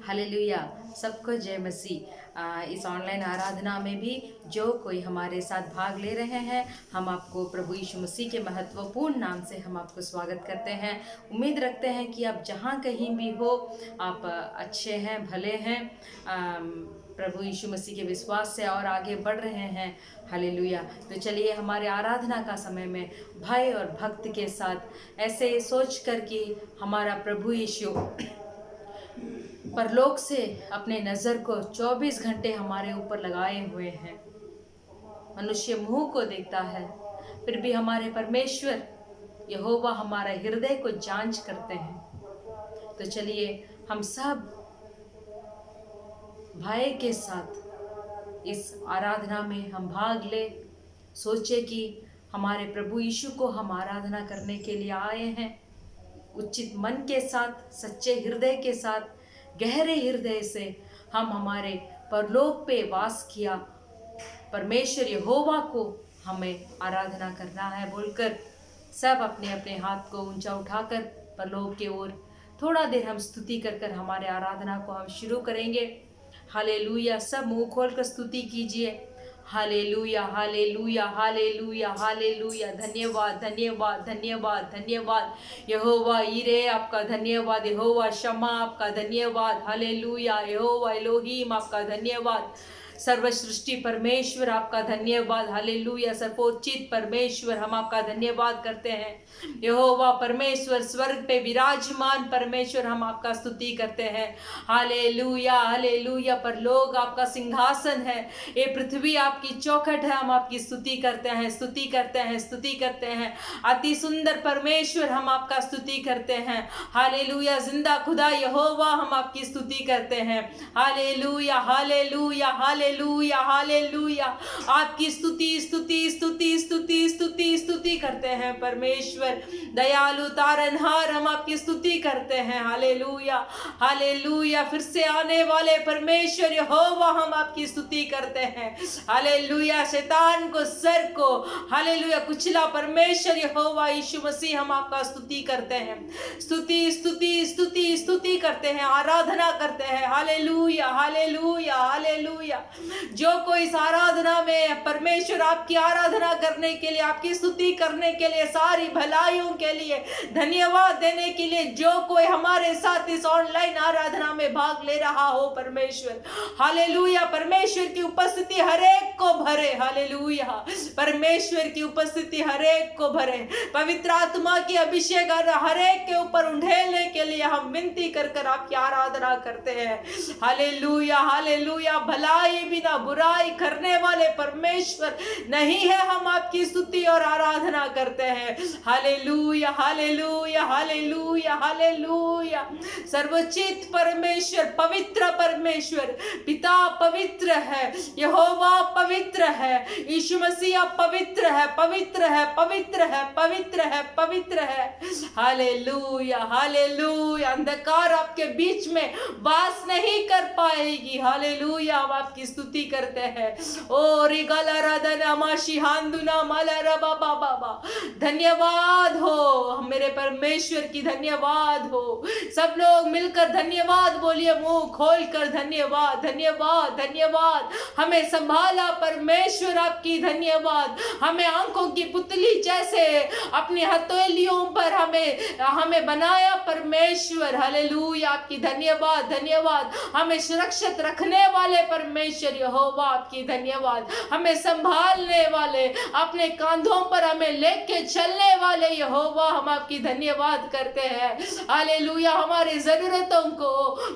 Hallelujah. सबको जय मसीह। इस ऑनलाइन आराधना में भी जो कोई हमारे साथ भाग ले रहे हैं, हम आपको प्रभु यीशु मसीह के महत्वपूर्ण नाम से हम आपको स्वागत करते हैं। उम्मीद रखते हैं कि आप जहाँ कहीं भी हो, आप अच्छे हैं, भले हैं, प्रभु यीशु मसीह के विश्वास से और आगे बढ़ रहे हैं। हालेलुया। तो चलिए हमारे आराधना का समय में भय और भक्ति के साथ ऐसे सोच कर कि हमारा प्रभु यीशु परलोक से अपने नज़र को 24 घंटे हमारे ऊपर लगाए हुए हैं। मनुष्य मुंह को देखता है, फिर भी हमारे परमेश्वर यहोवा हमारा हृदय को जांच करते हैं। तो चलिए हम सब भय के साथ इस आराधना में हम भाग ले। सोचे कि हमारे प्रभु यीशु को हम आराधना करने के लिए आए हैं। उचित मन के साथ, सच्चे हृदय के साथ, गहरे हृदय से हम हमारे परलोक पे वास किया परमेश्वर यहोवा को हमें आराधना करना है बोलकर सब अपने अपने हाथ को ऊंचा उठाकर परलोक की ओर थोड़ा देर हम स्तुति कर कर हमारे आराधना को हम शुरू करेंगे। हालेलुया। सब मुंह खोल कर स्तुति कीजिए। Hallelujah, hallelujah, hallelujah, hallelujah. धन्यवाद, धन्यवाद, धन्यवाद, धन्यवाद यहोवा यीरे, आपका धन्यवाद। यहोवा शमा, आपका धन्यवाद। हालेलुया। यहोवा एलोहीम, आपका धन्यवाद। सर्वसृष्टि परमेश्वर, आपका धन्यवाद। हालेलुया। सर्वोच्चित परमेश्वर, हम आपका धन्यवाद करते हैं। यहोवा परमेश्वर, स्वर्ग पे विराजमान परमेश्वर, हम आपका स्तुति करते हैं। Hallelujah, hallelujah. परलोक आपका सिंहासन है, ये पृथ्वी आपकी चौखट है। हम आपकी स्तुति करते हैं, स्तुति करते हैं, स्तुति करते हैं। अति सुंदर परमेश्वर, हम आपका स्तुति करते हैं। हालेलुया। जिंदा खुदा यहोवा, हम आपकी स्तुति करते हैं। Hallelujah, hallelujah, hallelujah, hallelujah. आपकी स्तुति स्तुति स्तुति स्तुति स्तुति स्तुति करते हैं परमेश्वर दयालु तारनहार, हम आपकी स्तुति करते हैं। Hallelujah, hallelujah. फिर से आने वाले परमेश्वर यहोवा, हम आपकी स्तुति करते हैं। हालेलुया। शैतान को, सर को, हालेलुया, कुचला परमेश्वर यहोवा यीशु मसीह, हम आपका स्तुति करते हैं। स्तुति स्तुति स्तुति स्तुति करते हैं, आराधना करते हैं। Hallelujah, hallelujah, hallelujah. जो कोई इस आराधना में परमेश्वर आपकी आराधना करने के लिए, आपकी स्तुति करने के लिए, सारी भलाइयों के लिए, धन्यवाद देने के लिए जो कोई हमारे साथ इस ऑनलाइन आराधना में भाग ले रहा हो परमेश्वर, हालेलुया, परमेश्वर की उपस्थिति हर एक को भरे। हालेलुया। परमेश्वर की उपस्थिति हर एक को भरे। पवित्र आत्मा की अभिषेक हर एक के ऊपर उंडेलने के लिए हम विनती कर कर आपकी आराधना करते हैं। Hallelujah, hallelujah. भलाई बिना बुराई करने वाले परमेश्वर नहीं है, हम आपकी स्तुति और आराधना करते हैं। Hallelujah, hallelujah, hallelujah, hallelujah. सर्वोच्चित परमेश्वर, पवित्र परमेश्वर, पिता पवित्र है, यहोवा पवित्र है, यीशु मसीह पवित्र है, पवित्र है, पवित्र है, पवित्र है, पवित्र है। Hallelujah, hallelujah. अंधकार आपके बीच में वास नहीं कर पाएगी। हालेलुया। हम आपकी स्तुति करते हैं। ओ रिगला राधना माशी हांदुना माला रबा बाबा बा। धन्यवाद हो मेरे परमेश्वर की, धन्यवाद हो। सब लोग मिलकर धन्यवाद बोलिए, मुंह खोलकर धन्यवाद, धन्यवाद, धन्यवाद। हमें संभाला परमेश्वर, आपकी धन्यवाद। हमें आंखों की पुतली जैसे अपनी हथेलियों पर हमें बनाया परमेश्वर। हालेलुया। आपकी धन्यवाद, धन्यवाद। हमें सुरक्षित रखने वाले परमेश्वर यहोवा, आपकी धन्यवाद। हमें संभालने वाले, अपने कांधों पर हमें लेके चलने वाले यहोवा, हम आपकी धन्यवाद करते हैं। हालेलुया। हमारी जरूरतों को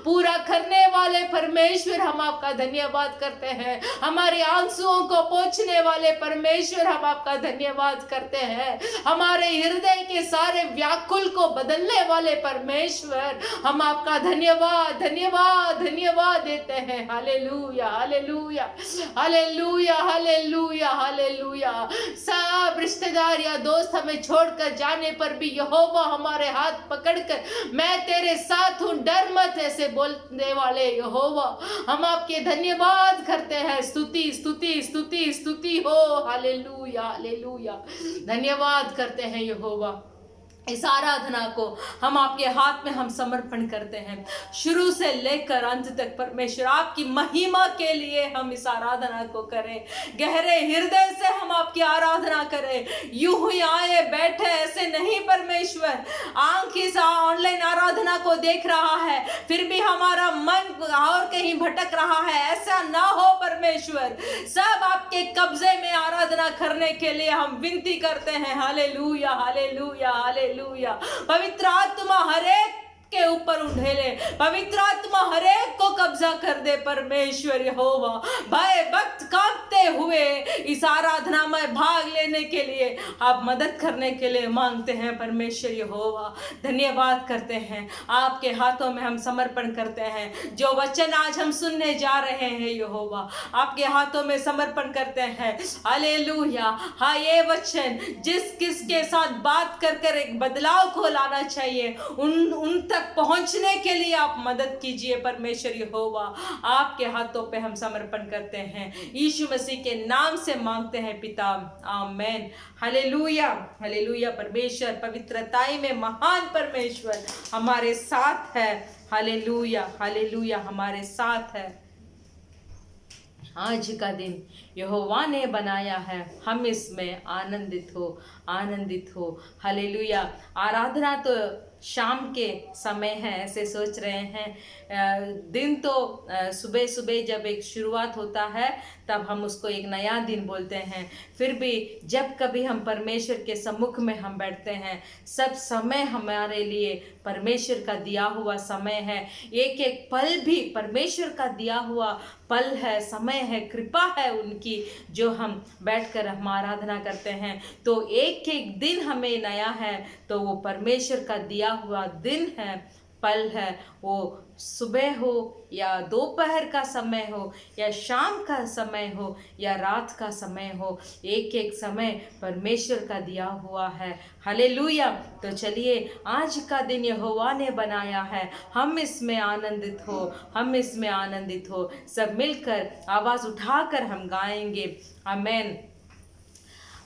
पूरा करने वाले परमेश्वर, हम आपका धन्यवाद करते हैं। हमारे आंसुओं को पोंछने वाले परमेश्वर, हम आपका धन्यवाद करते हैं। हमारे हृदय के सारे व्याकुल को बदलने वाले परमेश्वर, हम आपका धन्यवाद, धन्यवाद, धन्यवाद देते हैं। Hallelujah, hallelujah, hallelujah, hallelujah, hallelujah. सब रिश्तेदार या दोस्त हमें छोड़कर जाने पर भी यहोवा हमारे हाथ पकड़कर मैं तेरे साथ हूँ, डर मत, ऐसे बोलने वाले यहोवा, हम आपके धन्यवाद करते हैं। स्तुति स्तुति स्तुति स्तुति हो। Hallelujah, hallelujah. धन्यवाद करते हैं यहोवा। इस आराधना को हम आपके हाथ में हम समर्पण करते हैं। शुरू से लेकर अंत तक परमेश्वर आपकी महिमा के लिए हम इस आराधना को करें। गहरे हृदय से हम आपकी आराधना करें। यूं ही आए बैठे ऐसे नहीं परमेश्वर। आंख इस ऑनलाइन आराधना को देख रहा है फिर भी हमारा मन और कहीं भटक रहा है, ऐसा ना हो परमेश्वर। सब आपके कब्जे में आराधना करने के लिए हम विनती करते हैं। Hallelujah hallelujah hallelujah. पवित्र आत्मा हरेक के ऊपर उंडेले, पवित्र आत्मा हरेक को कब्जा कर दे परमेश्वर यहोवा। भय भक्त कांपते हुए इस आराधना में भाग लेने के लिए आप मदद करने के लिए मांगते हैं परमेश्वर यहोवा। धन्यवाद करते हैं, आपके हाथों में हम समर्पण करते हैं। जो वचन आज हम सुनने जा रहे हैं यहोवा आपके हाथों में समर्पण करते हैं। हालेलुया। हाँ, ये वचन जिस किसके साथ बात कर कर एक बदलाव को लाना चाहिए उन तक पहुंचने के लिए आप मदद कीजिए परमेश्वर यहोवा। आपके हाथों पे हम समर्पण करते हैं, यीशु मसीह के नाम से मांगते हैं पिता, आमीन। Hallelujah hallelujah. परमेश्वर पवित्रताई में महान परमेश्वर हमारे साथ है। हालेलुया हालेलुया, हमारे साथ है। आज का दिन यहोवा ने बनाया है, हम इसमें आनंदित हो। हालेलुया। आराधना तो शाम के समय है, ऐसे सोच रहे हैं। दिन तो सुबह सुबह जब एक शुरुआत होता है तब हम उसको एक नया दिन बोलते हैं। फिर भी जब कभी हम परमेश्वर के सम्मुख में हम बैठते हैं, सब समय हमारे लिए परमेश्वर का दिया हुआ समय है। एक एक पल भी परमेश्वर का दिया हुआ पल है, समय है, कृपा है उनकी, जो हम बैठकर हम आराधना करते हैं। तो एक एक दिन हमें नया है, तो वो परमेश्वर का दिया हुआ दिन है, पल है। वो सुबह हो या दोपहर का समय हो या शाम का समय हो या रात का समय हो, एक एक समय परमेश्वर का दिया हुआ है। हालेलुया। तो चलिए, आज का दिन यहोवा ने बनाया है, हम इसमें आनंदित हो। सब मिलकर आवाज उठाकर हम गाएंगे, आमीन।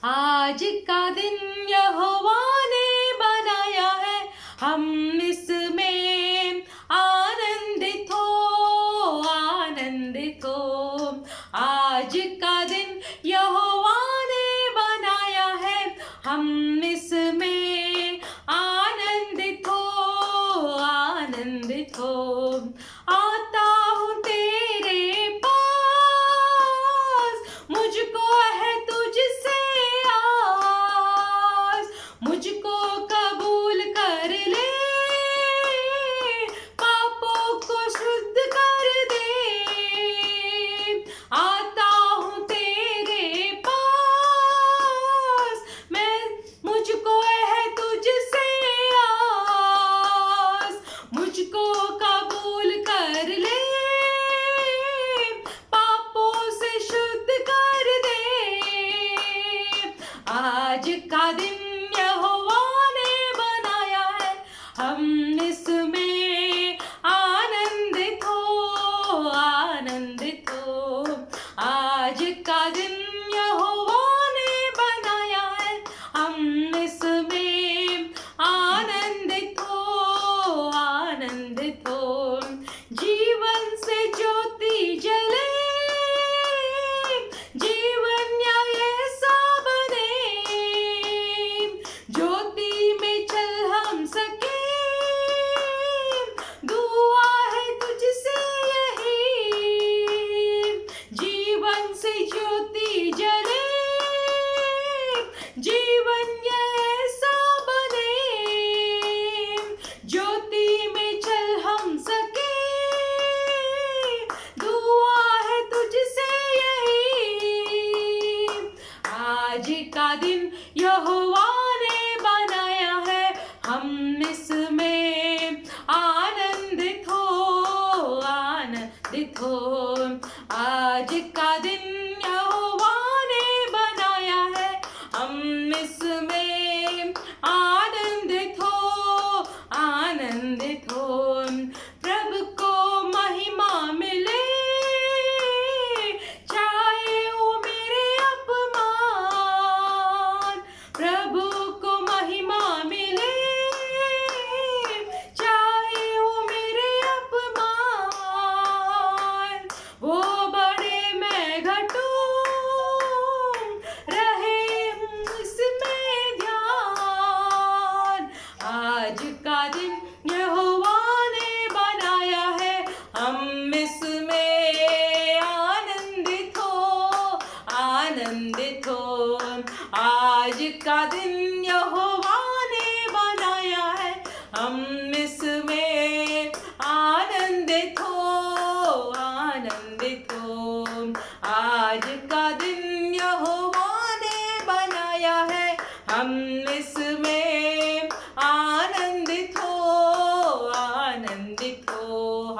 आज का दिन यहोवा ने बनाया है, हम इसमें आनंदित हो। आज का दिन यहोवा ने बनाया है, हम इसमें आनंदित हो। आता हूँ तेरे पास, मुझको है तुझसे आस, मुझको कबूल कर ले, पापों को शुद्ध कर दे। आता हूँ तेरे पास, मुझको है तुझसे आस, मुझको कबूल कर ले, पापों से शुद्ध कर दे। आज का दिन यहोवा ने बनाया है, हम इसमें आनंदित हो। आज का दिन यहोवा ने बनाया है, हम इसमें आनंदित हो। जीवन से ज्योति जले, जीवन ऐसा बने, ज्योति में चल हम सके, दुआ है तुझसे यही। जीवन से ज्योति जले, जीवन ऐसा बने, ज्योति में चल हम सके, दुआ है तुझसे यही। आज का दिन यहोवा ने बनाया है, हम इसमें आनंदित हो। आज का दिन यहोवा ने बनाया है, हम इसमें आनंदित हो। प्रभु को महिमा मिले, चाहे वो मेरे अपमान। प्रभु को महिमा मिले,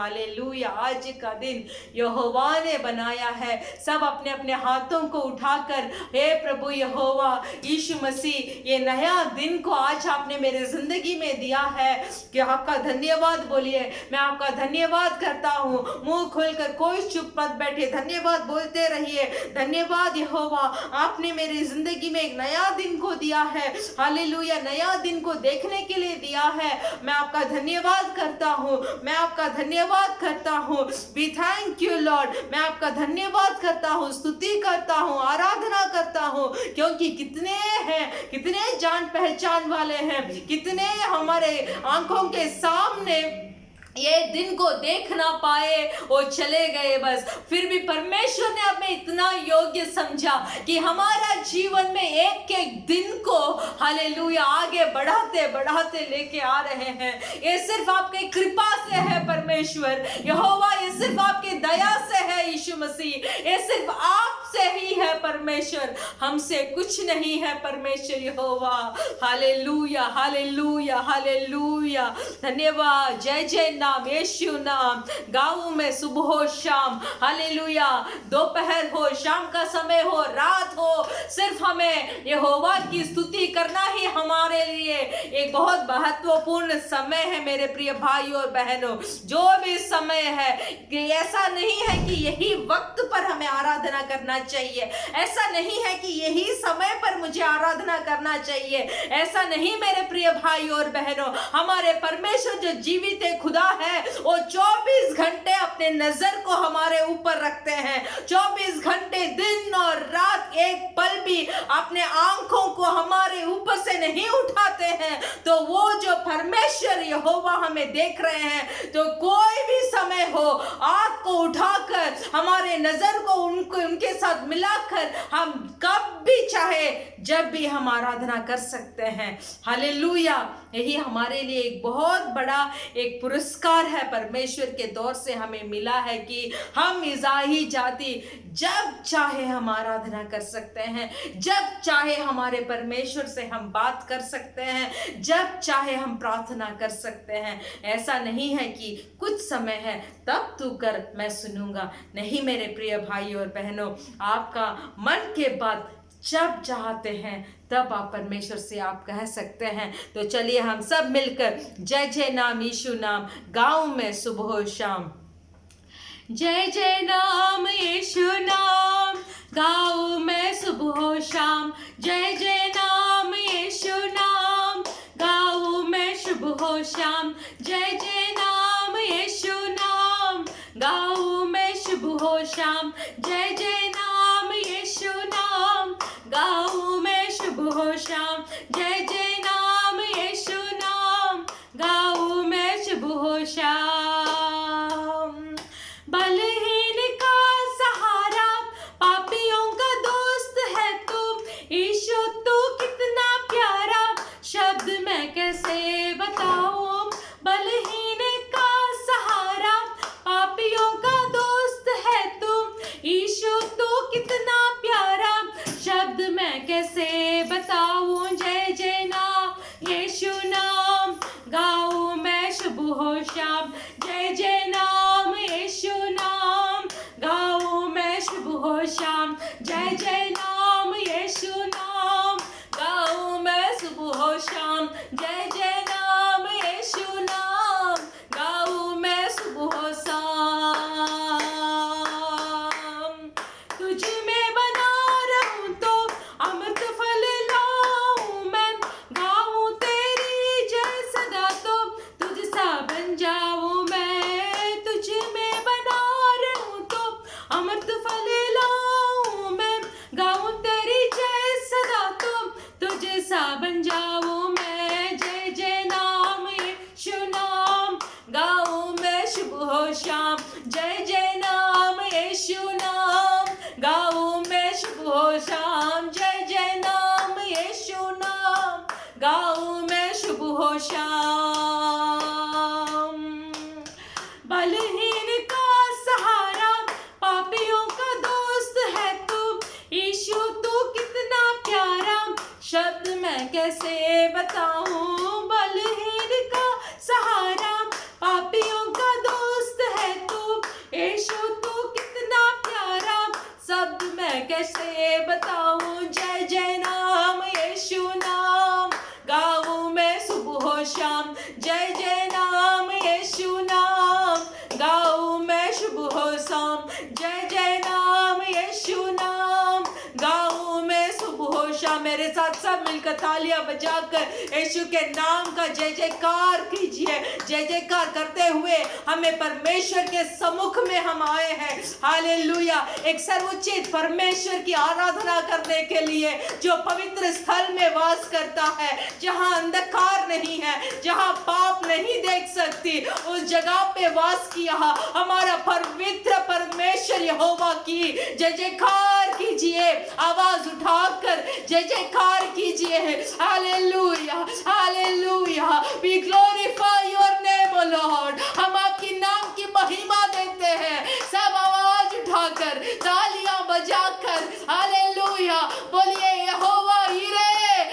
हालेलुया। आज का दिन यहोवा ने बनाया है, सब अपने अपने हाथों को उठाकर हे प्रभु यहोवा यीशु मसीह, ये नया दिन को आज आपने मेरे जिंदगी में दिया है कि आपका धन्यवाद बोलिए। मैं आपका धन्यवाद करता हूँ। मुंह खोलकर कोई चुप मत बैठे, धन्यवाद बोलते रहिए। धन्यवाद यहोवा, आपने मेरी जिंदगी में एक नया दिन को दिया है। हालेलुया, नया दिन को देखने के लिए दिया है। मैं आपका धन्यवाद करता हूँ, मैं आपका धन्यवाद करता हूँ। We thank you Lord. मैं आपका धन्यवाद करता हूँ, स्तुति करता हूँ, आराधना करता हूँ, क्योंकि कितने हैं, कितने जान पहचान वाले हैं, कितने हमारे आंखों के सामने ये दिन को देख ना पाए और चले गए बस, फिर भी परमेश्वर ने हमें इतना योग्य समझा कि हमारा जीवन में एक एक दिन को हालेलुया आगे बढ़ाते बढ़ाते लेके आ रहे हैं। ये सिर्फ आपकी कृपा से है परमेश्वर यहोवा, ये सिर्फ आपकी दया से है यीशु मसीह, ये सिर्फ आपसे ही है परमेश्वर, हमसे कुछ नहीं है परमेश्वर यहोवा। हालेलुया हालेलुया हालेलुया, धन्यवाद। जय जय नाम यीशु नाम। गाँव में सुबह हो शाम, हालेलुया, दोपहर हो, शाम का समय हो, रात हो, सिर्फ हमें यहोवा की स्तुति करना ही हमारे लिए एक बहुत महत्वपूर्ण समय है मेरे प्रिय भाई और बहनों। जो भी समय है कि ऐसा नहीं है कि यही वक्त पर हमें आराधना करना चाहिए, ऐसा नहीं है कि यही समय पर मुझे आराधना करना चाहिए, ऐसा नहीं मेरे प्रिय भाई और बहनों। हमारे परमेश्वर जो जीवित है खुदा है, वो 24 घंटे अपने नजर को हमारे ऊपर रखते हैं। 24 घंटे दिन और रात एक पल भी अपने आंखों को हमारे ऊपर से नहीं उठाते हैं। तो वो जो परमेश्वर यहोवा हमें देख रहे हैं, तो कोई भी समय हो, आंख को उठाकर हमारे नजर को उनके साथ मिलाकर हम कब भी चाहे जब भी हम आराधना कर सकते हैं। हालेलुया, यही हमारे लिए एक बहुत बड़ा एक पुरस्कार है परमेश्वर के दौर से हमें मिला है कि हम इज़राइली जाति जब चाहे हम आराधना कर सकते हैं, जब चाहे हमारे परमेश्वर से हम बात कर सकते हैं, जब चाहे हम प्रार्थना कर सकते हैं। ऐसा नहीं है कि कुछ समय है तब तू कर मैं सुनूंगा, नहीं मेरे प्रिय भाई और बहनों, आपका मन के बात जब चाहते हैं तब आप परमेश्वर से आप कह सकते हैं। तो चलिए हम सब मिलकर जय जय नाम यीशु नाम, गाँव में सुबह शाम। जय जय नाम यीशु नाम, गाँव में सुबह शाम। जय जय नाम यीशु नाम, गाँव में सुबह शाम। जय जय नाम यीशु नाम, गाँव में सुबह शाम। जय जय नाम यीशु नाम, गाँव में सुबह शाम। जय जय नाम यीशु नाम, गाँव में सुबह शाम। बलहीन का सहारा, पापियों का दोस्त है तू, यीशु तू कितना प्यारा, शब्द मैं कैसे बताऊं। बलहीन का सहारा, पापियों का दोस्त है तू, यीशु तू कितना प्यारा, शब्द मैं कैसे बताऊं। जय जय नाम यीशु नाम, गाऊं मैं सुबह शाम। जय जय नाम यीशु नाम, गाऊं मैं सुबह शाम। जय जय नाम यीशु नाम, गाऊं मैं सुबह शाम। जय जय नाम यीशु नाम, गाऊं मैं सुबह शाम। तुझ में बना रहूं तो अमृत फल लाऊं मैं, गाऊं तेरी जय सदा तो तुझ सा बन जाऊं मैं। तुझ में बना रहूं तो अमृत फल लाऊं मैं, गाऊं तेरी जय सदा तो तुझ सा बन जाऊं मैं। जय जय नाम यीशु नाम, गाऊं मैं सुबह शाम। जय जय नाम यीशु नाम, गाऊं मैं सुबह शाम। जय जय नाम यीशु नाम, गाऊं मैं सुबह शाम। बलहीन का सहारा, पापियों का दोस्त है तू, यीशु तू कितना प्यारा, शब्द मैं कैसे बताऊं। बलहीन का सहारा, पापियों का दोस्त कैसे बताऊं जय जय नाम यीशु नाम, गाऊं मैं सुबह शाम जय जय नाम यीशु नाम, गाऊं मैं सुबह शाम जय जय नाम यीशु नाम, गाऊं मैं सुबह शाम। मेरे साथ सब मिलकर तालियां बजाकर यीशु के नाम का जय जयकार कीजिए। जय जयकार करते हुए हमें परमेश्वर के सम्मुख में हम आए हैं। हालेलुया। एक सर्वोच्च परमेश्वर की आराधना करने के लिए, जो पवित्र स्थल में वास करता है, जहां अंधकार नहीं है, जहां पाप नहीं देख सकती, उस जगह पे वास किया हमारा पवित्र परमेश्वर यहोवा की जय जयकार कीजिए। आवाज उठाकर जय जयकार कीजिए। Hallelujah, hallelujah. We glorify your name O Lord. हम आपकी नाम की महिमा देते हैं, सब आवाज उठाकर तालियां बजाकर। हालेलुया। बोलिए यहोवा यिरे,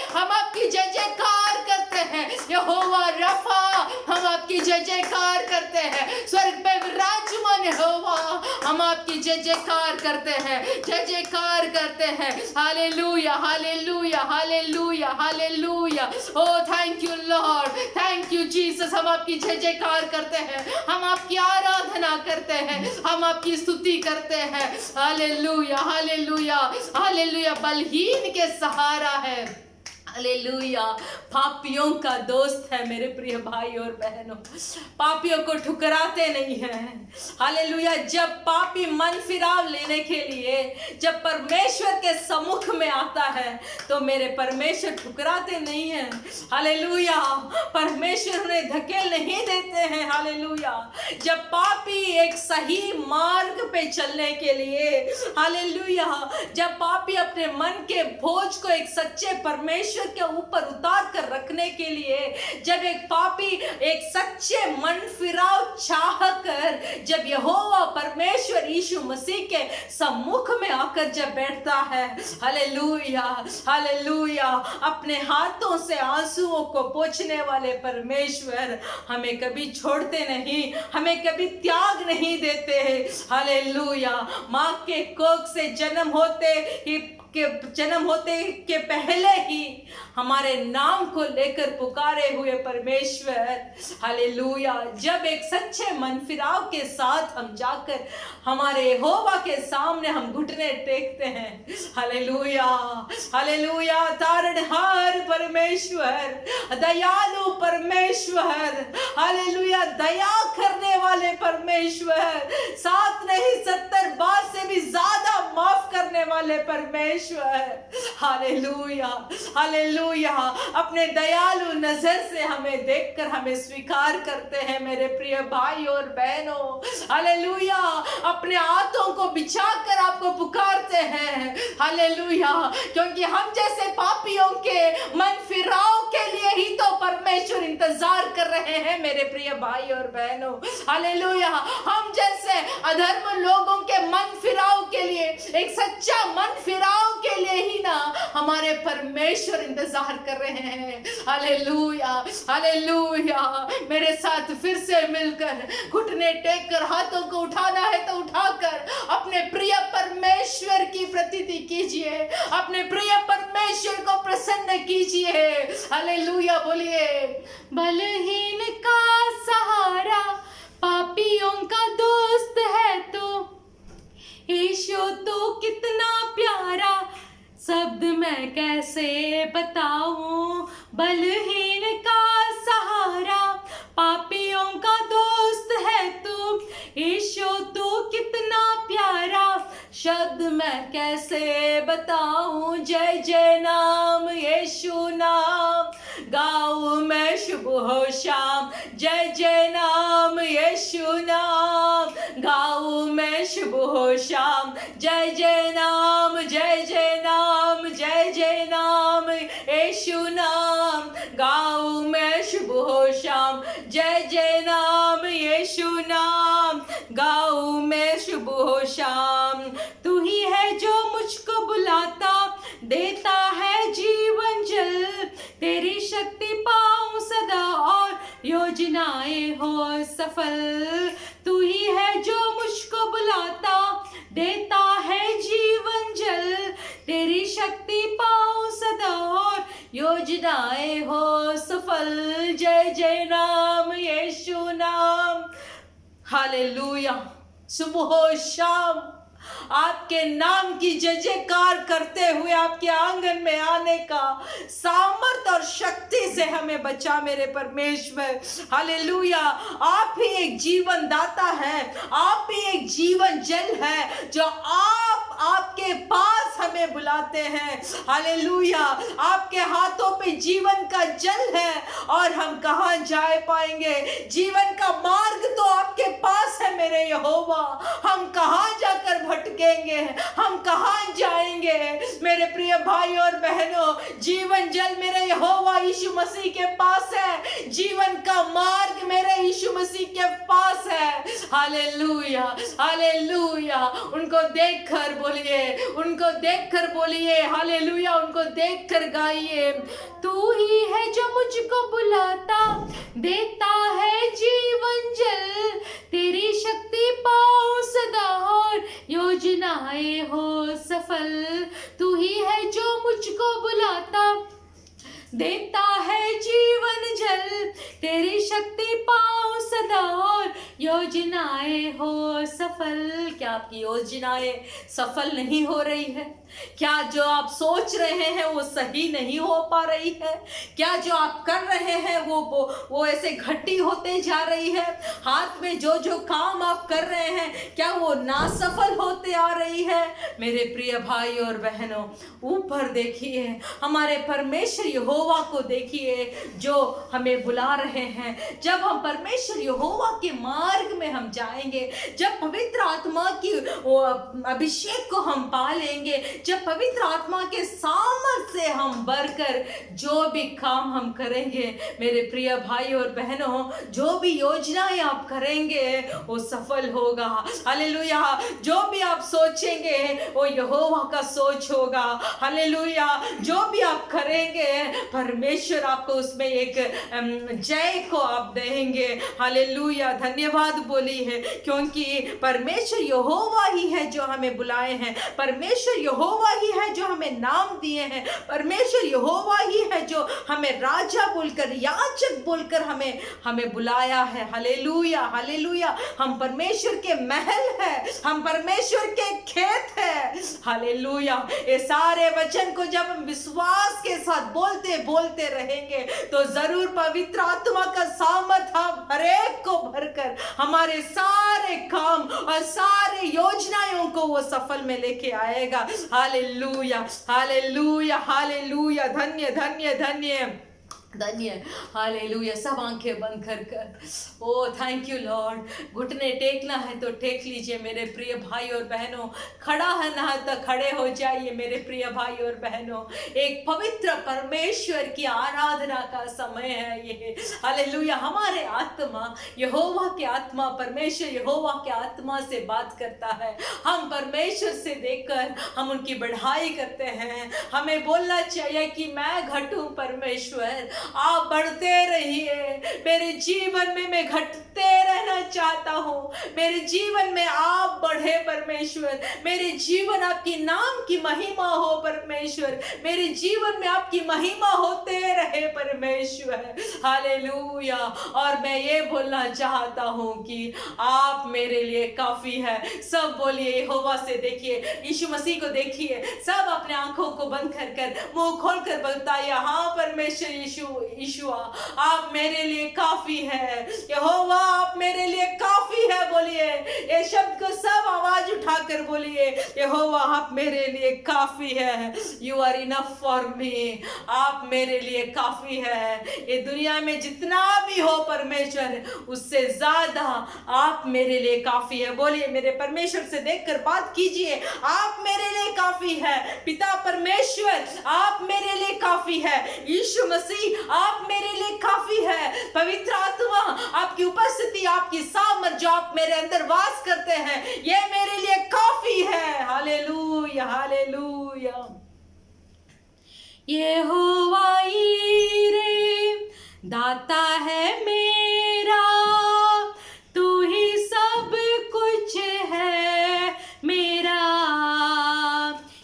हम आपकी जय जयकार करते हैं। यहोवा रफा, हम आपकी जय जयकार करते हैं। स्वर्ग पे विराजमान यहोवा, हम आपकी जय जयकार करते हैं, जय जयकार करते हैं। Hallelujah, hallelujah, hallelujah, hallelujah. O thank you Lord, thank you Jesus. हम आपकी जय जयकार करते हैं, हम आपकी आराधना करते हैं, हम आपकी स्तुति करते हैं। Hallelujah, hallelujah, hallelujah. बलहीन के सहारा है, हालेलुया। पापियों का दोस्त है मेरे प्रिय भाई और बहनों, पापियों को ठुकराते नहीं हैं। हालेलुया। जब पापी मन फिराव लेने के लिए जब परमेश्वर के सम्मुख में आता है तो मेरे परमेश्वर ठुकराते नहीं हैं। हालेलुया। परमेश्वर उन्हें धकेल नहीं देते हैं। हालेलुया। जब पापी एक सही मार्ग पे चलने के लिए, हालेलुया, जब पापी अपने मन के बोझ को एक सच्चे परमेश्वर के ऊपर उतार कर रखने के लिए, जब एक पापी एक सच्चे मन फिराव चाह कर जब यहोवा परमेश्वर यीशु मसीह के सम्मुख में आकर जब बैठता है, हालेलुया, हालेलुया, अपने हाथों से आंसुओं को पोंछने वाले परमेश्वर हमें कभी छोड़ते नहीं, हमें कभी त्याग नहीं देते। हालेलुया। माँ के कोख से जन्म होते के पहले ही हमारे नाम को लेकर पुकारे हुए परमेश्वर, हालेलुया। जब एक सच्चे मन फिराव के साथ हम जाकर हमारे यहोवा के सामने हम घुटने टेकते हैं, हालेलुया, हालेलुया। तारणहार परमेश्वर, दयालु परमेश्वर, हालेलुया, दया करने वाले परमेश्वर, 7 नहीं 70 बार से भी ज्यादा माफ करने वाले परमेश्वर, हालेलुया, हालेलुया। अपने दयालु नजर से हमें देखकर हमें स्वीकार करते हैं मेरे प्रिय भाई और बहनों। हालेलुया। अपने हाथों को बिछाकर आपको पुकारते हैं, हालेलुया, क्योंकि हम जैसे पापियों के मन फिराव के लिए ही तो परमेश्वर इंतजार कर रहे हैं मेरे प्रिय भाई और बहनों। हालेलुया। हम जैसे अधर्म लोगों के मन फिराव के लिए, एक सच्चा मन फिराव के लिए ही ना हमारे परमेश्वर इंतजार कर रहे हैं। Hallelujah, hallelujah. मेरे साथ फिर से मिलकर घुटने टेक कर हाथों को उठाना है तो उठाकर अपने प्रिय परमेश्वर की प्रतीति कीजिए, अपने प्रिय परमेश्वर को प्रसन्न कीजिए। हालेलुया। बोलिए, बलहीन का सहारा, पापियों का दोस्त है तू, यीशु तो कितना प्यारा, शब्द मैं कैसे बताऊं। बलहीन का सहारा, पापियों का दोस्त है तू, यीशु तू कितना प्यारा, शब्द मैं कैसे बताऊं। जय जय नाम यीशु नाम, गाऊं मैं सुबह शाम, जय जय नाम यीशु नाम, गाऊं मैं सुबह शाम, जय जय नाम, जय जय नाम, जय जय नाम यीशु नाम, गाऊं मैं सुबह शाम, जय जय नाम यीशु नाम, गाऊं मैं सुबह शाम। तू ही है जो मुझको बुलाता, देता है जीवन जल, तेरी शक्ति पाऊं सदा और योजनाएं हो सफल। तू ही है जो मुझको बुलाता, देता है जीवन जल, योजनाएं हो सफल। जय जय नाम यीशु नाम। हालेलुया। सुबह शाम आपके नाम की जय जयकार करते हुए आपके आंगन में आने का सामर्थ और शक्ति से हमें बचा मेरे परमेश्वर। हालेलुया। आप ही एक जीवन दाता है, आप ही एक जीवन जल है जो आपके पास हमें बुलाते हैं। हालेलुया। आपके हाथों पे जीवन का जल है और हम कहां जा पाएंगे? जीवन का मार्ग तो आपके पास है मेरे यहोवा। हम कहां जाकर भटकेंगे? हम कहां जाएंगे? मेरे प्रिय भाई और बहनों, जीवन जल मेरे यहोवा यीशु मसीह के पास है। जीवन का मार्ग मेरे यीशु मसीह के पास है। Hallelujah, hallelujah. उनको देखकर बोलिए, उनको देखकर बोलिए, हालेलुया। उनको देखकर गाइए। तू ही है जो मुझको बुलाता, देता है जीवन जल। तेरी शक्ति पाऊं सदा और योजनाएं हो सफल। तू ही है जो मुझको बुलाता, देता है जीवन जल। तेरी शक्ति पाऊं सदा और योजनाएं हो सफल। क्या आपकी योजनाएं सफल नहीं हो रही है? क्या जो आप सोच रहे हैं वो सही नहीं हो पा रही है? क्या जो आप कर रहे हैं वो ऐसे घटी होते जा रही है? हाथ में जो जो काम आप कर रहे हैं क्या वो नासफल होते आ रही है? मेरे प्रिय भाई और बहनों, ऊपर देखिए, हमारे परमेश्वर यहोवा को देखिए जो हमें बुला रहे हैं। जब हम परमेश्वर यहोवा के मार्ग में हम जाएंगे, जब पवित्र आत्मा की अभिषेक को हम पा लेंगे, जब पवित्र आत्मा के सामर्थ्य से हम बढ़कर जो भी काम हम करेंगे, मेरे प्रिय भाई और बहनों, जो भी योजनाएं आप करेंगे वो सफल होगा। हालेलुया। जो भी आप सोचेंगे वो यहोवा का सोच होगा। हालेलुया। जो भी आप करेंगे परमेश्वर आपको उसमें एक जय को आप देंगे। हालेलुया। धन्यवाद बोली है, क्योंकि परमेश्वर यहोवा ही है जो हमें बुलाए हैं। परमेश्वर यहोवा ही है जो हमें नाम दिए हैं। परमेश्वर यहोवा ही है जो हमें राजा बोलकर, याजक बोलकर हमें बुलाया है। Hallelujah, hallelujah. हम परमेश्वर के महल है, हम परमेश्वर के खेत है। हालेलुया। ये सारे वचन को जब हम विश्वास के साथ बोलते बोलते रहेंगे तो जरूर पवित्र आत्मा का सामर्थ हम हर एक को भरकर हमारे सारे काम और सारे योजनाओं को वो सफल में लेके आएगा। Hallelujah, hallelujah, hallelujah. धन्य धन्य धन्य धन्य। हालेलुया। सब आंखें बंद कर ओ थैंक यू लॉर्ड। घुटने टेकना है तो टेक लीजिए मेरे प्रिय भाई और बहनों। खड़ा है ना तो खड़े हो जाइए मेरे प्रिय भाई और बहनों। एक पवित्र परमेश्वर की आराधना का समय है ये। हालेलुया। हमारे आत्मा, यहोवा की आत्मा, परमेश्वर यहोवा के आत्मा से बात करता है। हम परमेश्वर से देखकर हम उनकी बढ़ाई करते हैं। हमें बोलना चाहिए कि मैं घटूं परमेश्वर, आप बढ़ते रहिए। मेरे जीवन में मैं घटते रहना चाहता हूँ। मेरे जीवन में आप बढ़े परमेश्वर। मेरे जीवन आपकी नाम की महिमा हो परमेश्वर। मेरे जीवन में आपकी महिमा होते रहे परमेश्वर। हालेलुया। और मैं ये बोलना चाहता हूँ कि आप मेरे लिए काफी है। सब बोलिए, यहोवा से देखिए, यीशु मसीह को देखिए। सब अपने आंखों को बंद कर मुंह खोल कर बताइए, हाँ परमेश्वर यीशुआ, आप मेरे लिए काफी है। यहोवा आप मेरे लिए काफी है। बोलिए ये शब्द को सब आवाज उठाकर बोलिए, यहोवा आप मेरे लिए काफी है। You are enough for me. आप मेरे लिए काफी है। ये दुनिया में जितना भी हो परमेश्वर, उससे ज्यादा आप मेरे लिए काफी है। बोलिए, मेरे परमेश्वर से देखकर बात कीजिए, आप मेरे लिए काफी है। पिता परमेश्वर आप मेरे लिए काफी है। यीशु मसीह आप मेरे लिए काफी है। पवित्र आत्मा आपकी उपस्थिति, आपकी सामर्थ जो आप मेरे अंदर वास करते हैं, ये मेरे लिए काफी है। Hallelujah, hallelujah. यहोवा यीरे दाता है मेरा, तू ही सब कुछ है मेरा।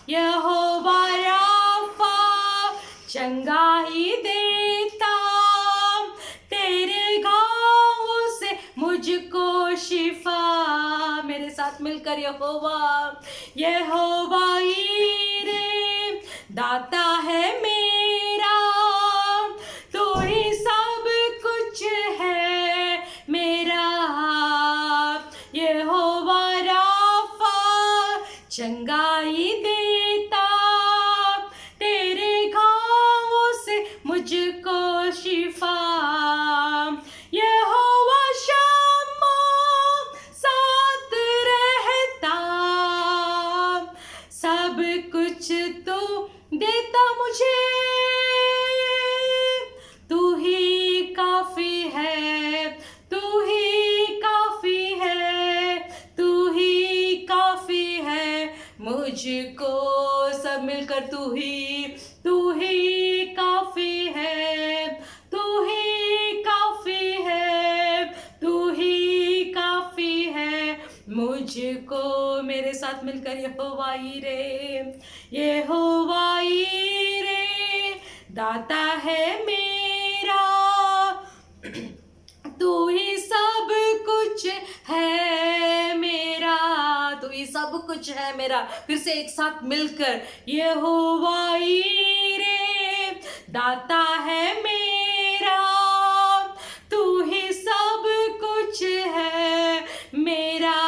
यहोवा राफा चंगाई साथ मिलकर यहोवा, यहोवा ईरे दाता है मेरा, तू ही सब कुछ है मेरा, यहोवा राफा चंगाई देता, तेरे घावों से मुझको शिफा, यहोवा शम्मा साथ रहता, सब कुछ तू देता मुझे, तू ही काफी है, तू ही काफी है, तू ही काफी है मुझको, सब मिलकर तू ही काफी है, तू ही काफी है, तू ही काफी है मुझको। मेरे साथ मिलकर यहोवा ईरे, यहोवा ईरे दाता है मेरा, तू ही सब कुछ है मेरा, तू ही सब कुछ है मेरा। फिर से एक साथ मिलकर, यहोवा ईरे दाता है मेरा, तू ही सब कुछ है मेरा,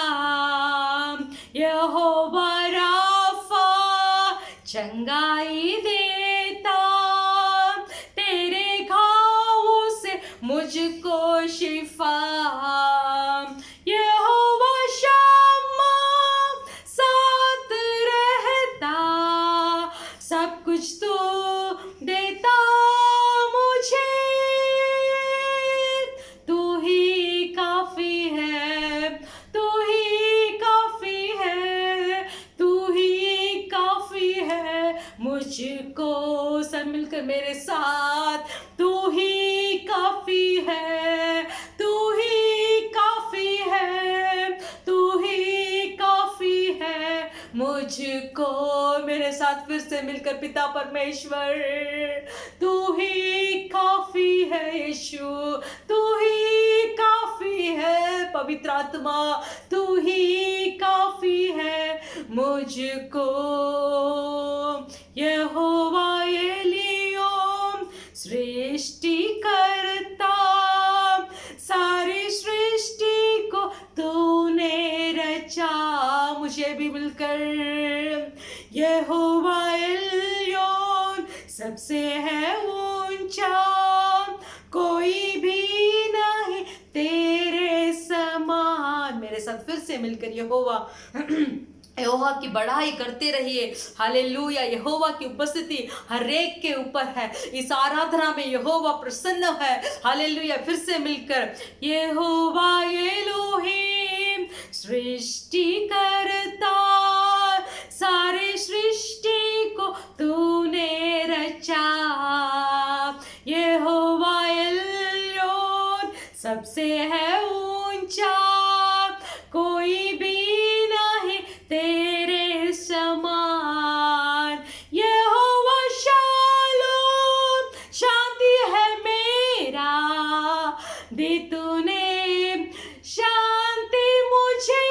यहोवा राफा चंगाई देता, तेरे घावों से मुझको शिफा, यहोवा शम्मा साथ रहता, सब कुछ तो देता मुझे, तू ही काफी है, तू ही काफी है, तू ही काफी है मुझको। सब मिलकर मेरे साथ, तू ही काफी है, तू ही काफी है, तू ही काफी है मुझको। मेरे साथ फिर से मिलकर, पिता परमेश्वर तू ही काफी है, यीशु तू ही काफी है, पवित्र आत्मा तू ही काफी है मुझको, यहोवा एलियोन सृष्टि करता, सारी सृष्टि को तूने रचा। मुझे भी मिलकर, यहोवा एलियोन सबसे है ऊंचा, कोई भी नहीं तेरे समान। मेरे साथ फिर से मिलकर यहोवा यहोवा की बढ़ाई करते रहिए। हालेलुया। यहोवा की उपस्थिति हर एक के ऊपर है। इस आराधना में यहोवा प्रसन्न है। हालेलुया। फिर से मिलकर, यहोवा एलोहिम सृष्टि करता, सारे सृष्टि को तूने रचा, यहोवा एलियोन सबसे है ऊंचा, कोई भी नहीं तेरे समान, यहोवा शालोम शांति है मेरा, दी तूने शांति मुझे,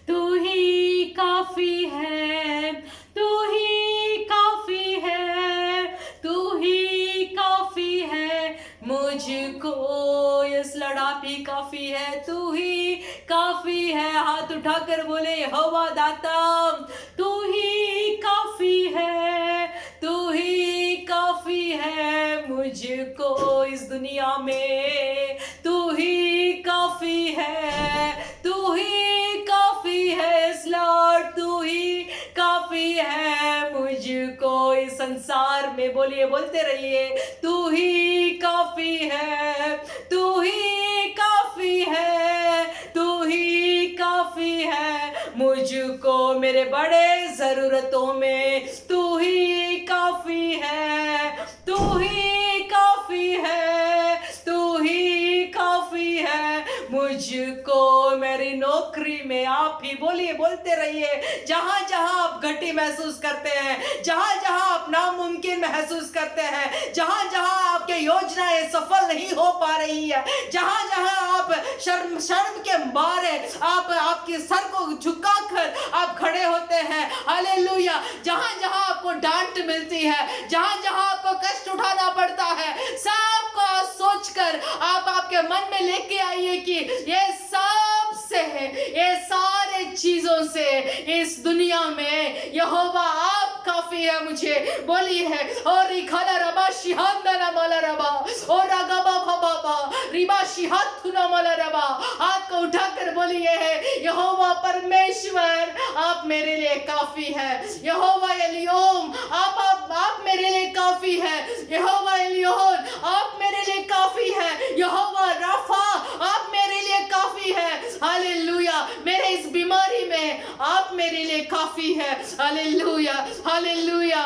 तू ही काफी है, तू ही काफी है, तू ही काफी है मुझको। यस लड़ा भी काफी है, तू ही काफी है। हाथ उठाकर बोले, यहोवा दाता तू ही काफी है, तू ही काफी है मुझको इस दुनिया में, तू ही काफी है, तू ही काफी है इस लॉर्ड, तू ही काफी है मुझको इस संसार में। बोलिए, बोलते रहिए, तू ही काफी है, तू ही काफी है, तू ही काफी है मुझको मेरे बड़े जरूरतों में, तू ही काफी है, तू ही काफी है, तू ही काफी है मुझको। मेरी नौकरी में आप ही, बोलिए, बोलते रहिए। जहां जहां आप घटी महसूस करते हैं, जहां जहां आप नामुमकिन महसूस करते हैं, जहां जहां आपके योजनाएं सफल नहीं हो पा रही है, जहां जहां आप शर्म के मारे आप आपके सर को झुकाकर आप खड़े होते हैं, हालेलुया, जहां जहां आपको डांट मिलती है, जहां जहां आपको कष्ट उठाना पड़ता है, सबको सोचकर आप आपके मन में लेके आइए कि ये सब से, ये सारे चीजों से इस दुनिया में यहोवा आप काफी है मुझे। बोलिए, और रिखाला रबा शिहांदना माला रबा, और रगबा बाबा रिबा शिहातुना माला रबा। हाथ को उठाकर बोलिए, यहोवा परमेश्वर आप मेरे लिए काफी है। यहोवा एलियोन आप मेरे लिए काफी है। यहोवा एलियोन आप मेरे लिए काफी है। यहोवा राफा आप मेरे लिए काफी है। हालेलुया, मेरे इस बीमारी में आप मेरे लिए काफी है। हालेलुया, हालेलुया,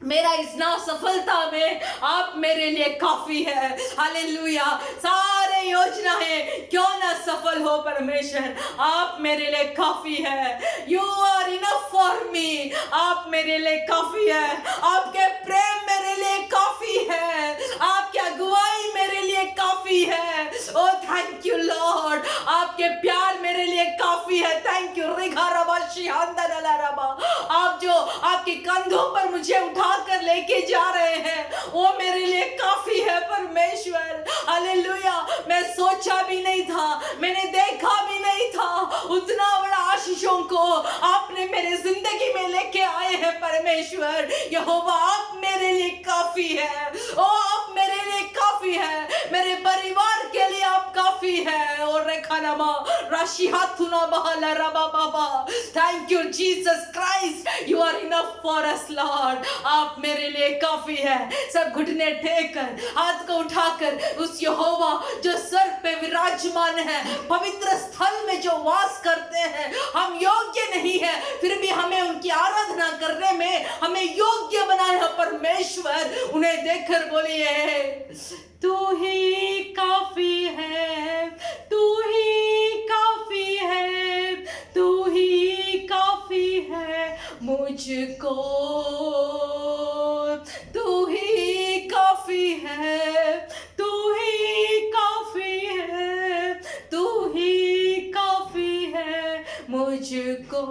मेरा इस ना सफलता में आप मेरे लिए काफी है। हालेलुया, सारे योजनाएं क्यों ना सफल हो परमेश्वर, आप मेरे लिए काफी है। You are enough for me, आप मेरे लिए काफी है। आपके प्रेम मेरे लिए काफी है, आपकी अगुवाई मेरे लिए काफी है। ओ थैंक यू लॉर्ड, आपके प्यार मेरे लिए काफी है। थैंक यू रिघा रबा शिहांदा रबा। आप जो आपके कंधों पर मुझे उठा कर लेके जा रहे हैं, वो मेरे लिए काफी है परमेश्वर। हालेलुया, मैं सोचा भी नहीं था, मैंने देखा भी नहीं था, उतना बड़ा आशीषों को आपने मेरे जिंदगी में लेके आए हैं परमेश्वर। यहोवा आप मेरे लिए काफी है। ओ आप मेरे लिए काफी है, मेरे परिवार के लिए आप काफी है। और रेखानामा राशि हाथुना बहाला रबा बाबा। Thank you Jesus Christ, you are enough for us Lord, आप मेरे लिए काफी है। सब घुटने टेक कर, हाथ को उठाकर उस यहोवा जो सर पे विराजमान है, पवित्र स्थल में जो वास करते हैं, हम योग्य नहीं है, फिर भी हमें उनकी आराधना करने में हमें योग्य बनाया परमेश्वर। उन्हें देखकर बोलिए, तू ही काफी है, तू ही काफी है, तू ही काफी है मुझको, तू ही काफी है, तू ही काफी है, तू ही काफी है मुझको,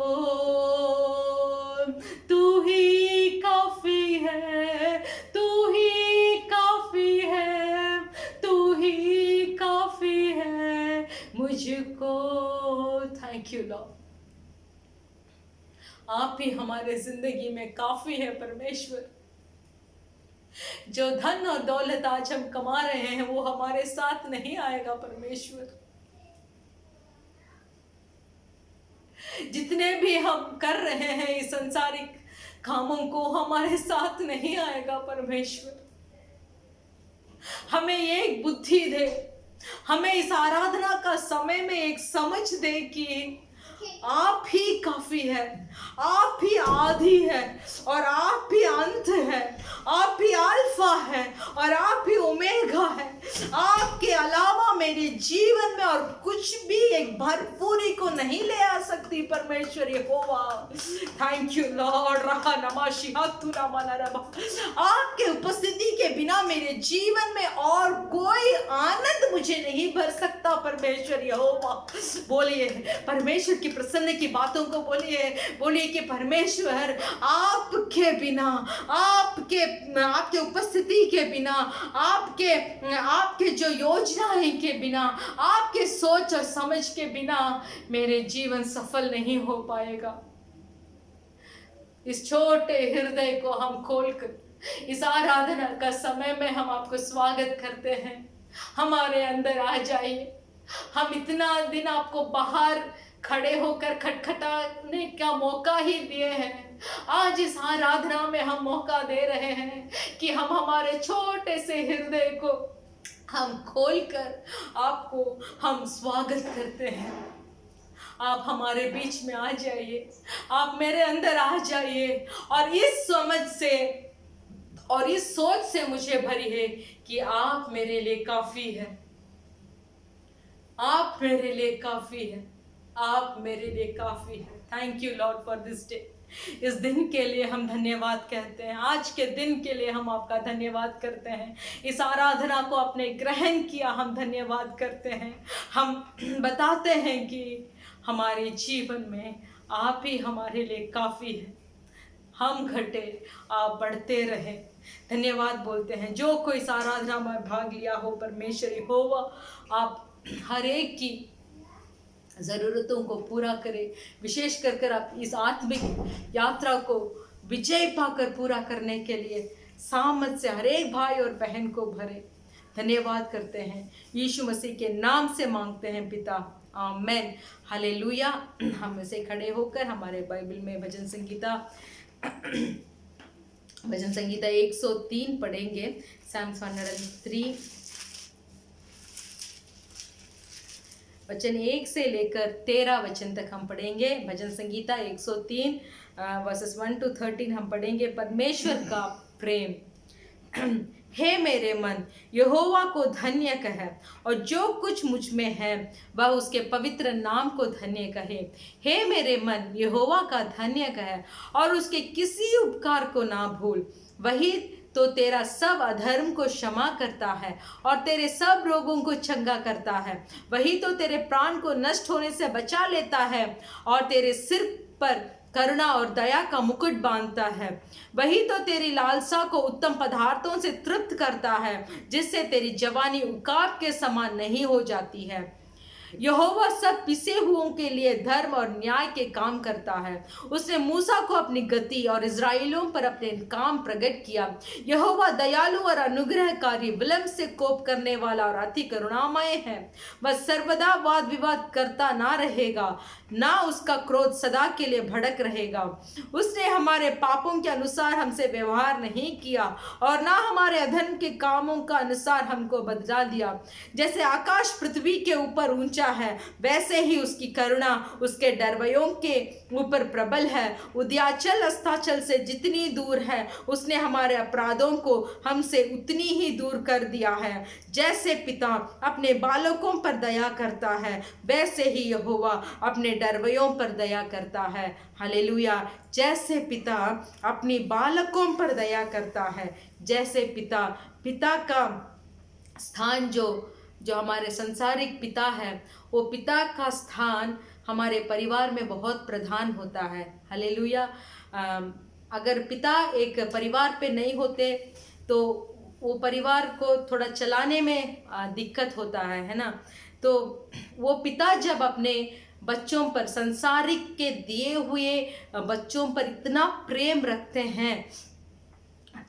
तू ही काफी है, तू ही काफी है, तू ही काफी है मुझको। थैंक यू लॉर्ड, आप ही हमारे जिंदगी में काफी है परमेश्वर। जो धन और दौलत आज हम कमा रहे हैं वो हमारे साथ नहीं आएगा परमेश्वर। जितने भी हम कर रहे हैं इस संसारिक कामों को, हमारे साथ नहीं आएगा परमेश्वर। हमें ये एक बुद्धि दे, हमें इस आराधना का समय में एक समझ दे कि आप ही काफी है, आप ही आदि है और आप ही अंत है, आप ही अल्फा है और आप ही ओमेगा है। आपके अलावा मेरे जीवन में और कुछ भी एक भरपूरी को नहीं ले आ सकती परमेश्वर यहोवा। थैंक यू लॉर्ड, रहा नमाशी हाथुना माला रबा। आपके उपस्थिति के बिना मेरे जीवन में और कोई आनंद मुझे नहीं भर सकता परमेश्वर यहोवा। बोलिए परमेश्वर की प्रसन्न की बातों को, बोलिए कि परमेश्वर आपके बिना, आपके उपस्थिति के बिना, आपके जो योजनाएं के बिना, आपके सोच और समझ के बिना मेरे जीवन सफल नहीं हो पाएगा। इस छोटे हृदय को हम खोलकर इस आराधना का समय में हम आपको स्वागत करते हैं। हमारे अंदर आ जाइए। हम इतना दिन आपको बाहर खड़े होकर खटखटाने का मौका ही दिए हैं, आज इस आराधना में हम मौका दे रहे हैं कि हम हमारे छोटे से हृदय को हम खोलकर आपको हम स्वागत करते हैं। आप हमारे बीच में आ जाइए, आप मेरे अंदर आ जाइए और इस समझ से और इस सोच से मुझे भरी है कि आप मेरे लिए काफी है। आप मेरे लिए काफ़ी है, आप मेरे लिए काफ़ी है। Thank you Lord for this day. इस दिन के लिए हम धन्यवाद कहते हैं, आज के दिन के लिए हम आपका धन्यवाद करते हैं। इस आराधना को आपने ग्रहण किया, हम धन्यवाद करते हैं। हम बताते हैं कि हमारे जीवन में आप ही हमारे लिए काफ़ी है। हम घटे, आप बढ़ते रहे। धन्यवाद बोलते हैं। जो कोई इस आराधना में भाग लिया हो, परमेश्वर यहोवा आप हर एक की ज़रूरतों को पूरा करें। विशेष कर आप इस आत्मिक यात्रा को विजय पाकर पूरा करने के लिए सामर्थ से हर एक भाई और बहन को भरे। धन्यवाद करते हैं, यीशु मसीह के नाम से मांगते हैं पिता, आमेन, हालेलुया। हम इसे खड़े होकर हमारे बाइबल में भजन संगीता 103 पढ़ेंगे। Psalms 103 वचन 1 से लेकर 13 वचन तक हम पढ़ेंगे। भजन संगीता 103 वर्सेस 1 to 13 हम पढ़ेंगे। परमेश्वर का प्रेम। हे मेरे मन, यहोवा को धन्य कहे, और जो कुछ मुझ में है वह उसके पवित्र नाम को धन्य कहे। हे मेरे मन, यहोवा का धन्य कहे और उसके किसी उपकार को ना भूल। वही तो तेरा सब अधर्म को क्षमा करता है और तेरे सब रोगों को चंगा करता है। वही तो तेरे प्राण को नष्ट होने से बचा लेता है और तेरे सिर पर करुणा और दया का मुकुट बांधता है। वही तो तेरी लालसा को उत्तम पदार्थों से तृप्त करता है, जिससे तेरी जवानी उकाब के समान नहीं हो जाती है। यहोवा सब पिसे हुओं के लिए धर्म और न्याय के काम करता है। उसने मूसा को अपनी गति और इस्राएलियों पर अपने काम प्रकट किया। यहोवा दयालु और अनुग्रहकारी, विलंब से कोप करने वाला और अति करुणामय है। वह सर्वदा वाद विवाद करता ना रहेगा, ना उसका क्रोध सदा के लिए भड़क रहेगा। उसने हमारे पापों के अनुसार हमसे व्यवहार नहीं किया और ना हमारे अधर्म के कामों का अनुसार हमको बदला दिया। जैसे आकाश पृथ्वी के ऊपर ऊंचा है, वैसे ही उसकी करुणा उसके डरवयों के ऊपर प्रबल है। उदयाचल अस्ताचल से जितनी दूर है, उसने हमारे अपराधों को हमसे उतनी ही दूर कर दिया है। जैसे पिता अपने बालकों पर दया करता है, वैसे ही यहोवा अपने डरवयों पर दया करता है। हालेलुया। जैसे पिता अपनी बालकों पर दया करता है, जैसे पिता का स्थान जो हमारे संसारिक पिता है, वो पिता का स्थान हमारे परिवार में बहुत प्रधान होता है। हालेलुया। अगर पिता एक परिवार पे नहीं होते तो वो परिवार को थोड़ा चलाने में दिक्कत होता है ना। तो वो पिता जब अपने बच्चों पर, संसारिक के दिए हुए बच्चों पर इतना प्रेम रखते हैं,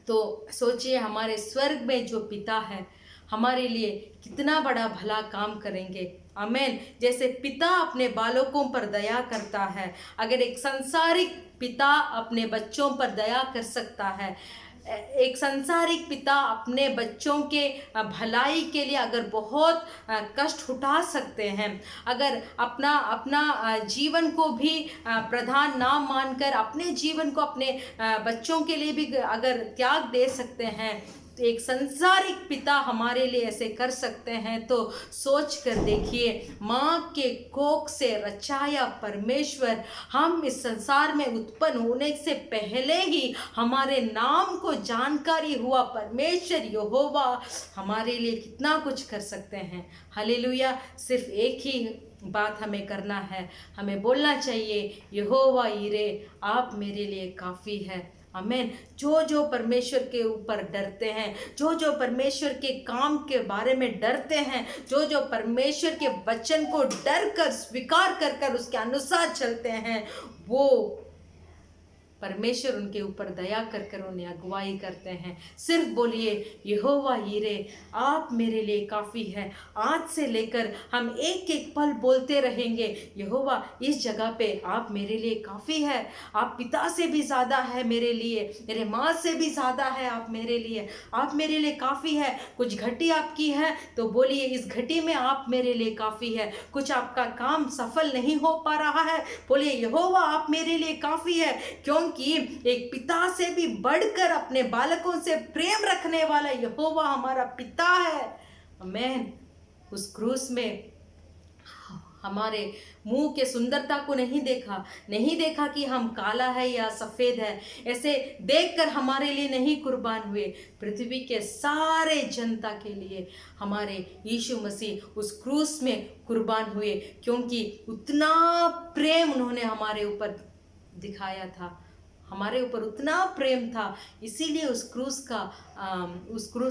तो सोचिए हमारे स्वर्ग में जो पिता है हमारे लिए कितना बड़ा भला काम करेंगे। आमेन। जैसे पिता अपने बालकों पर दया करता है, अगर एक संसारिक पिता अपने बच्चों पर दया कर सकता है, एक संसारिक पिता अपने बच्चों के भलाई के लिए अगर बहुत कष्ट उठा सकते हैं, अगर अपना जीवन को भी प्रधान ना मानकर अपने जीवन को अपने बच्चों के लिए भी अगर त्याग दे सकते हैं, तो एक संसारिक पिता हमारे लिए ऐसे कर सकते हैं, तो सोच कर देखिए। माँ के कोख से रचाया परमेश्वर हम इस संसार में उत्पन्न होने से पहले ही हमारे नाम को जानकारी हुआ परमेश्वर यहोवा हमारे लिए कितना कुछ कर सकते हैं। हालेलुया। सिर्फ एक ही बात हमें करना है, हमें बोलना चाहिए, यहोवा यीरे, आप मेरे लिए काफ़ी है। आमेन। जो परमेश्वर के ऊपर डरते हैं, जो परमेश्वर के काम के बारे में डरते हैं, जो परमेश्वर के वचन को डर कर स्वीकार कर उसके अनुसार चलते हैं, वो परमेश्वर उनके ऊपर दया कर उन्हें अगुवाई करते हैं। सिर्फ बोलिए, यहोवा यीरे, आप मेरे लिए काफ़ी है। आज से लेकर हम एक एक पल बोलते रहेंगे, यहोवा इस जगह पे आप मेरे लिए काफ़ी है। आप पिता से भी ज़्यादा है मेरे लिए, मेरे माँ से भी ज़्यादा है आप मेरे लिए। आप मेरे लिए काफ़ी है। कुछ घटी आपकी है तो बोलिए, इस घटी में आप मेरे लिए काफ़ी है। कुछ आपका काम सफल नहीं हो पा रहा है, बोलिए, यहोवा आप मेरे लिए काफ़ी है। क्योंकि एक पिता से भी बढ़कर अपने बालकों से प्रेम रखने वाला यहोवा हमारा पिता है। आमेन। उस क्रूस में हमारे मुंह के सुंदरता को नहीं देखा, नहीं देखा कि हम काला है या सफ़ेद है, ऐसे देखकर हमारे लिए नहीं कुर्बान हुए। पृथ्वी के सारे जनता के लिए हमारे यीशु मसीह उस क्रूस में कुर्बान हुए, क्योंकि उतना प्रेम उन्होंने हमारे ऊपर दिखाया था, हमारे ऊपर उतना प्रेम था, इसीलिए उस क्रूस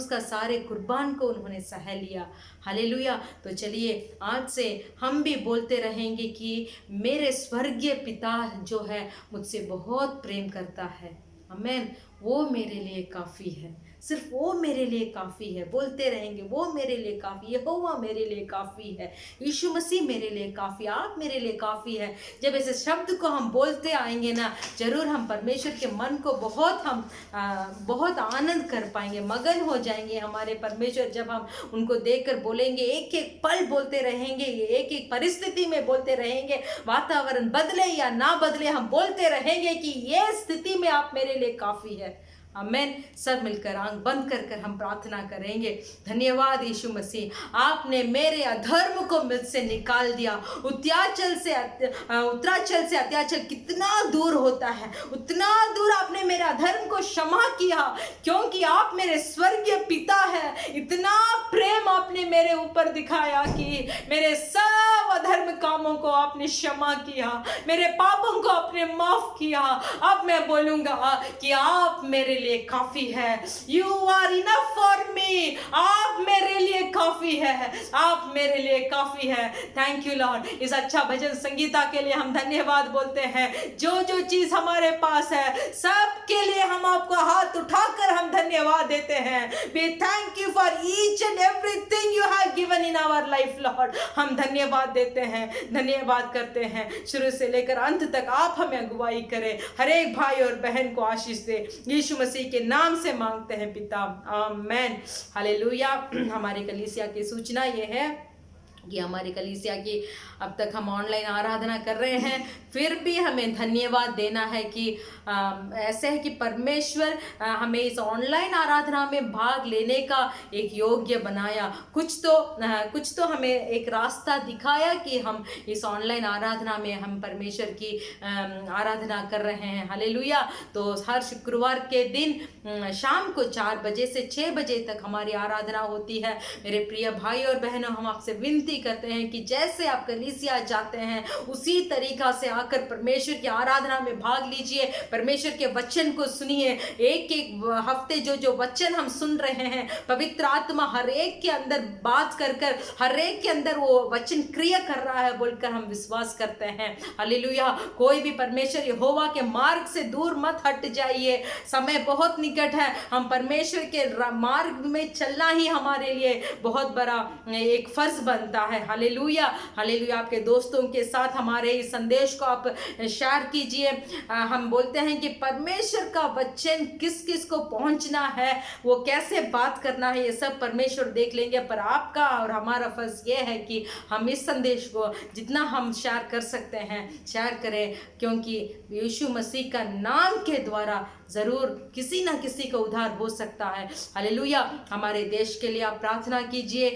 का सारे कुर्बान को उन्होंने सह लिया। हालेलुया। तो चलिए आज से हम भी बोलते रहेंगे कि मेरे स्वर्गीय पिता जो है मुझसे बहुत प्रेम करता है। आमीन। वो मेरे लिए काफ़ी है, सिर्फ वो मेरे लिए काफ़ी है। बोलते रहेंगे वो मेरे लिए काफ़ी है, यहोवा मेरे लिए काफ़ी है, यीशु मसीह मेरे लिए काफ़ी, आप मेरे लिए काफ़ी है। जब ऐसे शब्द को हम बोलते आएंगे ना, जरूर हम परमेश्वर के मन को बहुत आनंद कर पाएंगे, मगन हो जाएंगे हमारे परमेश्वर। जब हम उनको देखकर बोलेंगे, एक एक पल बोलते रहेंगे, एक एक परिस्थिति में बोलते रहेंगे, वातावरण बदले या ना बदले, हम बोलते रहेंगे कि ये स्थिति में आप मेरे लिए काफ़ी है। आमीन। सब मिलकर आंख बंद कर कर हम प्रार्थना करेंगे। धन्यवाद यीशु मसीह, आपने मेरे अधर्म को मुझसे निकाल दिया। उत्तराचल से अत्याचल कितना दूर होता है, उतना दूर आपने मेरे अधर्म को क्षमा किया, क्योंकि आप मेरे स्वर्गीय पिता है। इतना प्रेम आपने मेरे ऊपर दिखाया कि मेरे सब अधर्म कामों को आपने क्षमा किया, मेरे पापों को आपने माफ किया। अब मैं बोलूंगा कि आप मेरे लिए काफी है। You are enough for me, आप मेरे लिए काफी है, आप मेरे लिए काफी है। Thank you Lord. इस अच्छा भजन संगीता के लिए हम धन्यवाद बोलते हैं। जो जो चीज हमारे पास है सब के लिए हम आपको हाथ उठाकर हम धन्यवाद देते हैं। We thank you for each and everything you have given in our life Lord. हम धन्यवाद देते हैं, धन्यवाद करते हैं। शुरू से लेकर अंत तक आप हमें अगुवाई करें, हर एक भाई और बहन को आशीष दे, यीशु मसीह के नाम से मांगते हैं पिता, आमेन। हालेलुया। हमारे कलीसिया की सूचना ये है कि हमारी कलीसिया की अब तक हम ऑनलाइन आराधना कर रहे हैं, फिर भी हमें धन्यवाद देना है कि ऐसे है कि परमेश्वर हमें इस ऑनलाइन आराधना में भाग लेने का एक योग्य बनाया। कुछ तो हमें एक रास्ता दिखाया कि हम इस ऑनलाइन आराधना में हम परमेश्वर की आराधना कर रहे हैं। हालेलुया। तो हर शुक्रवार के दिन शाम को 4 बजे से 6 बजे तक हमारी आराधना होती है। मेरे प्रिय भाई और बहनों, हम आपसे विनती करते हैं कि जैसे आप कलीसिया जाते हैं उसी तरीका से आकर परमेश्वर की आराधना में भाग लीजिए, परमेश्वर के वचन को सुनिए। एक एक हफ्ते जो वचन हम सुन रहे हैं, पवित्र आत्मा हर एक के अंदर बात कर हर एक के अंदर वो वचन क्रिया कर रहा है बोलकर हम विश्वास करते हैं। हालेलुया। कोई भी परमेश्वर यहोवा के मार्ग से दूर मत हट जाइए, समय बहुत निकट है। हम परमेश्वर के मार्ग में चलना ही हमारे लिए बहुत बड़ा एक फर्ज बनता है। हालेलुया। हालेलुया। आपके दोस्तों के साथ हमारे इस संदेश को आप शेयर कीजिए। हम बोलते हैं कि परमेश्वर का वचन किस किस को पहुंचना है, वो कैसे बात करना है, ये सब परमेश्वर देख लेंगे। पर आपका और हमारा फर्ज ये है कि हम इस संदेश को जितना हम शेयर कर सकते हैं शेयर करें, क्योंकि यीशु मसीह का नाम के द्वारा ज़रूर किसी ना किसी का उद्धार हो सकता है। हालेलुया। हमारे देश के लिए आप प्रार्थना कीजिए।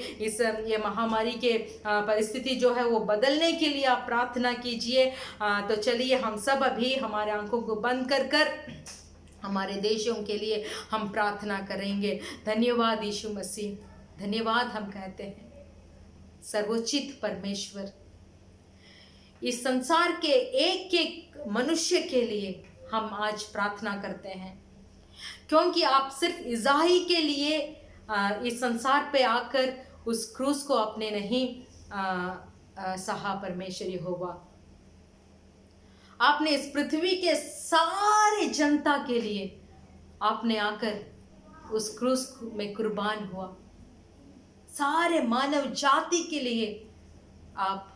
ये महामारी के परिस्थिति जो है वो बदलने के लिए आप प्रार्थना कीजिए। तो चलिए हम सब अभी हमारे आंखों को बंद कर हमारे देशों के लिए हम प्रार्थना करेंगे। धन्यवाद यीशु मसीह, धन्यवाद हम कहते हैं सर्वोच्चित परमेश्वर, इस संसार के एक एक मनुष्य के लिए हम आज प्रार्थना करते हैं, क्योंकि आप सिर्फ इज़ाही के लिए इस संसार पे आकर उस क्रूस को आपने नहीं सहा। परमेश्वर यहोवा, आपने इस पृथ्वी के सारे जनता के लिए आपने आकर उस क्रूस में कुर्बान हुआ। सारे मानव जाति के लिए आप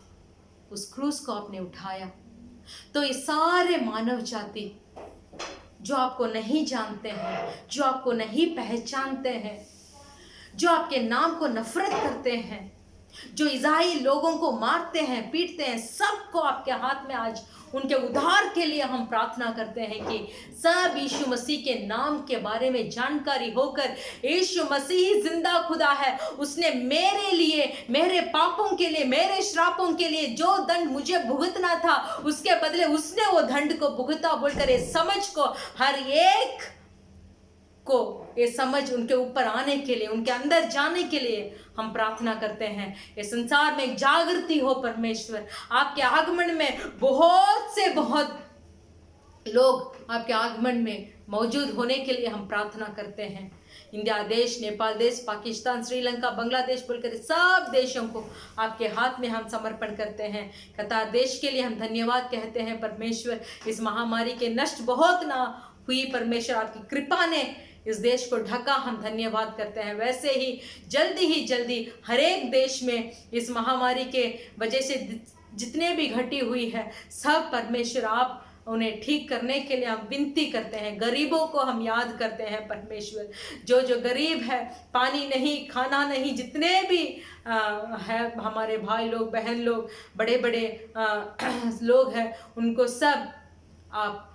उस क्रूस को आपने उठाया। तो ये सारे मानव जाति जो आपको नहीं जानते हैं, जो आपको नहीं पहचानते हैं, जो आपके नाम को नफरत करते हैं, जो इज़राइल लोगों को मारते हैं, पीटते हैं, सबको आपके हाथ में आज उनके उद्धार के लिए हम प्रार्थना करते हैं कि सब यीशु मसीह के नाम के बारे में जानकारी होकर यीशु मसीह जिंदा खुदा है, उसने मेरे लिए, मेरे पापों के लिए, मेरे श्रापों के लिए जो दंड मुझे भुगतना था उसके बदले उसने वो दंड को भुगता बोलकर ये समझ को हर एक को ये समझ उनके ऊपर आने के लिए, उनके अंदर जाने के लिए हम प्रार्थना करते हैं। ये संसार में एक जागृति हो परमेश्वर, आपके आगमन में बहुत से बहुत लोग आपके आगमन में मौजूद होने के लिए हम प्रार्थना करते हैं। इंडिया देश, नेपाल देश, पाकिस्तान, श्रीलंका, बांग्लादेश बोलकर सब देशों को आपके हाथ में हम समर्पण करते हैं। कतार देश के लिए हम धन्यवाद कहते हैं परमेश्वर, इस महामारी के नष्ट बहुत ना हुई परमेश्वर, आपकी कृपा ने इस देश को ढका, हम धन्यवाद करते हैं। वैसे ही जल्दी हर एक देश में इस महामारी के वजह से जितने भी घटी हुई है सब परमेश्वर आप उन्हें ठीक करने के लिए हम विनती करते हैं। गरीबों को हम याद करते हैं परमेश्वर, जो गरीब है, पानी नहीं, खाना नहीं, जितने भी है हमारे भाई लोग, बहन लोग, बड़े लोग हैं, उनको सब आप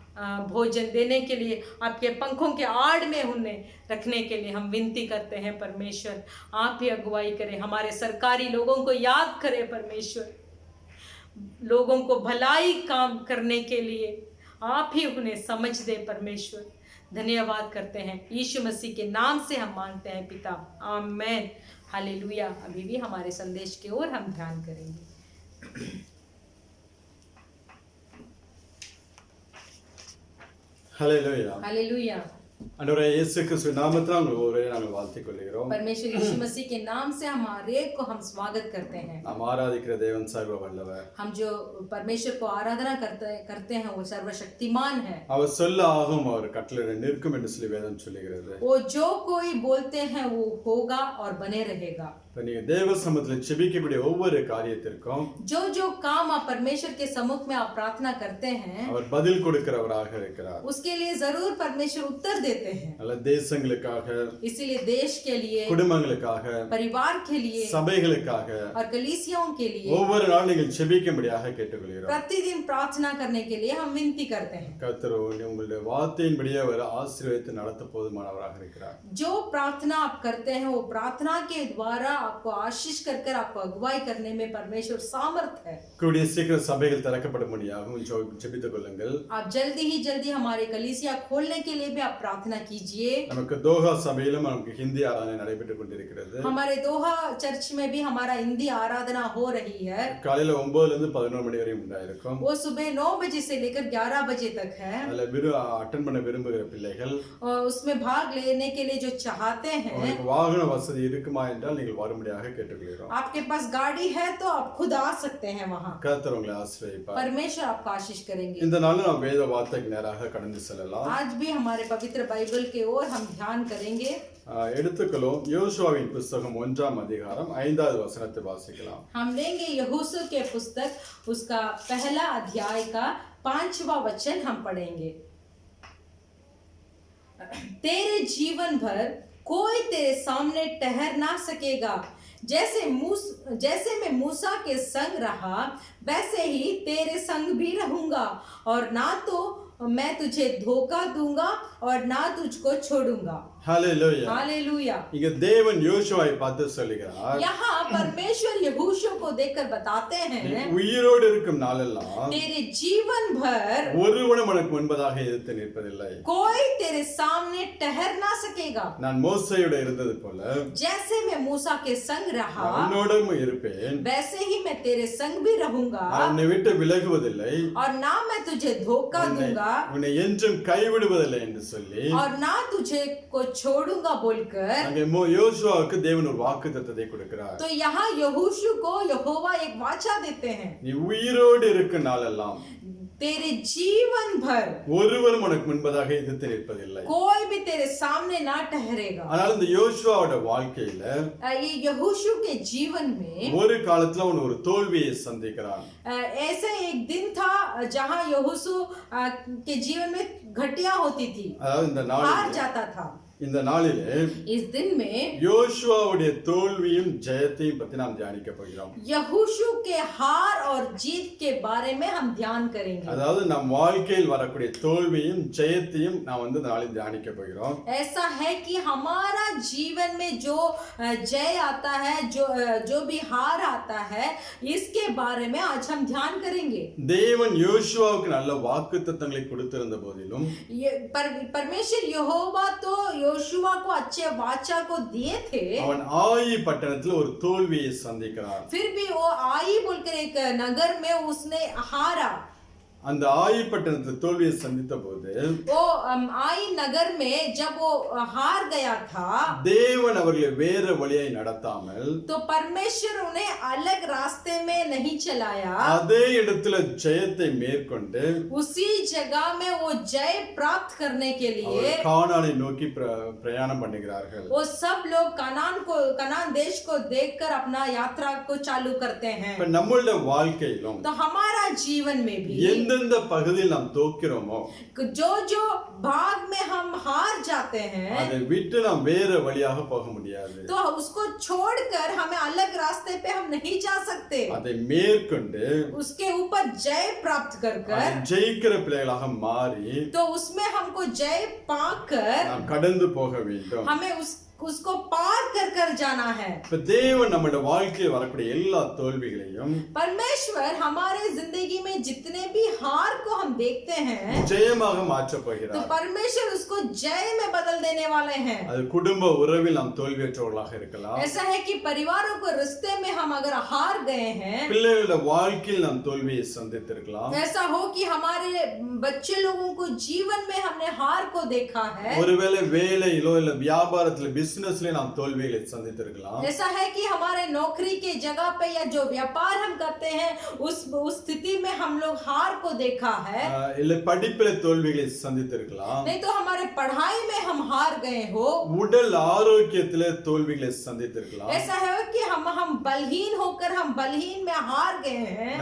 भोजन देने के लिए आपके पंखों के आड़ में उन्हें रखने के लिए हम विनती करते हैं परमेश्वर। आप ही अगुवाई करें, हमारे सरकारी लोगों को याद करें परमेश्वर, लोगों को भलाई काम करने के लिए आप ही उन्हें समझ दे परमेश्वर। धन्यवाद करते हैं, यीशु मसीह के नाम से हम मांगते हैं पिता, आमीन, हालेलुया। अभी भी हमारे संदेश की ओर हम ध्यान करेंगे। ஹல்லேலூயா हालेलुया। ஆண்டவரே இயேசு கிறிஸ்து நாமத்தில் ஒருவரை நாங்கள் வாழ்த்திக் கொள்கிறோம்। परमेश्वर यीशु मसीह के नाम से हमारे को हम स्वागत करते हैं। நாம் ஆராதிக்கிற தேவன் சர்வ வல்லவர், हम जो परमेश्वर को आराधना करते हैं वो सर्वशक्तिमान है। அவர் சொல்ல ஆகும், அவர் கட்டளை நிற்கும் என்று சொல்லி வேதம் சொல்லுகிறது। वो जो कोई बोलते हैं वो होगा और बने रहेगा। நீங்க தேவ சமூகத்தில் செபிக்கக்கூடிய ஒவ்வொரு காரியத்திற்கும் जो काम आप परमेश्वर के सम्मुख में आप प्रार्थना करते हैं அவர் பதில் கொடுக்கிறவராக இருக்கிறார்। उसके लिए जरूर परमेश्वर उत्तर देते हैं। அல்ல தேசங்களுக்காக, इसीलिए देश के लिए, குடும்பங்களுக்காக, परिवार के लिए, சபைகளுக்காக और कलीसियाओं के लिए ஒவ்வொரு நாளும் நீங்கள் செபிக்கும்படியாக கேட்டுக்கொள்கிறோம்। प्रतिदिन प्रार्थना करने के लिए हम विनती करते हैं। கர்த்தர் உங்களுடைய வார்த்தையின்படியே அவர் ஆசீர்வதித்து நடத்த போதுமானவராக இருக்கிறார்। जो प्रार्थना आप करते हैं वो प्रार्थना के द्वारा आपको आशीष कर आपको अगुवाई करने में परमेश्वर सामर्थ है। கூடிய சீக்கிரம் சபைகள் திறக்கப்படும்படியாகவும் ஜெபித்துக் கொள்ளுங்கள்। आप जल्दी हमारे कलीसिया खोलने के लिए भी आप प्रार्थना कीजिए। நமக்கு தோஹா சபையிலும் நமக்கு ஹிந்தி ஆராதனை நடைபெற்றுக் கொண்டிருக்கிறது। हमारे दोहा चर्च में भी हमारा हिंदी आराधना हो रही है। காலையில 9 ல இருந்து 11 மணி வரை உண்டாயிருக்கும்। वो सुबह 9 बजे से लेकर 11 बजे तक है। அதுல அட்டெண்ட் பண்ண விரும்புகிற பிள்ளைகள், और उसमें भाग लेने के लिए जो चाहते हैं, உங்களுக்கு வாகன வசதி இருக்குமா என்றால் நீங்கள் வரும்படியாக கேட்டுக்கொள்கிறோம்। आपके पास गाड़ी है तो आप खुद आ सकते हैं वहां। கர்த்தர் உங்களை ஆசீர்வதிப்பார்। परमेश्वर आपको आशीष करेंगे। இந்த நாள் நாம் வேத வார்த்தைக்கு நேராக கடந்து செல்லலாம்। आज भी हमारे पवित्र बाइबल के ओर हम ध्यान करेंगे। எடுத்துக்கொள்ளும் யோசுவாவின் புத்தகம் 1ஆம் அதிகாரம் 5வது வசனத்தை வாசிக்கலாம்। हम लेंगे यहोशू के पुस्तक उसका पहला अध्याय का 5वां वचन हम पढ़ेंगे। तेरे जीवन भर कोई तेरे सामने ठहर ना सकेगा, जैसे मैं मूसा के संग रहा वैसे ही तेरे संग भी रहूंगा, और ना तो मैं तुझे धोखा दूंगा और ना तुझको छोड़ूंगा। Hallelujah, hallelujah. இங்க தேவன் யோசுவாவை பார்த்து சொல்லுகிறார், यहाँ परमेश्वर यहोशू को देखकर बताते हैं, உயிரோடு இருக்கும் நாளெல்லாம் तेरे जीवन भर ஒருவனும் உனக்கு முன்பதாக எதிர்த்து நிற்பதில்லை, कोई तेरे सामने ठहर ना सकेगा। நான் மோசேயோடு இருந்தது போல जैसे मैं मूसा के संग रहा உன்னோடும் இருப்பேன், वैसे ही मैं तेरे संग भी रहूंगा, நான் உன்னை விட்டு விலகுவதில்லை, और ना मैं तुझे धोखा दूंगा, உன்னை என்றும் கைவிடுவதில்லை என்று சொல்லி और ना तुझे को छोड़ूंगा बोलकर அங்கே யோசுவாவுக்கு தேவன் ஒரு வாக்குத்தத்தத்தை கொடுக்கிறார்। तो यहाँ यहोशू को यहोवा एक वाचा देते हैं, நீ உயிரோடு இருக்கும் நாளெல்லாம் तेरे जीवन भर ஒருவரும் உனக்கு முன்பதாக எதிர்த்து நிற்பதில்லை। कोई भी तेरे सामने ना ठहरेगा। ஆனால் இந்த யோசுவாவோட வாழ்க்கையில ये यहोशू के जीवन में ஒரு காலத்துல அவன் ஒரு தோல்வியை சந்திக்கிறான்। ऐसे एक दिन था जहाँ यहोशू के जीवन में घटिया होती थी, அதாவது இந்த हार நாளிலே जाता था। இந்த நாளிலே इस दिन में யோசுவாவுடைய தோல்வியும் ஜெயத்தையும் பத்தி நாம் தியானிக்க போகிறோம். यहोशू के हार और जीत के बारे में हम ध्यान करेंगे. அதாவது நம் வாழ்க்கையில் வரக்கூடிய தோல்வியும் ஜெயத்தையும் நாம் இந்த நாளில் தியானிக்க போகிறோம். ऐसा है कि हमारा जीवन में जो जय आता है, जो भी हार आता है, इसके बारे में आज हम ध्यान करेंगे. தேவன் யோசுவாவுக்கு நல்ல வாக்குத்தத்தங்களை கொடுத்திருந்த போதிலும் परमेश्वर यहोवा तो योशुआ को अच्छे वाचा को दिए थे. அவன் ஆயி பட்டணத்தில் ஒரு தோல்வியை சந்திக்கிறார். फिर भी वो आई बोलकर एक नगर में उसने हारा. அந்த ஆயி பட்டணத்தில் தோல்வியை சந்தித்த போது वो आई नगर में जब वो हार गया था, தேவன் அவர்களை வேற வழியை நடத்தாமல் तो परमेश्वर उन्हें अलग रास्ते में नहीं चलाया. அதே இடத்துல ஜெயத்தை மேற்கொண்டு उसी जगह में वो जय प्राप्त करने के लिए கானானை நோக்கி பிரயாணம் பண்ணுகிறார்கள். वो सब लोग कनान देश को देखकर अपना यात्रा को चालू करते हैं. இப்ப நம்மளுடைய வாழ்க்கையிலும் तो हमारा जीवन में भी எந்தெந்த பகுதியில் நாம் தோக்கிறோமோ जो भाग में हम हार जाते हैं, அதை விட்டு நாம் வேற வழியாக போக முடியாது. तो उसको छोड़कर हमें अलग रास्ते पे हम नहीं जा सकते. அதை மேற்கொண்டு उसके ऊपर जय प्राप्त कर அதை ஜெயிக்கிற பிள்ளைகளாக மாறி तो उसमें हमको जय पाकर நாம் கடந்து போக வேண்டும். हमें उसको पार कर जाना है. இப்ப தேவன் நம்முடைய வாழ்க்கையில் வரக்கூடிய எல்லா தோல்விகளையும் परमेश्वर हमारे जिंदगी में जितने भी हार को हम देखते हैं, ஜெயமாக மாற்ற तो போகிறார். परमेश्वर उसको जय में बदल देने वाले हैं. அது குடும்ப உறவில் நாம் தோல்வியற்றவர்களாக இருக்கலாம். ऐसा है कि परिवारों को रिश्ते में हम अगर हार गए हैं, பிள்ளைகளோட வாழ்க்கையில் நாம் தோல்வியை சந்தித்திருக்கலாம். ऐसा हो कि हमारे बच्चे लोगों को जीवन में हमने हार को देखा है. ஒருவேளை வேலையிலோ இல்ல வியாபாரத்துல பிசினஸ்ல நாம் தோல்விகளை சந்தித்திருக்கலாம். ऐसा है कि हमारे नौकरी के जगह पे या जो व्यापार हम करते हैं उस स्थिति में हम लोग हार को देखा है. இல்ல படிப்பில தோல்விகளை சந்தித்திருக்கலாம். नहीं तो हमारे पढ़ाई में हम हार गए हो. உடல் ஆரோக்கியத்துல தோல்விகளை சந்தித்திருக்கலாம். ऐसा है कि हम बलहीन होकर हम बलहीन में हार गए हैं.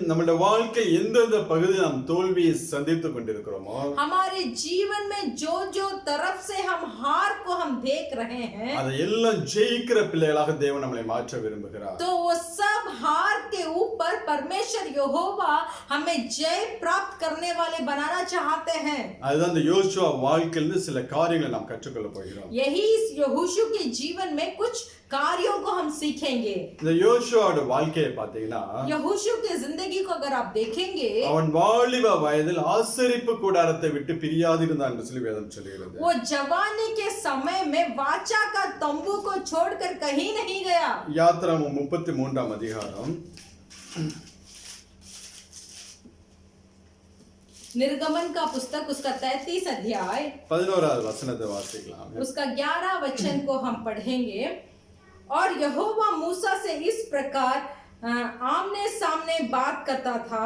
நம்மளோட வாழ்க்கை எந்தெந்த பகுதியில் நாம் தோல்வியை சந்தித்துக் கொண்டிருக்கிறோமோ हमारे जीवन में जो तरफ से हम हार को हम देख रहे हैं, அதை எல்லாம் ஜெயிக்கிற பிள்ளைகளாக தேவன் நம்மளை மாற்ற விரும்புகிறார். तो वो सब हार के ऊपर परमेश्वर यहोवा हमें जय प्राप्त करने वाले बनाना चाहते हैं. அதுதான் இந்த யோசுவா வாழ்க்கையிலிருந்து சில காரியங்களை நாம் கற்றுக்கொள்ள போகிறோம். यही इस यहोशू के जीवन में कुछ कार्यों को हम सीखेंगे. இந்த யோசுவாவோட வாழ்க்கையை பார்த்தீங்கன்னா यहोशू की जिंदगी को अगर आप देखेंगे, அவன் வாலிப வயதில் ஆசரிப்பு கூடாரத்தை விட்டு பிரியாதிருந்தான் என்று சொல்லி வேதம் சொல்கிறது. वो जवानी के समय में वाचा का तंबू को छोड़कर कहीं नहीं गया. யாத்திராகமம் 33ஆம் அதிகாரம் निर्गमन का पुस्तक उसका 33 अध्याय 11வது வசனத்தை வாசிக்கலாம். उसका 11 वचन को हम पढ़ेंगे. और यहोवा मूसा से इस प्रकार आमने सामने बात करता था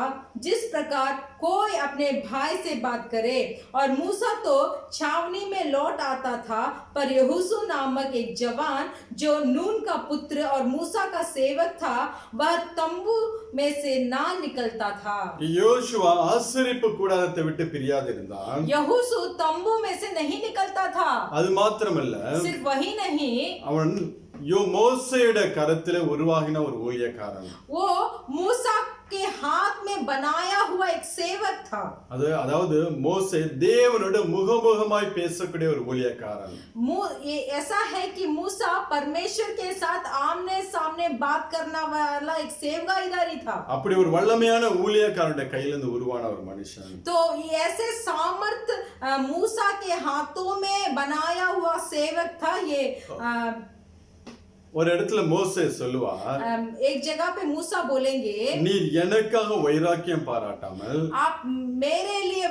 जिस प्रकार कोई अपने भाई से बात करे. और मूसा तो छावनी में लौट आता था, पर यहोशू नामक एक जवान जो नून का पुत्र और मूसा का सेवक था, वह तंबू में से ना निकलता था. யோசுவா ஆசரிப்பு கூடாரத்தை விட்டு பிரியாதிருந்தான். यहोशू तंबू में से नहीं निकलता था. அது மாத்திரமல்ல, सिर्फ वही नहीं, அவன் மோசேயோட கரத்திலே உருவாகின ஒரு ஊழியக்காரன். वो मूसा के हाथ में बनाया हुआ एक सेवक था. அதாவது மோசே தேவனோட முகமுகமாய் பேசக்கூடிய ஒரு ஊழியக்காரன். ये ऐसा है कि मूसा परमेश्वर के साथ आमने सामने बात करने वाला एक सेवकाईदारी था. அப்படி ஒரு வல்லமையான ஊழியக்காரனுடைய கையிலிருந்து உருவான ஒரு மனுஷன். तो ये ऐसे सामर्थ मूसा के हाथों में बनाया हुआ सेवक था. ये ஒரு இடத்துல மோசே சொல்லுவார், एक जगह पे मूसा बोलेंगे, நீர் எனக்காக வைராக்கியம் பாராட்டாமல் आप मेरे लिए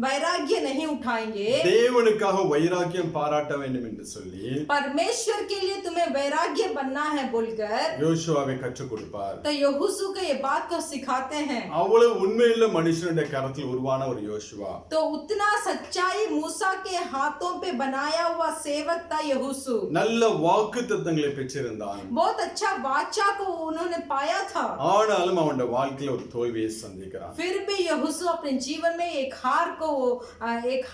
वैराग्य नहीं उठाएंगे, தேவனுக்காக வைராக்கியம் பாராட்ட வேண்டும் என்று சொல்லி परमेश्वर के लिए तुम्हें वैराग्य बनना है बोलकर யோசுவாவை கற்றுக் கொடுப்பார். तो यहोशू को ये बात को सिखाते हैं. அவ்வளவு உண்மையுள்ள மனுஷனுடைய கரத்தில் உருவான ஒரு யோசுவா. तो उतना सच्चाई मूसा के हाथों पे बनाया हुआ सेवक था यहोशू. நல்ல வாக்குத்தத்தங்களை பெற்றிருந்தான். बहुत अच्छा वाचा को उन्होंने पाया था, ஆனாலும் அவனுடைய வாழ்க்கையில ஒரு தோல்வியை சந்திக்கிறான். फिर भी यहोशू अपने जीवन में एक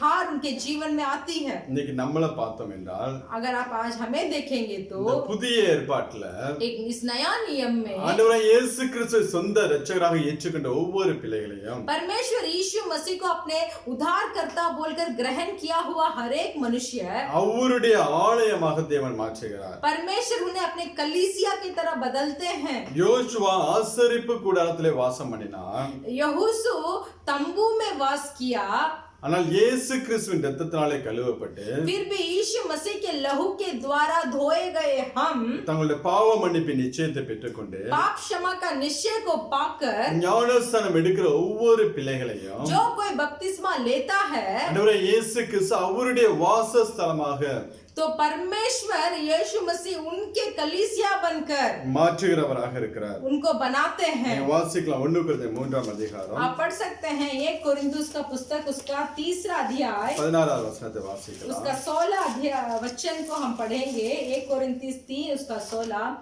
हार उनके जीवन में आती है. இன்னைக்கு நம்மள பார்த்தோம் என்றால் अगर आप आज हमें देखेंगे तो இந்த புதிய ஏற்பாட்டுல एक इस नया नियम में ஆண்டவராகிய இயேசு கிறிஸ்துவை சொந்த இரட்சகராக ஏற்றுக்கொண்ட ஒவ்வொரு பிள்ளைகளையும் परमेश्वर यीशु मसीह को अपने उद्धारकर्ता बोलकर ग्रहण किया हुआ हर एक मनुष्य அவருடைய ஆலயமாக தேவன் மாற்றுகிறார். परमेश्वर उन्हें अपने कलीसिया की तरह बदलते हैं. யோசுவா ஆசரிப்பு கூடாரத்திலே வாசம் பண்ணினான். यहोशू तंबू में वास किया, ஆனால் இயேசு கிறிஸ்துவின் இரத்தத்தினாலே கழுவப்பட்டு फिर भी यीशु मसीह के लहू के द्वारा धोए गए हम தங்களுடைய பாவ மன்னிப்பின் நிச்சயத்தை பெற்றுக்கொண்டு पाप क्षमा का निश्चय को पाकर ஞானஸ்நானம் எடுக்கிற ஒவ்வொரு பிள்ளைகளையும் जो कोई बपतिस्मा लेता है ஆண்டவராகிய இயேசு கிறிஸ்து அவருடைய வாசஸ்தலமாக तो परमेश्वर यीशु मसीह उनके कलीसिया बनकर மாற்றுகிறவராக இருக்கிறார். उनको बनाते हैं. வாசிக்கலாம் 1 கொரிந்தியர் 3ஆம் அதிகாரம் आप पढ़ सकते हैं 1 कोरिन्थुस का पुस्तक उसका 3रा अध्याय 16வது वचனத்தை வாசிக்கலாம். उसका 16 अध्याय वचन को हम पढ़ेंगे. 1 कोरिन्थुस 3 उसका 16.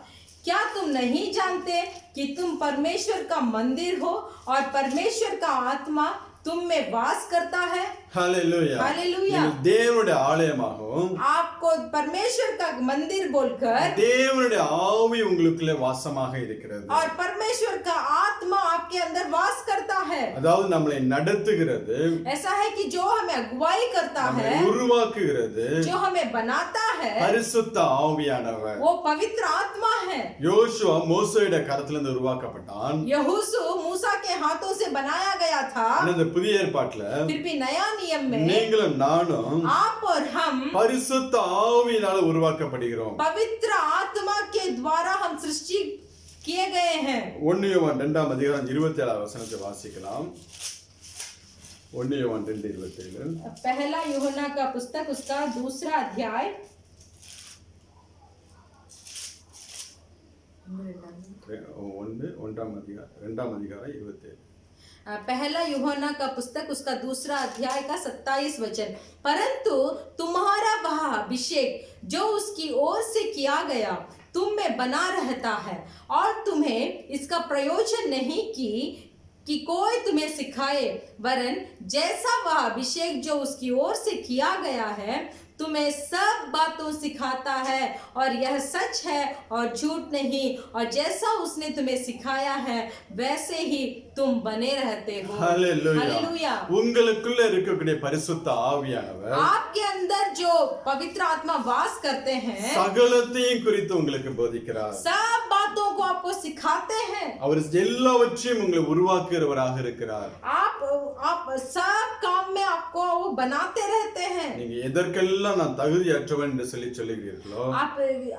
क्या तुम नहीं जानते कि तुम परमेश्वर का मंदिर हो और परमेश्वर का आत्मा तुम में वास करता है. हालेलुया. हालेलुया. நீங்கள் தேவனுடைய ஆலயமாகவும் आपको परमेश्वर का मंदिर बोलकर தேவனுடைய ஆவி உங்களுக்குள்ளே வாசமாக இருக்கிறது. और परमेश्वर का आत्मा आपके अंदर वास करता है. அதாவது நம்மளை நடத்துகிறது, ऐसा है कि जो हमें अगुवाई करता நம்மை है, உருவாக்குகிறது जो हमें बनाता है, பரிசுத்த ஆவியானவர். वो पवित्र आत्मा है. யோசுவா மோசேயுடைய கரத்திலிருந்து உருவாக்கப்பட்டான். यहोशू मूसा के हाथों से बनाया गया था. இந்த புதிய ஏற்பாட்டுல फिर भी नया नियम में நீங்களும் நானும் आप और हम பரிசுத்த ஆவியினால உருவாக்கப்படுகிறோம். पवित्र आत्मा के द्वारा हम सृष्टि किए गए हैं. 1 யோவான் 2ஆம் அதிகாரம் 27வது வசனத்தை வாசிக்கலாம். 1 யோவான் 2:27. पहला यूहन्ना का पुस्तक उसका 2रा अध्याय 1ஆம் அதிகாரம் 2ஆம் அதிகாரம் 27. पहला यूहन्ना का पुस्तक उसका 2रा अध्याय का 27 वचन. परंतु तुम्हारा वह अभिषेक जो उसकी ओर से किया गया तुम में बना रहता है और तुम्हें इसका प्रयोजन नहीं कि कोई तुम्हें सिखाए, वरन जैसा वह अभिषेक जो उसकी ओर से किया गया है तुम्हें सब बातों सिखाता है और यह सच है और झूठ नहीं, और जैसा उसने तुम्हें सिखाया है वैसे ही तुम बने रहते हो. हालेलुया. உங்களுக்குள்ள இருக்கக்கூடிய பரிசுத்த ஆவியானவர் आपके अंदर जो पवित्र आत्मा वास करते हैं சகலத்தையும் குறித்து உங்களுக்கு போதிக்கிறார். सब बातों को आपको सिखाते हैं. அவர் எல்லாவற்றையும் உங்களை உருவாக்குகிறவராக இருக்கிறார். आप सब काम में आपको वो बनाते रहते हैं. நீங்க எதற்கெல்லாம் நான் தகுதியற்றவன் என்று சொல்லுகிறீர்களோ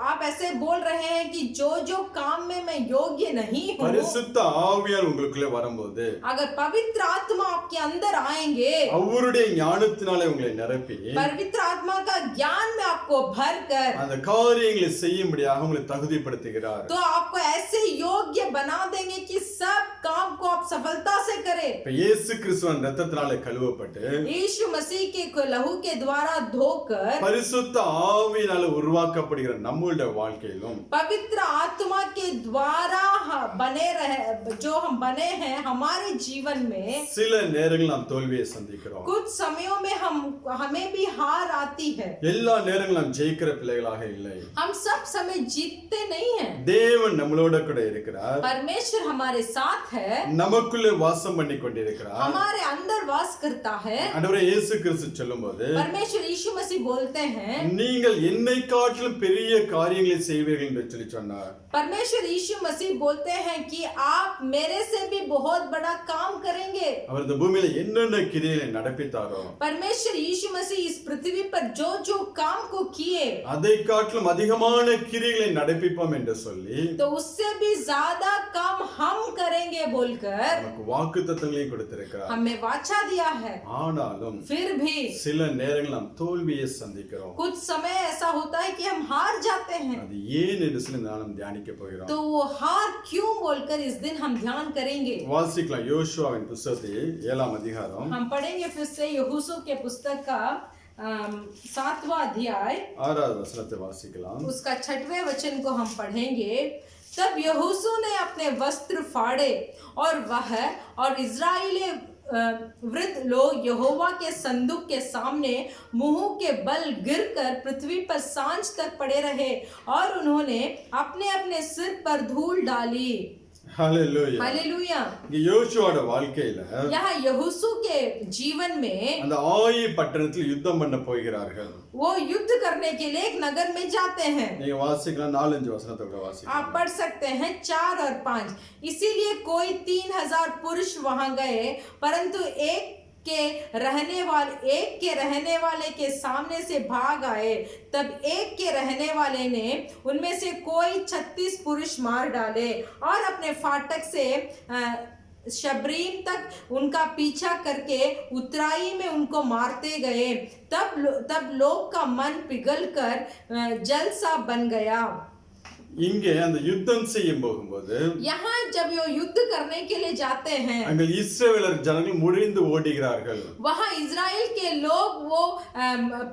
आप ऐसे बोल रहे हैं कि जो काम में मैं योग्य नहीं हूँ, பரிசுத்த ஆவியார் உங்களுக்குள்ளே வரும்போது अगर पवित्र आत्मा आपके अंदर आएंगे அவருடைய ஞானத்தினாலே உங்களை நிரப்பி पवित्र आत्मा का ज्ञान में आपको भर कर அந்த காரியங்களை செய்யும்படியாக உங்களை தகுதிப்படுத்துகிறார். तो आपको ऐसे योग्य बना देंगे कि सब काम को आप सफलता से करें. இப்ப இயேசு கிறிஸ்துவின் இரத்தத்தினாலே கழுவப்பட்டு यीशु मसीह के लहू के द्वारा धोकर பரிசுத்த ஆவியினால உருவாக்கப்படுகிற நம்மளுடைய வாழ்க்கையிலும் पवित्र आत्मा के द्वारा बने रहे जो हम बने हैं हमारे जीवन में சில நேரங்களில் நாம் தோல்வியை சந்திக்கிறோம். कुछ समयों में हमें भी हार आती है. எல்லா நேரங்களும் நாம் ஜெயிக்கிற பிள்ளைகளாக இல்லை. हम सब समय जीतते नहीं हैं. தேவன் நம்மளோட கூட இருக்கிறார். परमेश्वर हमारे साथ है, நமக்குள்ளே வாசம் பண்ணி கொண்டிருக்கிறார். हमारे अंदर वास करता है. ஆண்டவரே இயேசு கிறிஸ்து சொல்லும்போது परमेश्वर यीशु मसीह बोलते हैं நீங்கள் என்னை காட்டிலும் பெரிய காரியங்களை செய்வீர்கள் என்று சொல்லி சொன்னார். परमेश्वर यीशु मसीह बोलते हैं कि आप मेरे से भी बहुत बड़ा काम करेंगे. அவர் இந்த பூமியில என்னென்ன கிரியைகளை நடப்பித்தாரோ परमेश्वर यीशु मसीह इस पृथ्वी पर जो काम को किए அதை காட்டிலும் அதிகமான கிரியைகளை நடப்பிப்போம் என்று சொல்லி तो उससे भी ज्यादा काम हम करेंगे बोलकर நமக்கு வாக்குத்தத்தங்களையும் கொடுத்திருக்கிறார். हमें वाचा दिया है. ஆனாலும் फिर भी சில நேரங்களில் நாம் தோல்வியை சந்திக்கிறோம். कुछ समय ऐसा होता है कि हम हार जाते हैं. அது ஏன் என்று சொல்லி நாம் தியானிக்க போகிறோம். तो वो हार क्यों बोलकर इस दिन हम ध्यान करेंगे. வாசிக்கலாம் யோசுவாவின் புத்தகத்தை 7ஆம் அதிகாரம் हम पढ़ेंगे फिर से यहोशू के पुस्तक का 7वां अध्याय 6வது வசனத்தை வாசிக்கலாம். उसका 6वें वचन को हम पढ़ेंगे। तब यहोशू ने अपने वस्त्र फाड़े और वह और इजराइली वृद्ध लोग यहोवा के संदूक के सामने मुंह के बल गिरकर पृथ्वी पर सांझ तक पड़े रहे और उन्होंने अपने अपने सिर पर धूल डाली। ஹalleluya. हालेलुया। இங்க யோசுவாவோட வாழ்க்கையில यहाँ यहोशू के जीवन में அந்த ஆயி பட்டணத்தில் யுத்தம் பண்ண போகிறார்கள். वो युद्ध करने के लिए एक नगर में जाते हैं। நீங்க வாசிக்கலாம் 4-5 வசனத்தை கூட आप வாசிக்கலாம். पढ़ सकते हैं 4 और 5। इसीलिए कोई 3000 पुरुष वहां गए, परंतु एक के रहने वाले के सामने से भाग आए। तब एक के रहने वाले ने उनमें से कोई 36 पुरुष मार डाले और अपने फाटक से शबरीम तक उनका पीछा करके उतराई में उनको मारते गए। तब लोग का मन पिघलकर जल सा बन गया। இங்கே அந்த யுத்தம் செய்யும் போகும்போது यहाँ जब वो युद्ध करने के लिए जाते हैं, அங்க இஸ்ரவேலர் ஜனங்கள் முறிந்து ஓடுகிறார்கள். वहाँ इजराइल के लोग वो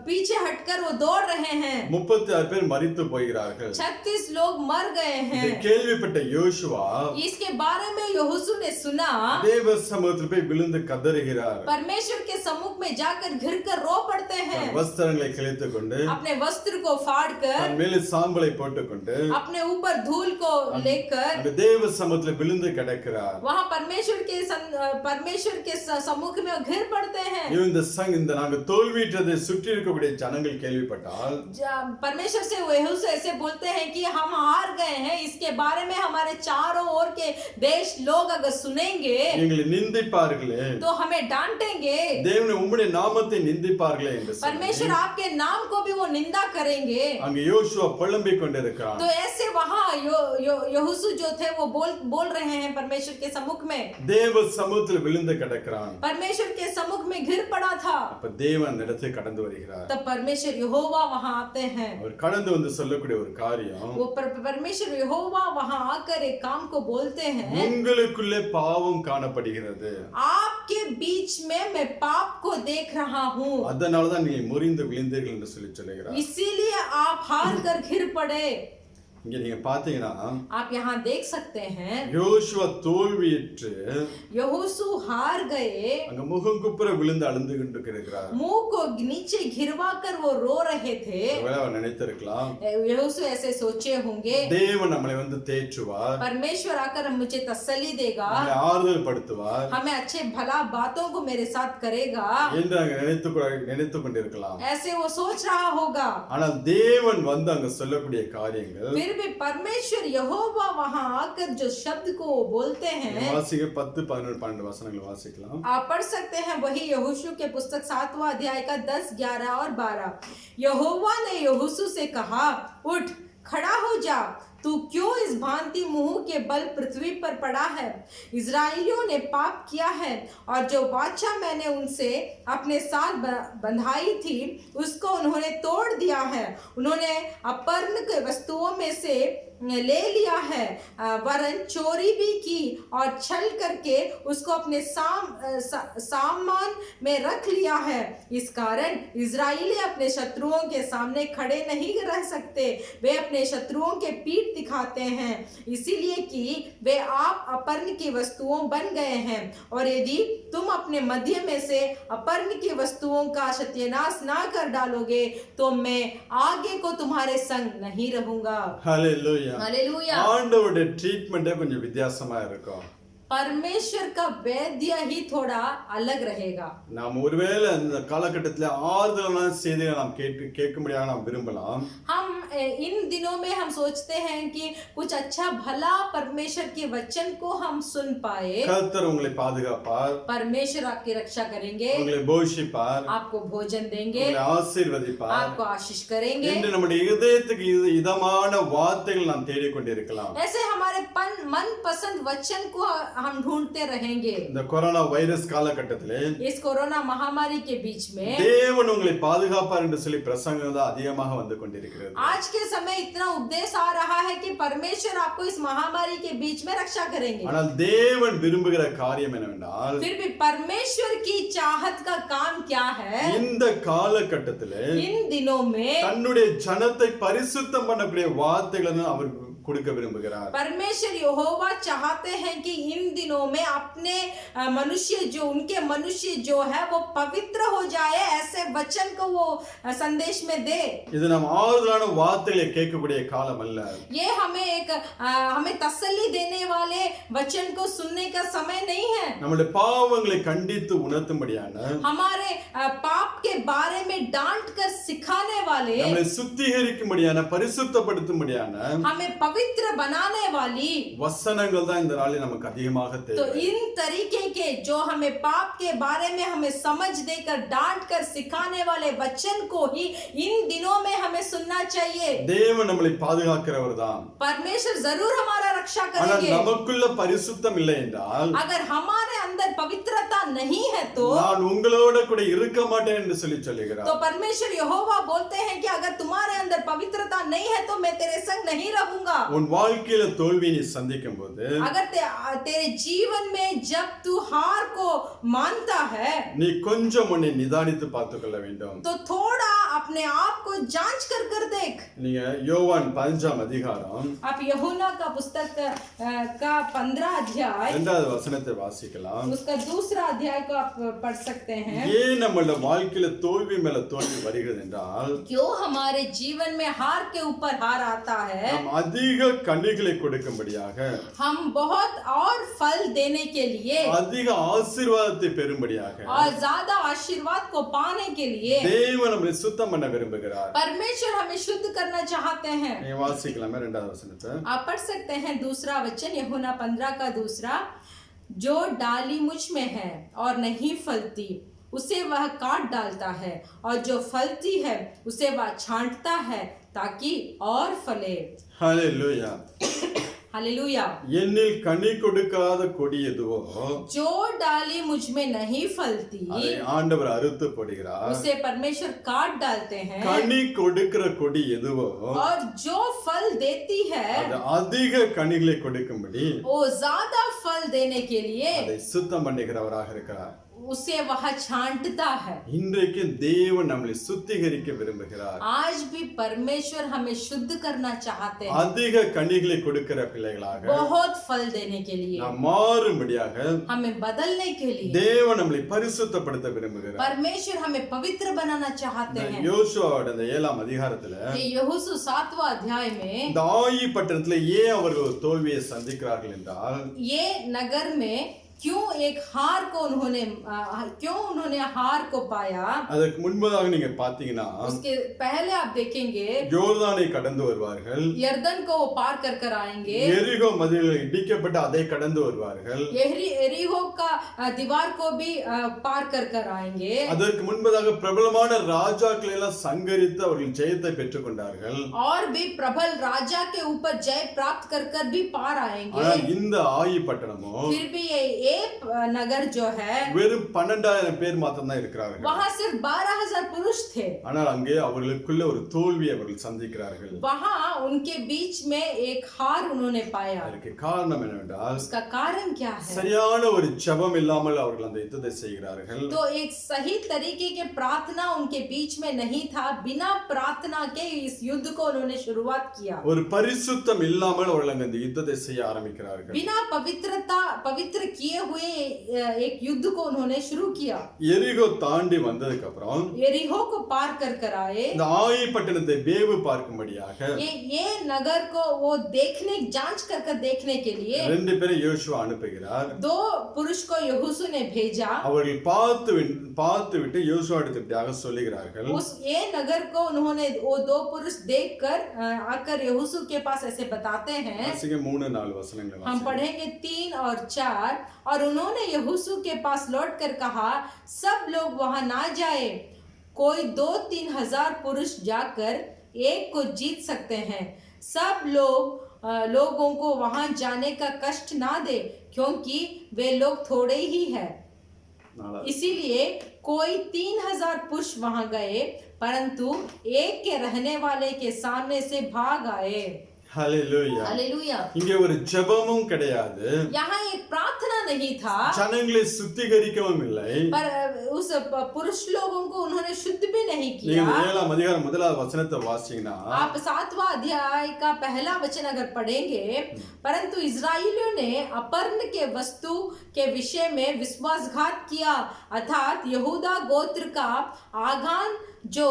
पीछे हटकर वो दौड़ रहे हैं। 36 பேர் மரித்து போகிறார்கள். 36 लोग मर गए हैं। இதை கேள்விப்பட்ட யோசுவா इसके बारे में यहोशू ने सुना, தேவ சமூகத்தில் போய் விழுந்து கதறுகிறார். परमेश्वर के सम्मुख में जाकर घिर कर रो पड़ते हैं। வஸ்திரங்களை கிழித்துக் கொண்டு अपने वस्त्र को फाड़ कर, தன் மேலே சாம்பலை போட்டுக்கொண்டு अपने ऊपर धूल को लेकर அந்த தேவ சமூகத்தில் விழுந்து கிடக்கிறார். वहाँ परमेश्वर के सम्मुख में वो घिर पड़ते हैं। இந்த நாங்க தோல்வியற்றதை சுற்றி இருக்கக்கூடிய ஜனங்கள் கேள்விப்பட்டால் परमेश्वर से यहोशू ऐसे बोलते हैं कि हम हार गए हैं, इसके बारे में हमारे चारों ओर के देश लोग अगर सुनेंगे எங்களை நிந்திப்பார்களே, तो हमें डांटेंगे। தேவனே உம்முடைய நாமத்தை நிந்திப்பார்களே என்று சொல்லி परमेश्वर आपके नाम को भी वो निंदा करेंगे। அங்க யோசுவா புலம்பிக் கொண்டிருக்கிறான். तो ऐसे वहाँ यहोशू जो थे वो बोल रहे हैं परमेश्वर के सम्मुख में, தேவ சமூகத்தில் விழுந்து கிடக்கிறான். परमेश्वर के सम्मुख में घिर पड़ा था। அப்ப தேவன் இடத்தை கடந்து வருகிறார். तब परमेश्वर यहोवा वहाँ आते हैं। அவர் கடந்து வந்து சொல்லக்கூடிய ஒரு காரியம், वो परमेश्वर यहोवा वहाँ आकर एक काम को बोलते हैं, உங்களுக்குள்ளே பாவம் காணப்படுகிறது, आपके बीच में मैं पाप को देख रहा हूँ, அதனாலதான் நீங்க முறிந்து விழுந்தீர்கள் என்று சொல்லுகிறார். इसीलिए आप हार कर घिर पड़े। இங்க நீங்க பாத்தீங்கன்னா आप यहाँ देख सकते हैं யோசுவா தோல்வியுற்று यहोशू हार गए, அங்க முகம் குப்புற விழுந்து அழுந்து கொண்டிருக்கிறார். मुंह को नीचे घिरवा कर वो रो रहे थे। ஒருவேளை அவர் நினைத்திருக்கலாம், यहोशू ऐसे सोचे होंगे, தேவன் நம்மளை வந்து தேற்றுவார், परमेश्वर आकर मुझे तसल्ली देगा, நம்மளை ஆறுதல் படுத்துவார் हमें अच्छे भला बातों को मेरे साथ करेगा, என்று அங்க நினைத்து கொண்டிருக்கலாம். ऐसे वो सोच रहा होगा। ஆனால் தேவன் வந்து அங்க சொல்லக்கூடிய காரியங்கள், फिर भी परमेश्वर यहोवा वहां आकर जो शब्द को वो बोलते हैं, வாசிக்க 10, 11, 12 வசனங்கள் வாசிக்கலாம். आप पढ़ सकते हैं वही यहोशू के पुस्तक 7वां अध्याय का 10, 11 और 12। यहोवा ने यहोशू से कहा, उठ खड़ा हो जा, तू क्यों इस भांति मुंह के बल पृथ्वी पर पड़ा है? इजराइलियों ने पाप किया है और जो वाचा मैंने उनसे अपने साथ बंधाई थी उसको उन्होंने तोड़ दिया है। उन्होंने अपर्ण के वस्तुओं में से ले लिया है, वरन चोरी भी की और छल करके उसको अपने सामान में रख लिया है। इस कारण इजराइली अपने शत्रुओं के सामने खड़े नहीं रह सकते, वे अपने शत्रुओं के पीठ दिखाते हैं, इसीलिए कि वे आप अपर्ण की वस्तुओं बन गए हैं। और यदि तुम अपने मध्य में से अपर्ण की वस्तुओं का सत्यानाश ना कर डालोगे तो मैं आगे को तुम्हारे संग नहीं रहूंगा। ஹalleluya. हालेलुया। ஆண்டவருடைய ட்ரீட்மெண்டே கொஞ்சம் வித்தியாசமா இருக்கும். परमेश्वर का वैद्य ही थोड़ा अलग रहेगा। நாம் ஒருவேளை இந்த காலகட்டத்தில் ஆறுதலான செய்திகளை நாம் கேட்கும்படியாக நாம் விரும்பலாம். हम इन दिनों में हम सोचते हैं कि कुछ अच्छा भला परमेश्वर के वचन को हम सुन पाए। கர்த்தர் உங்களை பாதுகாப்பார், परमेश्वर आपकी रक्षा करेंगे, உங்களை போஷிப்பார், आपको भोजन देंगे, உங்களை ஆசீர்வதிப்பார் आपको आशीष करेंगे। என்று நம்முடைய இதயத்துக்கு இதமான வார்த்தைகள் நாம் தேடிக்கொண்டிருக்கலாம். ऐसे हमारे मन पसंद वचन को हम ढूंढते रहेंगे। இந்த கொரோனா வைரஸ் காலகட்டத்திலே इस कोरोना महामारी के बीच में தேவன் உங்களை பாதுகாப்பார் என்று சொல்லி பிரசங்கம் தான் அதிகமாக வந்து கொண்டிருக்கிறது. आज के समय इतना उपदेश आ रहा है कि परमेश्वर आपको इस महामारी के बीच में रक्षा करेंगे। ஆனால் தேவன் விரும்புகிற காரியம் என்னவென்றால் फिर भी परमेश्वर की चाहत का काम क्या है? இந்த காலகட்டத்திலே इन दिनों में தன்னுடைய ஜனத்தை பரிசுத்தம் பண்ணக்கூடிய வார்த்தைகளை அவர் கொடுக்க விரும்புகிறார். परमेश्वर यहोवा चाहते हैं कि इन दिनों में अपने उनके मनुष्य जो है वो पवित्र हो जाए, ऐसे वचन को वो संदेश में दे। இது நாம் ஆறுதலான வார்த்தைகளை கேட்கக்கூடிய காலம் அல்ல. ये हमें तसल्ली देने वाले वचन को सुनने का समय नहीं है। நம்முடைய பாவங்களை கண்டித்து உணர்த்தும்படியான हमारे पाप के बारे में डांट कर सिखाने वाले, நம்மை சுத்திகரிக்கும்படியான பரிசுத்தப்படுத்தும்படியான हमें पवित्र बनाने वाली வசனங்கள் தான் இந்த நாளில் நமக்கு அதிகமாக தேவை. तो इन तरीके के जो हमें पाप के बारे में हमें समझ देकर डांट कर सिखाने वाले वचन को ही इन दिनों में हमें सुनना चाहिए। தேவன் நம்மை பாதுகாக்கிறவர் தான். परमेश्वर जरूर हमारा रक्षा ஆனால் करेंगे। நமக்குள்ள பரிசுத்தம் இல்லை என்றால், अगर हमारे अंदर पवित्रता नहीं है तो நான் உங்களோட கூட இருக்க மாட்டேன் என்று சொல்லுகிறார். तो परमेश्वर यहोवा बोलते हैं कि अगर तुम्हारे अंदर पवित्रता नहीं है तो मैं तेरे संग नहीं रहूंगा। உன் வாழ்க்கையில தோல்வி நீ சந்திக்கும் போது, अगर तेरे जीवन में जब तू हार को मानता है நீ கொஞ்சம் உன்னை நிதானித்து பார்த்துக் கொள்ள வேண்டும். तो थोड़ा अपने आप को जांच कर देख। நீங்க யோவான் 15 அதிகாரம் आप यूहन्ना का पुस्तक का 15 अध्याय 2வது வசனத்தை வாசிக்கலாம். उसका दूसरा अध्याय को आप पढ़ सकते हैं। ஏன் நம்மளோட வாழ்க்கையில தோல்வி மேல தோல்வி வருகிறது என்றால், क्यों हमारे जीवन में हार के ऊपर हार आता है? நாம் அதிக கனிகளை கொடுக்கும்படியாக, हम बहुत और फल देने के लिए அதிக ஆசீர்வாதத்தை பெறும்படியாக और ज्यादा आशीर्वाद को पाने के लिए தேவன் நம்மை சுத்தம் பண்ண விரும்புகிறார். परमेश्वर हमें शुद्ध करना चाहते हैं। நீங்க வாசிக்கலாமே 2வது வசனத்தை. आप पढ़ सकते हैं दूसरा वचन यूहन्ना 15 का दूसरा। जो डाली मुझ में है और नहीं फलती उसे वह काट डालता है, और जो फलती है उसे वह छांटता है ताकि और फले। ஹalleluya. हालेलुया। என்னில் கனி கொடுக்காத கொடி எதுவோ जो डाली मुझ में नहीं फलती அதை ஆண்டவர் அறுத்து போடுகிறார். उसे परमेश्वर काट डालते हैं, கனி கொடுக்கிற கொடி எதுவோ और जो फल देती है அது அதிக கனிகளை கொடுக்கும்படி वो ज्यादा फल देने के लिए அதை சுத்தம் பண்ணுகிறவராக இருக்கிறார். उसे वह छांटता है। இன்றைக்கு தேவன் நம்மை சுத்திகரிக்க விரும்புகிறார். आज भी परमेश्वर हमें शुद्ध करना चाहते हैं, அதிக கனிகளை கொடுக்கிற பிள்ளைகளாக बहुत फल देने के लिए, நாம் மாறும்படியாக हमें बदलने के लिए தேவன் நம்மை பரிசுத்தப்படுத்த விரும்புகிறார். परमेश्वर हमें पवित्र बनाना चाहते हैं। யோசுவாவோட அந்த 7ஆம் அதிகாரத்துல ये यहोशू 7वां अध्याय में இந்த ஆயி பட்டணத்துல ஏன் அவர்கள் ஒரு தோல்வியை சந்திக்கிறார்கள் என்றால், ये नगर में क्यों उन्होंने हार को पाया? அதற்கு முன்பதாக நீங்க பாத்தீங்கன்னா उसके पहले आप देखेंगे யோர்தானை கடந்து வருவார்கள், यर्दन को वो पार कर आएंगे, எரிகோ மதில்கள் இடிக்கப்பட்டு அதை கடந்து வருவார்கள், एरिहो का दीवार को भी पार कर आएंगे। அதற்கு முன்பதாக பிரபலமான ராஜாக்களை எல்லாம் சங்கரித்து அவர்கள் ஜெயத்தை பெற்றுக் கொண்டார்கள். और भी प्रबल राजा के ऊपर जय प्राप्त कर भी पार आएंगे। ஆனா இந்த ஆயி பட்டணமோ फिर भी ये नगर जो है வெறும் 12,000 பேர் மாத்திரம் தான் இருக்கிறார்கள். वहाँ सिर्फ 12,000 पुरुष थे। ஆனால் அங்கே அவர்களுக்குள்ள ஒரு தோல்வியை அவர்கள் சந்திக்கிறார்கள். वहाँ उनके बीच में एक हार उन्होंने पाया। அதற்கு காரணம் என்னவென்றால், उसका कारण क्या है? சரியான ஒரு ஜெபம் இல்லாமல் அவர்கள் அந்த யுத்தத்தை செய்கிறார்கள். तो एक सही तरीके के प्रार्थना उनके बीच में नहीं था। बिना प्रार्थना के इस युद्ध को उन्होंने शुरुआत किया। ஒரு பரிசுத்தம் இல்லாமல் அவர்கள் அங்க இந்த யுத்தத்தை செய்ய ஆரம்பிக்கிறார்கள். बिना पवित्र किए हुए एक युद्ध को उन्होंने शुरू किया। எரிகோ தாண்டி வந்ததுக்கு அப்புறம் एरिहो को पार कर आए। இந்த ஆயி பட்டணத்தை வேவு பார்க்கும்படியாக ये नगर को वो जांच कर देखने के लिए ரெண்டு பேரை யோசுவா அனுப்புகிறார். 2 पुरुष को यहोशू ने भेजा। அவர்கள் பார்த்து விட்டு யோசுவாவிடத்திற்காக சொல்லுகிறார்கள். उस ये नगर को उन्होंने वो 2 पुरुष देखकर आकर यहोशू के पास ऐसे बताते हैं। 3-4 वचनங்களை हम पढ़ेंगे 3 और 4। और उन्होंने यहोशू के पास लौट कर कहा, सब लोग वहां ना जाए, कोई 2-3 हजार पुरुष जाकर एक को जीत सकते हैं। सब लोग लोगों को वहां जाने का कष्ट ना दे, क्योंकि वे लोग थोड़े ही है। इसीलिए कोई 3000 पुरुष वहां गए, परंतु एक के रहने वाले के सामने से भाग आए। ஹalleluya. हालेलुया। இங்க ஒரு ஜெபமும் கிடையாது. यहाँ एक प्रार्थना नहीं था, ஜனங்களை சுத்திகரிக்கவும் இல்லை. पर उस पुरुष लोगों को उन्होंने शुद्ध भी नहीं நீங்க किया। 7ஆம் அதிகாரம் முதலாவது வசனத்தை வாசிச்சீங்கன்னா आप 7वां अध्याय का पहला वचन अगर पढ़ेंगे, परंतु इजराइलियों ने अपर्ण के वस्तु के विषय में विश्वासघात किया, अर्थात यहूदा गोत्र का आगान जो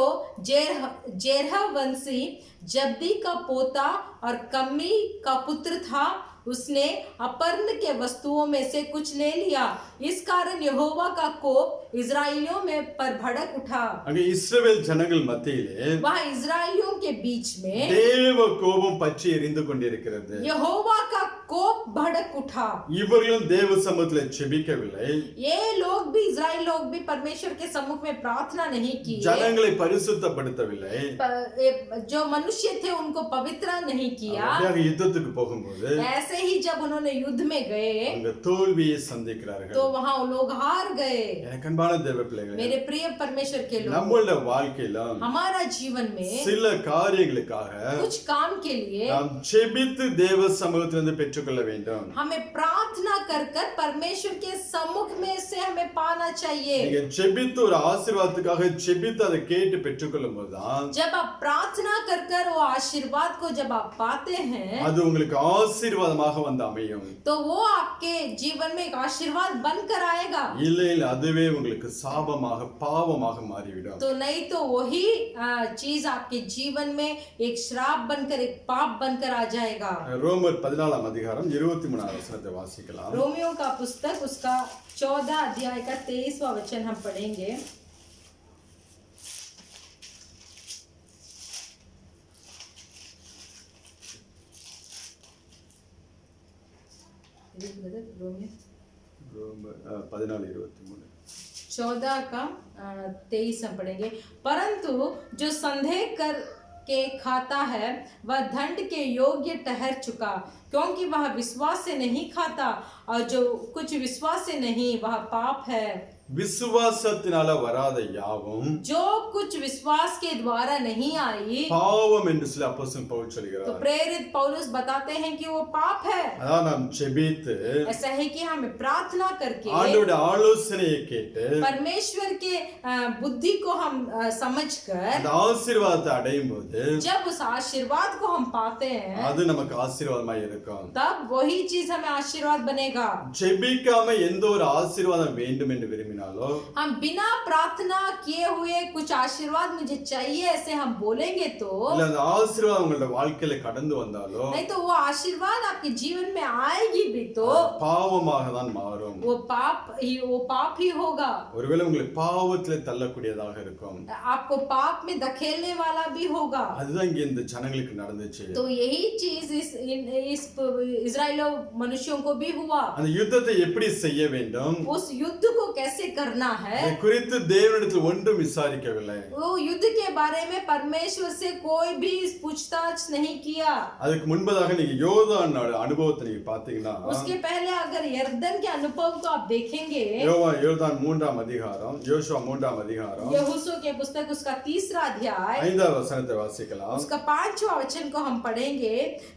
जेरह वंशी जब्दी का पोता और कम्मी का पुत्र था, उसने अपर्ण के वस्तुओं में से कुछ ले लिया। इस कारण यहोवा का कोप इजराइलियों में पर भड़क उठा। அங்க இஸ்ரவேல் ஜனங்கள் மத்தியிலே वह इजराइलियों के बीच में தேவ கோபம் பற்றி எரிந்து கொண்டிருக்கிறது. यहोवा का कोप भड़क उठा। இவர்களும் தேவ சமூகத்தில் ஜெபிக்கவில்லை. ये लोग भी, इजराइल लोग भी परमेश्वर के सम्मुख में प्रार्थना नहीं की, ஜனங்களை பரிசுத்தப்படுத்தவில்லை. जो मनुष्य थे उनको पवित्र नहीं किया। அப்படியாக யுத்தத்துக்கு போகும்போது ऐसे ही जब उन्होंने युद्ध में गए அவங்க தோல்வியை சந்திக்கிறார்கள். तो वहां लोग हार गए। எனக்கு அன்பான தேவ பிள்ளைகளே, मेरे प्रिय परमेश्वर के लोग, நம்மளுடைய வாழ்க்கையில हमारा जीवन में சில காரியங்களுக்காக कुछ काम के लिए நாம் ஜெபித்து தேவ சமூகத்திலிருந்து பெற்றுக்கொள்ள வேண்டும். हमें प्रार्थना कर कर परमेश्वर के सम्मुख में से हमें पाना चाहिए। நீங்க ஜெபித்து ஒரு ஆசீர்வாதத்துக்காக ஜெபித்து அதை கேட்டு பெற்றுக்கொள்ளும் போதுதான் जब आप प्रार्थना कर कर वो आशीर्वाद को जब आप पाते हैं, அது உங்களுக்கு ஆசீர்வாதமாக வந்து அமையும். तो वो आपके जीवन में एक आशीर्वाद बनकर आएगा। இல்லையில் அதுவே உங்களுக்கு சாபமாக பாவமாக மாறிவிடும். तो नहीं तो वही चीज आपके जीवन में एक श्राप बनकर, एक पाप बनकर आ जाएगा। ரோமர் 14ஆம் அதிகாரம் 23ஆம் வசனத்தை வாசிக்கலாம். रोमियो का पुस्तक उसका 14 अध्याय का 23वां वचन हम पढ़ेंगे। ரோமர் 14:23 14 का 23 हम पढ़ेंगे। परंतु जो संदेह कर के खाता है वह दंड के योग्य ठहर चुका, क्योंकि वह विश्वास से नहीं खाता, और जो कुछ विश्वास से नहीं वह पाप है। விசுவாசத்தினால வராத யாவும் जो कुछ विश्वास के द्वारा नहीं आई, பாவம் என்று சொல்லி அப்போஸ்தலன் பவுல் तो சொல்கிறார். प्रेरित पौलुस बताते हैं कि वो पाप है। அதான் நாம் ஜெபித்து ऐसा है कि हमें प्रार्थना करके ஆண்டவருடைய ஆலோசனையை கேட்டு परमेश्वर के बुद्धि को हम समझकर அந்த ஆசீர்வாதத்தை அடையும் போது जब उस आशीर्वाद को हम पाते हैं, அது நமக்கு ஆசீர்வாதமாய் இருக்கும். तब वही चीज हमें आशीर्वाद बनेगा। ஜெபிக்காம எந்த ஒரு ஆசீர்வாதம் வேண்டும் என்று விரும்பினாலோ हम बिना प्रार्थना किए हुए कुछ आशीर्वाद मुझे चाहिए ऐसे हम बोलेंगे तो, இல்ல அந்த ஆசீர்வாதம் உங்களோட வாழ்க்கையில கடந்து வந்தாலோ नहीं तो वो आशीर्वाद आपके जीवन में आएगी भी तो பாவமாக தான் மாறும். वो पाप ही होगा। ஒருவேளை உங்களை பாவத்திலே தள்ளக்கூடியதாக இருக்கும். आपको पाप में धकेलने वाला भी होगा। அதுதான் இங்க இந்த ஜனங்களுக்கு நடந்துச்சு. तो यही चीज इस इजराइलो मनुष्यों को भी हुआ। அந்த யுத்தத்தை எப்படி செய்ய வேண்டும், उस युद्ध को कैसे करना है, அதை குறித்து தேவனிடத்தில் ஒன்றும் விசாரிக்கவில்லை. वो युद्ध के बारे में परमेश्वर से कोई भी पूछताछ नहीं किया। அதுக்கு முன்பதாக நீங்க யோர்தான் அனுபவத்தை நீங்க பாத்தீங்கன்னா, उसके पहले अगर यरदन के अनुभव को आप देखेंगे, யோர்தான் 3ஆம் அதிகாரம், யோசுவா 3ஆம் அதிகாரம் यहोशू के पुस्तक उसका 3रा अध्याय 5வது வசனத்தை வாசிக்கலாம். उसका 5वां वचन को हम पढ़ेंगे।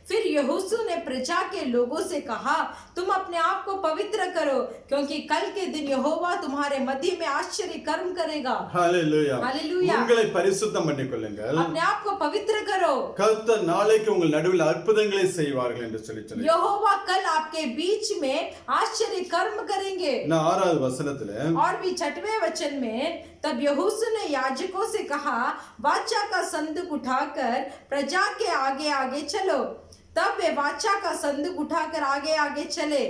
फिर यहोशू ने प्रजा के लोगों से कहा, तुम अपने आप को पवित्र करो, क्योंकि कल के दिन यहोवा तुम्हारे मध्य में आश्चर्य कर्म करेगा। ஹalleluya. हालेलुया। உங்களை பரிசுத்தம் பண்ணிக்கொள்ளுங்கள், अपने आप को पवित्र करो, கர்த்தர் நாளைக்கு உங்கள் நடுவில் அற்புதங்களை செய்வார்கள் என்று சொல்லி यहोवा कल आपके बीच में आश्चर्य कर्म करेंगे। 6வது வசனத்துல और भी 6वें वचन में, तब यहोशू ने याजकों से कहा, वाचा का संदूक उठाकर प्रजा के आगे आगे चलो। तब वे वाचा का संदूक उठाकर आगे आगे चले।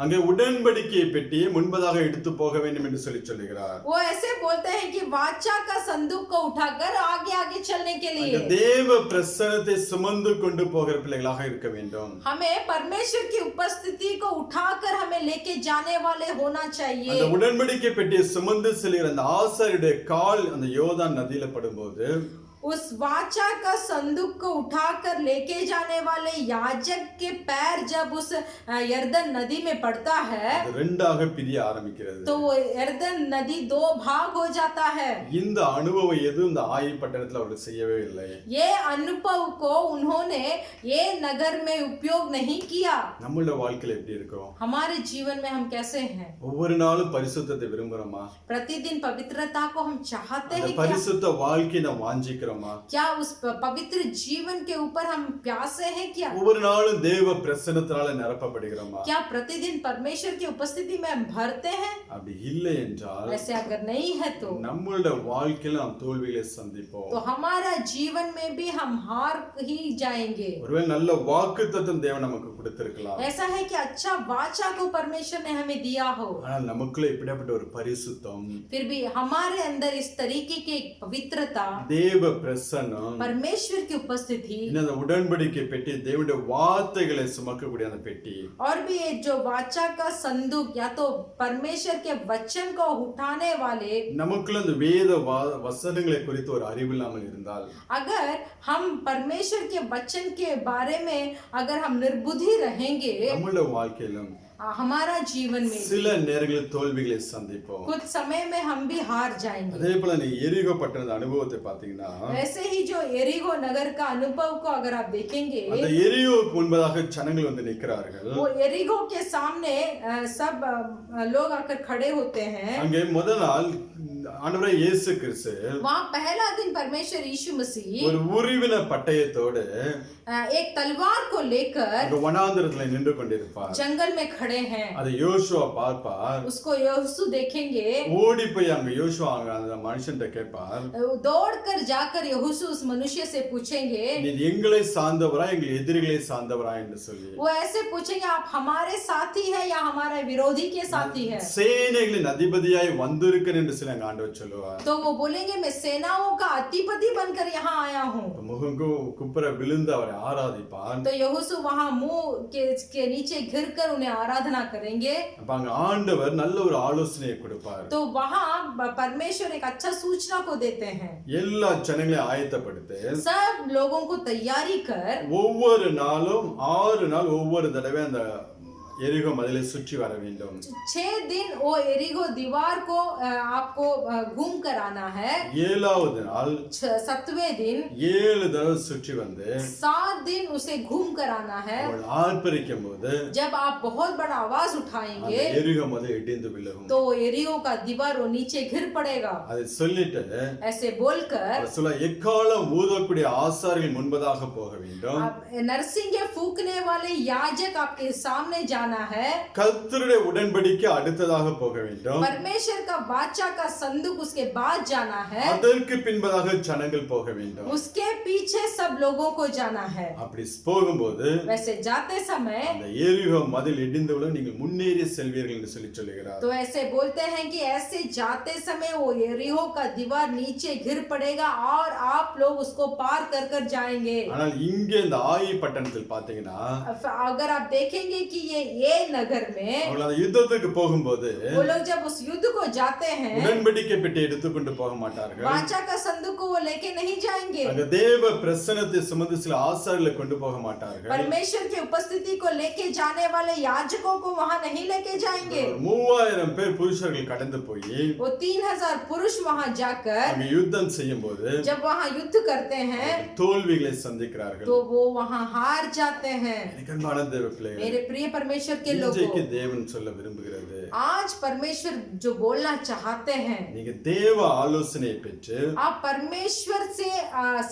அங்கே உடன்படிக்கை பெட்டியை முன்பதாக எடுத்து போக வேண்டும் என்று சொல்லி சொல்லுகிறார். वो ऐसे बोलते हैं कि वाचा का संदूक को उठाकर आगे आगे चलने के लिए தேவ பிரசன்னத்தை சுமந்து கொண்டு போகிற பிள்ளைகளாக இருக்க வேண்டும். हमें परमेश्वर की उपस्थिति को उठाकर हमें लेके जाने वाले होना चाहिए। அந்த உடன்படிக்கை பெட்டியை சுமந்து செல்கிற அந்த ஆசாரியருடைய கால் அந்த யோர்தான் நதியில படும்போது, उस वाचा का संदूक को उठाकर लेके जाने वाले याजक के पैर जब उस यरदन नदी में पड़ता है அது ரெண்டாக பிரிய ஆரம்பிக்கிறது. तो वो यरदन नदी दो भाग हो जाता है. இந்த அனுபவம் எதுவும் இந்த ஆயி பட்டணத்துல அவர்கள் செய்யவே இல்லை. ये अनुभव को उन्होंने ये नगर में उपयोग नहीं किया. நம்மளோட வாழ்க்கையில எப்படி இருக்கும்? हमारे जीवन में हम कैसे हैं? ஒவ்வொரு நாளும் பரிசுத்தத்தை விரும்புறோமா? प्रतिदिन पवित्रता को हम चाहते அந்த हैं क्या? பரிசுத்த வாழ்க்கையை நாம் வாஞ்சிக்கிறோமா? क्या उस पवित्र जीवन के ऊपर हम प्यासे हैं क्या? ஒவ்வொரு நாளும் தேவ பிரசன்னத்தால நிரப்பப்படுகிறோமா? क्या प्रतिदिन परमेश्वर की उपस्थिति में हम भरते हैं? அப்படி இல்லை என்றால் ऐसे अगर नहीं है तो நம்மளோட வாழ்க்கையில நாம் தோல்விகளை சந்திப்போம். हमारा जीवन में भी हम हार ही जाएंगे. ஒருவேளை நல்ல வாக்குத்தத்தம் தேவன் நமக்கு கொடுத்திருக்கலாம். ऐसा है कि अच्छा वाचा को परमेश्वर ने हमें दिया हो, ஆனால் நமக்குள்ள இப்படிப்பட்ட ஒரு பரிசுத்தம், फिर भी हमारे अंदर इस तरीके की एक पवित्रता, தேவ பிரசன்னம், परमेश्वर की उपस्थिति இன்னும் அந்த உடன்படிக்கை பெட்டி, தேவனுடைய வார்த்தைகளை சுமக்கக்கூடிய அந்த பெட்டி, और भी ये जो वाचा का संदूक या तो परमेश्वर के वचन को उठाने वाले, நமக்குள்ள அந்த வேத வசனங்களை குறித்து ஒரு அறிவு இல்லாமல் இருந்தால், अगर हम परमेश्वर के वचन के बारे में अगर हम निर्बुद्धि रहेंगे, நம்மளோட வாழ்க்கையிலும் हमारा जीवन में சில நேரங்களில் தோல்விகளை சந்திப்போம். कुछ समय में हम भी हार जाएंगे. அதே போல நீ எரிகோ பட்டண அனுபவத்தை பாத்தீங்கன்னா, वैसे ही जो एरिगो नगर का अनुभव को अगर आप देखेंगे, அந்த எரிகோவுக்கு முன்பதாக ஜனங்கள் வந்து நிற்கிறார்கள். वो एरिगो के सामने सब लोग आकर खड़े होते हैं. அங்கே முதல் நாள் ஆண்டவராகிய இயேசு கிறிஸ்து वहाँ पहला दिन परमेश्वर यीशु मसीह ஒரு உருவின பட்டயத்தோடு एक तलवार को लेकर அங்க வனாந்திரத்துல நின்று கொண்டிருப்பார். जंगल में खड़े हैं. அதை யோசுவா பார்ப்பார். उसको यहोशू देखेंगे, ஓடி போய் அங்க யோசுவா அந்த மனுஷன்ட்ட கேட்பார், दौड़कर जाकर यहोशू उस मनुष्य से पूछेंगे, நீ எங்களை சார்ந்தவரா எங்கள் எதிரிகளை சார்ந்தவரா என்று சொல்லி, वो ऐसे पूछेंगे आप हमारे साथी है या हमारे विरोधी के साथी है? சேனைகளின் அதிபதியாய் வந்திருக்கிறேன் என்று சொல்லி அங்க ஆண்டவர் சொல்லுவார். तो वो बोलेंगे मैं सेनाओं का अधिपति बनकर यहाँ आया हूँ. முகங்கு குப்புற விழுந்து அவரை ஆராதிப்பான். तो यहोशू वहाँ मुंह के नीचे घिर कर उन्हें आराधना करेंगे. அப்ப அங்க ஆண்டவர் நல்ல ஒரு ஆலோசனையை கொடுப்பார். तो वहाँ परमेश्वर एक अच्छा सूचना को देते हैं. எல்லா ஜனங்களையும் ஆயத்தப்படுத்து, सब लोगों को तैयारी कर ஒவ்வொரு நாளும் 6 நாள் ஒவ்வொரு தடவை அந்த எரிகோ மதிலை சுற்றி வர வேண்டும். 6 दिन वो एरिगो दीवार को आपको घूम कर आना है. 7வது நாள் 7वें दिन 7 தடவை சுற்றி வந்து 7 दिन उसे घूम कर आना है. அவள் ஆர்ப்பரிக்கும் போது जब आप बहुत बड़ा आवाज அந்த उठाएंगे எரிகோ மதில் இடிந்து விழுகும். तो एरिगो का दीवार वो नीचे गिर पड़ेगा. அதை சொல்லிட்டு ऐसे बोलकर சொல்ல எக்காலம் ஊதக்கூடிய ஆசாரிகள் முன்பதாக போக வேண்டும். नरसिंगे फूकने वाले याजक आपके सामने जाना है. கர்த்தருடைய உடன்படிக்கை அடுத்ததாக போக வேண்டும். परमेश्वर का वाचा का संदूक उसके बाद जाना है. அதற்கு பின்பதாக ஜனங்கள் போக வேண்டும். उसके पीछे सब लोगों को जाना है. அப்படி போகும்போது वैसे जाते समय அந்த எரிகோ மதில் இடிந்தவுடன் நீங்கள் முன்னேறி செல்வீர்கள் என்று சொல்லுகிறார். तो ऐसे बोलते हैं कि ऐसे जाते समय वो एरिहो का दीवार नीचे गिर पड़ेगा और आप लोग उसको पार कर कर जाएंगे. ஆனால் இங்கே இந்த ஆயி பட்டணத்தில் பாத்தீங்கன்னா, अगर आप देखेंगे कि ये नगर में அவர்கள் அந்த யுத்தத்துக்கு போகும்போது वो लोग जब उस युद्ध को जाते हैं உடன்படிக்கை பெட்டி எடுத்துக்கொண்டு போக மாட்டார்கள். वाचा का संदूक को वो लेके नहीं जाएंगे. அங்க தேவ பிரசன்னத்தை சுமந்து சில ஆசாரிகளை கொண்டு போக மாட்டார்கள். परमेश्वर की उपस्थिति को लेके जाने वाले याजकों को वहां नहीं लेके जाएंगे. 3000 பேர் புருஷர்கள் கடந்து போய் वो 3000 पुरुष वहां जाकर அங்க யுத்தம் செய்யும்போது जब वहां युद्ध करते हैं தோல்விகளை சந்திக்கிறார்கள். तो वो वहां हार जाते हैं. எனக்கு அன்பான தேவ பிள்ளைகளே, मेरे प्रिय परमेश्वर के இன்றைக்கு लोगों, தேவன் சொல்ல விரும்புகிறது, आज परमेश्वर जो बोलना चाहते हैं, நீங்க தேவ ஆலோசனையை பெற்று आप परमेश्वर से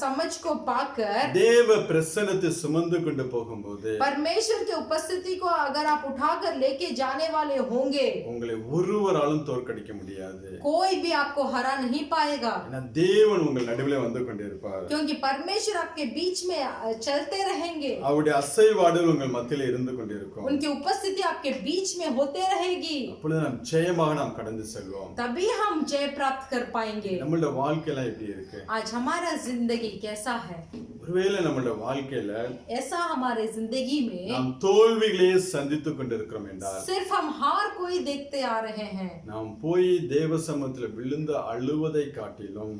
समझ को पाकर தேவ பிரசன்னத்தை சுமந்து கொண்டு போகும்போது परमेश्वर की उपस्थिति को अगर आप उठाकर लेके जाने वाले होंगे, உங்களை ஒருவராலும் தோற்கடிக்க முடியாது. कोई भी आपको हरा नहीं पाएगा. ஏன்னா தேவன் உங்கள் நடுவிலே வந்து கொண்டிருப்பார். क्योंकि परमेश्वर आपके बीच में चलते रहेंगे. அவருடைய அசைவாடுகள் உங்கள் மத்தியிலே இருந்து கொண்டிருக்கும். उनकी उपस्थिति आपके बीच में होते रहेगी. அப்பொழுது நாம் ஜெயமாக நாம் கடந்து செல்வோம். तभी हम जय प्राप्त कर पाएंगे. நம்மளோட வாழ்க்கையெல்லாம் எப்படி இருக்கு? आज हमारा जिंदगी कैसा है? ஒருவேளை நம்மளோட வாழ்க்கையில ऐसा हमारे जिंदगी में நாம் தோல்விகளே சந்தித்துக் கொண்டிருக்கிறோம் என்றால், सिर्फ हम हार को ही देखते आ रहे हैं. நாம் போய் தேவ சமூகத்தில் விழுந்து அழுவதை காட்டிலும்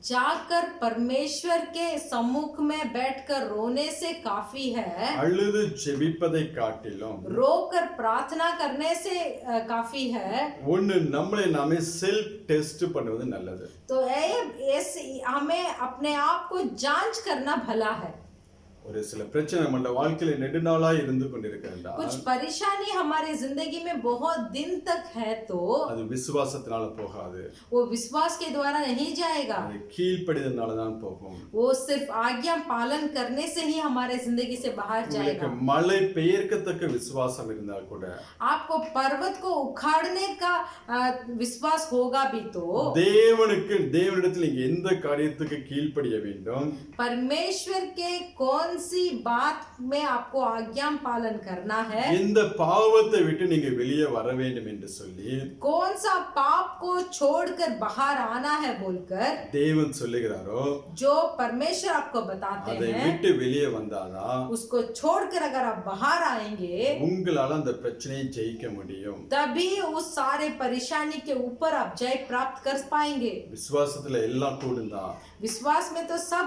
जाकर परमेश्वर के सम्मुख में बैठकर रोने से काफी है, அழுது ஜெபிப்பதை காட்டிலும் रोकर प्रार्थना करने से काफी है। ஒண்ணு நம்மளை நாமே செல்ஃப் டெஸ்ட் பண்ணுவது நல்லது. तो हमें अपने आप को जांच करना भला है। ஒரு சில பிரச்சனை நம்ம வாழ்க்கையில நெடுநாளா இருந்து கொண்டிருக்கிறதா, कुछ परेशानी हमारे जिंदगी में बहुत दिन तक है तो அது விசுவாசத்தினால போகாது, वो विश्वास के द्वारा नहीं जाएगा, அது கீழ்ப்படிதனால தான் போகும். वो सिर्फ आज्ञा पालन करने से ही हमारे जिंदगी से बाहर जाएगा। உங்களுக்கு மலை பெயர்க்கத்தக்க விசுவாசம் இருந்தால் கூட, आपको पर्वत को उखाड़ने का विश्वास होगा भी तो தேவனிடத்தில் நீங்க எந்த காரியத்துக்கு கீழ்ப்படிய வேண்டும், परमेश्वर के कौन सी बात में आपको आज्ञा पालन करना है, எந்த பாவத்தை விட்டு நீங்க வெளியே வர வேண்டும் என்று சொல்லி कौन सा पाप को छोड़कर बाहर आना है बोलकर தேவன் சொல்லுகிறாரோ, जो परमेश्वर आपको बताते அதை हैं, விட்டு வெளியே வந்தாதான் उसको छोड़कर अगर आप बाहर आएंगे உங்களால அந்த பிரச்சனையை ஜெயிக்க முடியும். तभी उस सारे परेशानी के ऊपर आप जय प्राप्त कर पाएंगे। விசுவாசத்துல எல்லாம் கூடுந்தான், विश्वास में तो सब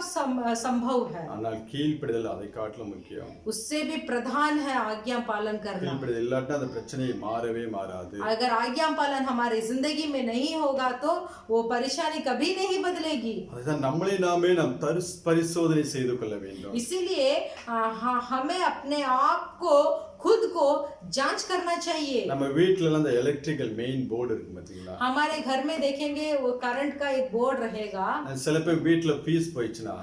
संभव है, ஆனால் கீழ்ப்படிதல் அதை காட்டிலும் முக்கியம். उससे भी प्रधान है आज्ञा पालन करना। கீழ்ப்படிதல் இல்லாட்டா அந்த பிரச்சனை மாறவே மாறாது. अगर आज्ञा पालन हमारी जिंदगी में नहीं होगा तो वो परेशानी कभी नहीं बदलेगी। அதுதான் நம்மளை நாமே நாம் பரிசோதனை செய்து கொள்ள வேண்டும். इसीलिए हमें अपने आप को खुद को जांच करना चाहिए। நம்ம வீட்ல எல்லாம் அந்த எலக்ட்ரிக்கல் மெயின் போர்டு இருக்கு பாத்தீங்களா, हमारे घर में देखेंगे वो करंट का एक बोर्ड रहेगा। சில பேர் வீட்ல ஃபீஸ் போயிடுச்சுன்னா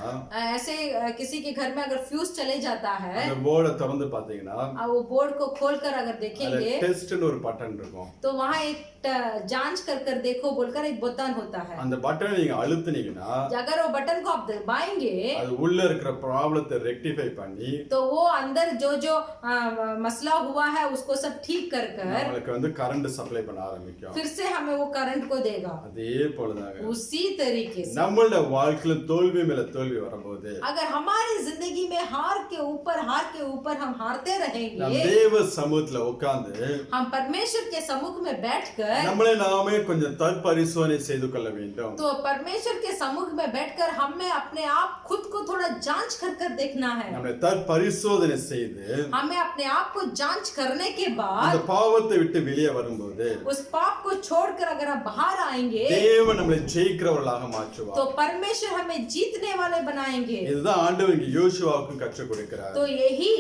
ऐसे किसी के घर में अगर फ्यूज चले जाता है, அந்த போர்டை திறந்து பாத்தீங்கன்னா वो बोर्ड को खोलकर अगर देखेंगे டெஸ்ட்னு ஒரு பட்டன் இருக்கும். तो वहाँ एक जांच कर देखो बोलकर एक बटन होता है। அந்த பட்டனை நீங்க அழுத்துனீங்கன்னா अगर वो बटन को आप दबाएंगे அது உள்ள இருக்கிற ப்ராப்ளத்தை ரெக்டிஃபை பண்ணி तो वो अंदर जो मसला हुआ है उसको सब ठीक कर நமக்கு வந்து கரண்ட் சப்ளை பண்ண ஆரம்பிக்கும். फिर से हमें वो करंट को देगा। அதே போலதாங்க उसी तरीके से நம்மளோட வாழ்க்கையில தோல்வி மேல தோல்வி வரும்போது, अगर हमारी जिंदगी में हार के ऊपर हम हारते நாம் रहेंगे, தேவ சமூகத்துல உட்கார்ந்து हम परमेश्वर के सम्मुख में बैठकर நம்மளை நாமே கொஞ்சம் தற்பரிசோதனை செய்து கொள்ள வேண்டும். तो परमेश्वर के सम्मुख में बैठकर हमें अपने आप खुद को थोड़ा जांच कर देखना है। நம்மளை தற்பரிசோதனை செய்து हमें अपने आप को जांच करने के அந்த बाद பாவத்தை விட்டு வெளியே வரும்போது उस पाप को छोड़कर अगर हम बाहर आएंगे தேவன் நம்மளை ஜெயிக்கிறவர்களாக மாற்றுவார். तो परमेश्वर हमें जीतने वाले बनाएंगे। இதுதான் ஆண்டவர் இங்க யோசுவாவுக்கும் கற்றுக் கொடுக்கிறார். तो यही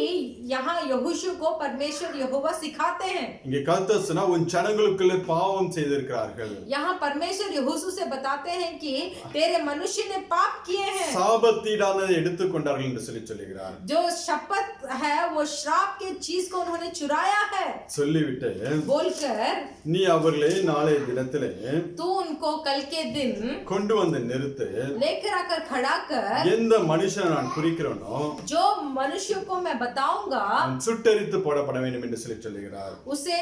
यहाँ यहोशू को परमेश्वर यहोवा सिखाते हैं। இங்க கர்த்தர் சொன்னா உன் ஜனங்களுக்குள்ள பாவம் செய்திருக்கிறார்கள், यहाँ परमेश्वर यहोशू से बताते हैं कि तेरे मनुष्य ने पाप किए हैं, சாபத்தீடானதை எடுத்துக்கொண்டார்கள் என்று சொல்லுகிறார். जो शपथ है वो श्राप के चीज को उन्होंने चुराया है சொல்லிவிட்டு बोलकर நீ அவர்களை நாளைய தினத்திலே तू उनको कल के दिन கொண்டு வந்து நிறுத்து, लेकर आकर खड़ा कर, எந்த மனுஷனை நான் குறிக்கிறேனோ जो मनुष्य को मैं बताऊंगा அவன் சுட்டெரித்து போடப்பட வேண்டும் என்று சொல்லுகிறார். उसे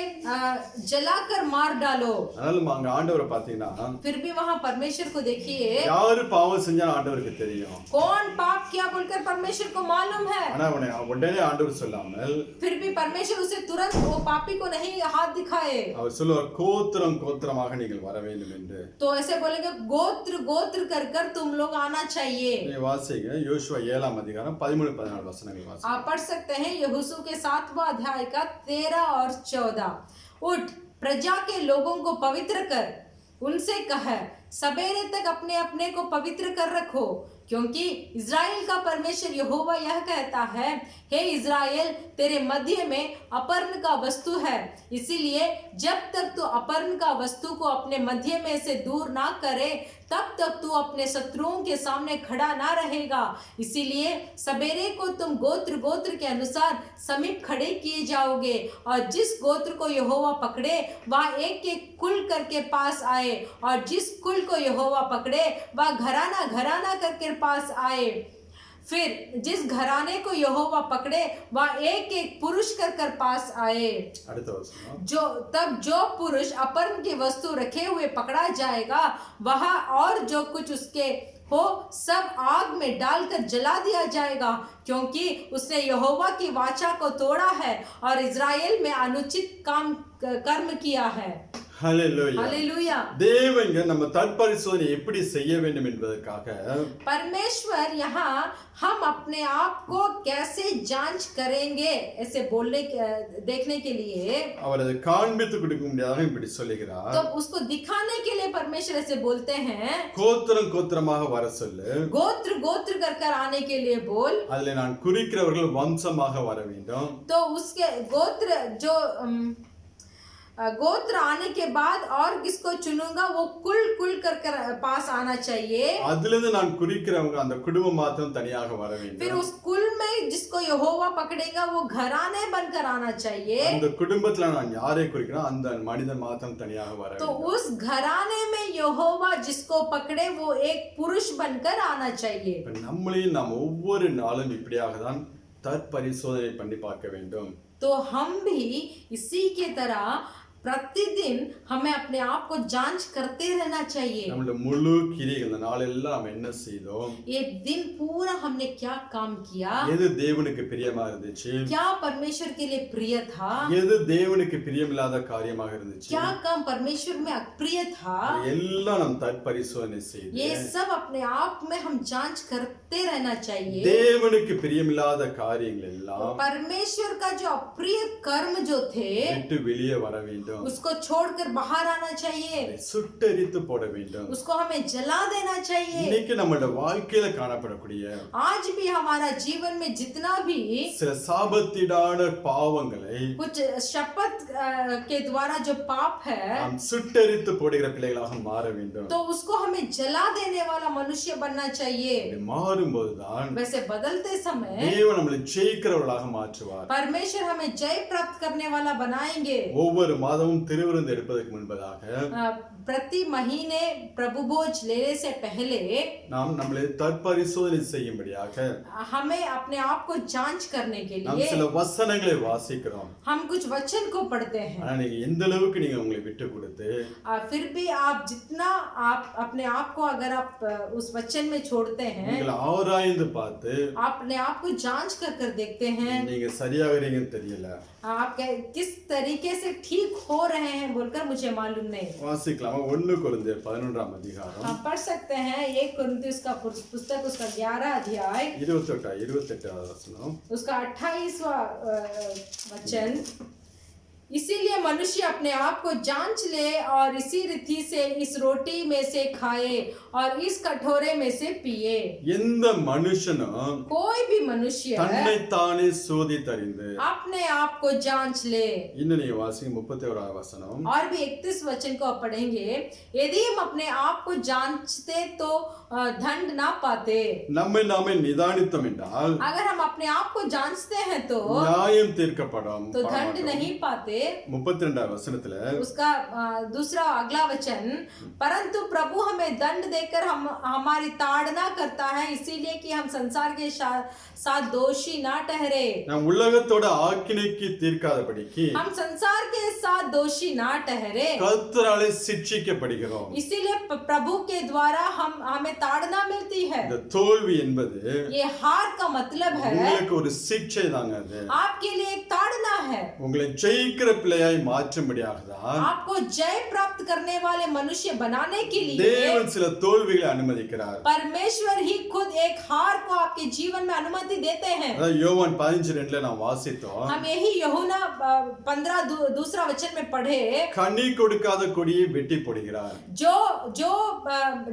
जलाकर मार डालो। அதனால அங்க ஆண்டவரை பாத்தீங்கன்னா फिर भी वहाँ परमेश्वर को देखिए, யாரு பாவம் செஞ்சா ஆண்டவருக்கு தெரியும், कौन पाप किया बोलकर परमेश्वर को मालूम है। ஆனா அவனை உடனே ஆண்டவர் சொல்லாமல் फिर भी परमेश्वर उसे तुरंत वो पापी को नहीं हाथ दिखाए, அவர் சொல்லுவார் கோத்திரம் கோத்திரமாக நீங்கள் வர வேண்டும் என்று. तो ऐसे बोलेंगे गोत्र गोत्र कर तुम लोग आना चाहिए। நீங்க வாசிங்க யோசுவா 7ஆம் அதிகாரம் 13-14 வசனங்கள் வாசிங்க. आप पढ़ सकते हैं यहोशू के 7वां अध्याय का 13 और 14। उठ प्रजा के लोगों को पवित्र कर, उनसे कह सवेरे तक अपने अपने को पवित्र कर रखो, क्योंकि इज़राइल का परमेश्वर यहोवा यह कहता है, हे इज़राइल तेरे मध्य में अपर्ण का वस्तु है, इसीलिए जब तक तू अपर्ण का वस्तु को अपने मध्य में से दूर ना करे तब तक तू अपने शत्रुओं के सामने खड़ा ना रहेगा। इसीलिए सवेरे को तुम गोत्र गोत्र के अनुसार समीप खड़े किए जाओगे, और जिस गोत्र को यहोवा पकड़े वह एक एक कुल करके पास आए, और जिस कुल को यहोवा पकड़े वह घराना घराना करके पास आए। फिर जिस घराने को यहोवा पकड़े वह एक एक पुरुष कर पास आए। அடுத்த வசனம், जो पुरुष अपर्ण की वस्तु रखे हुए पकड़ा जाएगा वह और जो कुछ उसके हो सब आग में डालकर जला दिया जाएगा, क्योंकि उसने यहोवा की वाचा को तोड़ा है और इज़राइल में अनुचित कर्म किया है। ஹalleluya हालेलुया। தேவங்க நம்ம தற்பரிசோதனை எப்படி செய்ய வேண்டும் என்பதற்காக परमेश्वर यहाँ हम अपने आप को कैसे जांच करेंगे ऐसे बोलने देखने के लिए, அவர் அதை காண்பித்து கொடுக்க முடியாத இப்படி சொல்லுகிறார். तो उसको दिखाने के लिए परमेश्वर ऐसे बोलते हैं, கோத்திரம் கோத்திரமாக வர சொல்லு, गोत्र गोत्र कर कर आने के लिए बोल। அதுல நான் குறிக்கிறவர்கள் வம்சமாக வர வேண்டும். तो उसके गोत्र जो गोत्र आने के बाद और किसको चुनूंगा वो कुल कुल कर कर पास आना चाहिए। அதிலிருந்து நான் குறிக்கிறவங்க அந்த குடும்பம் மாத்திரம் தனியாக வர फिर வேண்டும். उस कुल में जिसको यहोवा पकड़ेगा वो घराने बनकर आना चाहिए। அந்த குடும்பத்துல நான் யாரை குறிக்கிறேன் அந்த மனிதன் மாத்திரம் தனியாக வர तो வேண்டும். उस घराने में यहोवा जिसको पकड़े वो एक पुरुष बनकर आना चाहिए। இப்ப நம்மளையும் நாம் ஒவ்வொரு நாளும் இப்படியாக தான் தற்பரிசோதனை பண்ணி பார்க்க வேண்டும். तो हम भी इसी के तरह प्रतिदिन हमें अपने आप को जांच करते रहना चाहिए। நம்மளுடைய முழு கிரியைகள் இந்த நாளெல்லாம் நாம் என்ன செய்தோம், ये दिन पूरा हमने क्या काम किया, எது தேவனுக்கு பிரியமா இருந்துச்சு, क्या परमेश्वर के लिए प्रिय था, எது தேவனுக்கு பிரியமில்லாத காரியமாக இருந்துச்சு, क्या काम परमेश्वर में अप्रिय था, அது எல்லாம் நாம் தற்பரிசோதனை செய்து ये सब अपने आप में हम जांच करते रहना चाहिए। தேவனுக்கு பிரியமில்லாத காரியங்கள் எல்லாம் परमेश्वर का जो अप्रिय कर्म जो थे விட்டு வெளியே வர வேண்டும். उसको छोड़कर बाहर आना चाहिए, அதை சுட்டெரித்து போட வேண்டும். उसको हमें जला देना चाहिए। இன்னைக்கு நம்மளோட வாழ்க்கையில காணப்படக்கூடிய आज भी हमारा जीवन में जितना भी சில சாபத்திடான பாவங்களை कुछ शपथ के द्वारा जो पाप है நாம் சுட்டெரித்து போடுகிற பிள்ளைகளாக மாற வேண்டும். तो उसको हमें जला देने वाला मनुष्य बनना चाहिए। அப்படி மாறும்போதுதான் वैसे बदलते समय தேவன் நம்மளை ஜெயிக்கிறவர்களாக மாற்றுவார். परमेश्वर हमें जय प्राप्त करने वाला बनाएंगे। ஒவ்வொரு மாதமும் திருவிருந்து எடுப்பதற்கு முன்பதாக प्रति महीने प्रभु भोज लेने से पहले நாம் நம்மளை தற்பரிசோதனை செய்யும்படியாக हमें अपने आप को जांच करने के நாம் लिए சில வசனங்களை வாசிக்கிறோம். हम कुछ वचन को पढ़ते हैं। ஆனா நீங்க எந்த அளவுக்கு நீங்க உங்களை விட்டு கொடுத்து फिर भी आप जितना आप अपने आप को अगर आप उस वचन में छोड़ते हैं, உங்களை ஆராய்ந்து பார்த்து आप अपने आप को जांच कर कर देखते हैं, நீங்க சரியாகிறீங்கன்னு தெரியல, आप किस तरीके से ठीक हो रहे हैं बोलकर मुझे मालूम नहीं। வாசிக்கலாமா? 1 கொரிந்தியர் 11ஆம் அதிகாரம் हम पढ़ सकते हैं 1 कुरिन्थियों का पुस्तक उसका 11 अध्याय 28 वचனம். उसका 28वां वचन, इसीलिए मनुष्य अपने आप को जांच ले और इसी रीति से इस रोटी में से खाए और इस कटोरे में से पिए। எந்த மனுஷனும் कोई भी मनुष्य தன்னைத்தானே சோதித்தறிந்து अपने आप को जांच ले। இன்னும் நீங்க வாசிங்க 31ஆம் வசனம். और भी 31 वचन को आप पढ़ेंगे, यदि हम अपने आप को जांचते तो दंड ना पाते। நம்மை நாமே நிதானித்தோம் என்றால் अगर हम अपने आप को जांचते हैं तो நியாயம் தீர்க்கப்படும். तो दंड नहीं पाते। 32ஆம் வசனத்துல उसका दूसरा अगला वचन, परंतु प्रभु हमें दंड देकर हमारी ताड़ना करता है, इसीलिए कि हम संसार के साथ दोषी ना ठहरे। நாம் உலகத்தோட ஆக்கினைக்கு தீர்க்காதபடிக்கு हम संसार के साथ दोषी ना ठहरे, கர்த்தராலே சிட்சிக்கப்படுகிறோம். इसीलिए प्रभु के द्वारा हमें ताड़ना मिलती है। இந்த தோல்வி என்பது ये हार का मतलब है உங்களுக்கு ஒரு சிட்சை தாங்க. அது आपके लिए एक ताड़ना है, உங்களை ஜெயிக்கிற பிள்ளையாய் மாற்றும்படியாக தான் आपको जय प्राप्त करने वाले मनुष्य बनाने के लिए தேவன் சில தோல்விகளை அனுமதிக்கிறார். परमेश्वर ही खुद एक हार को आपके जीवन में अनुमति देते हैं। அதான் யோவான் 15:2 நாம் வாசித்தோம். हम यही यूहन्ना 15 दूसरा वचन में पढ़े, கனி கொடுக்காத கொடியை வெட்டி போடுகிறார். जो जो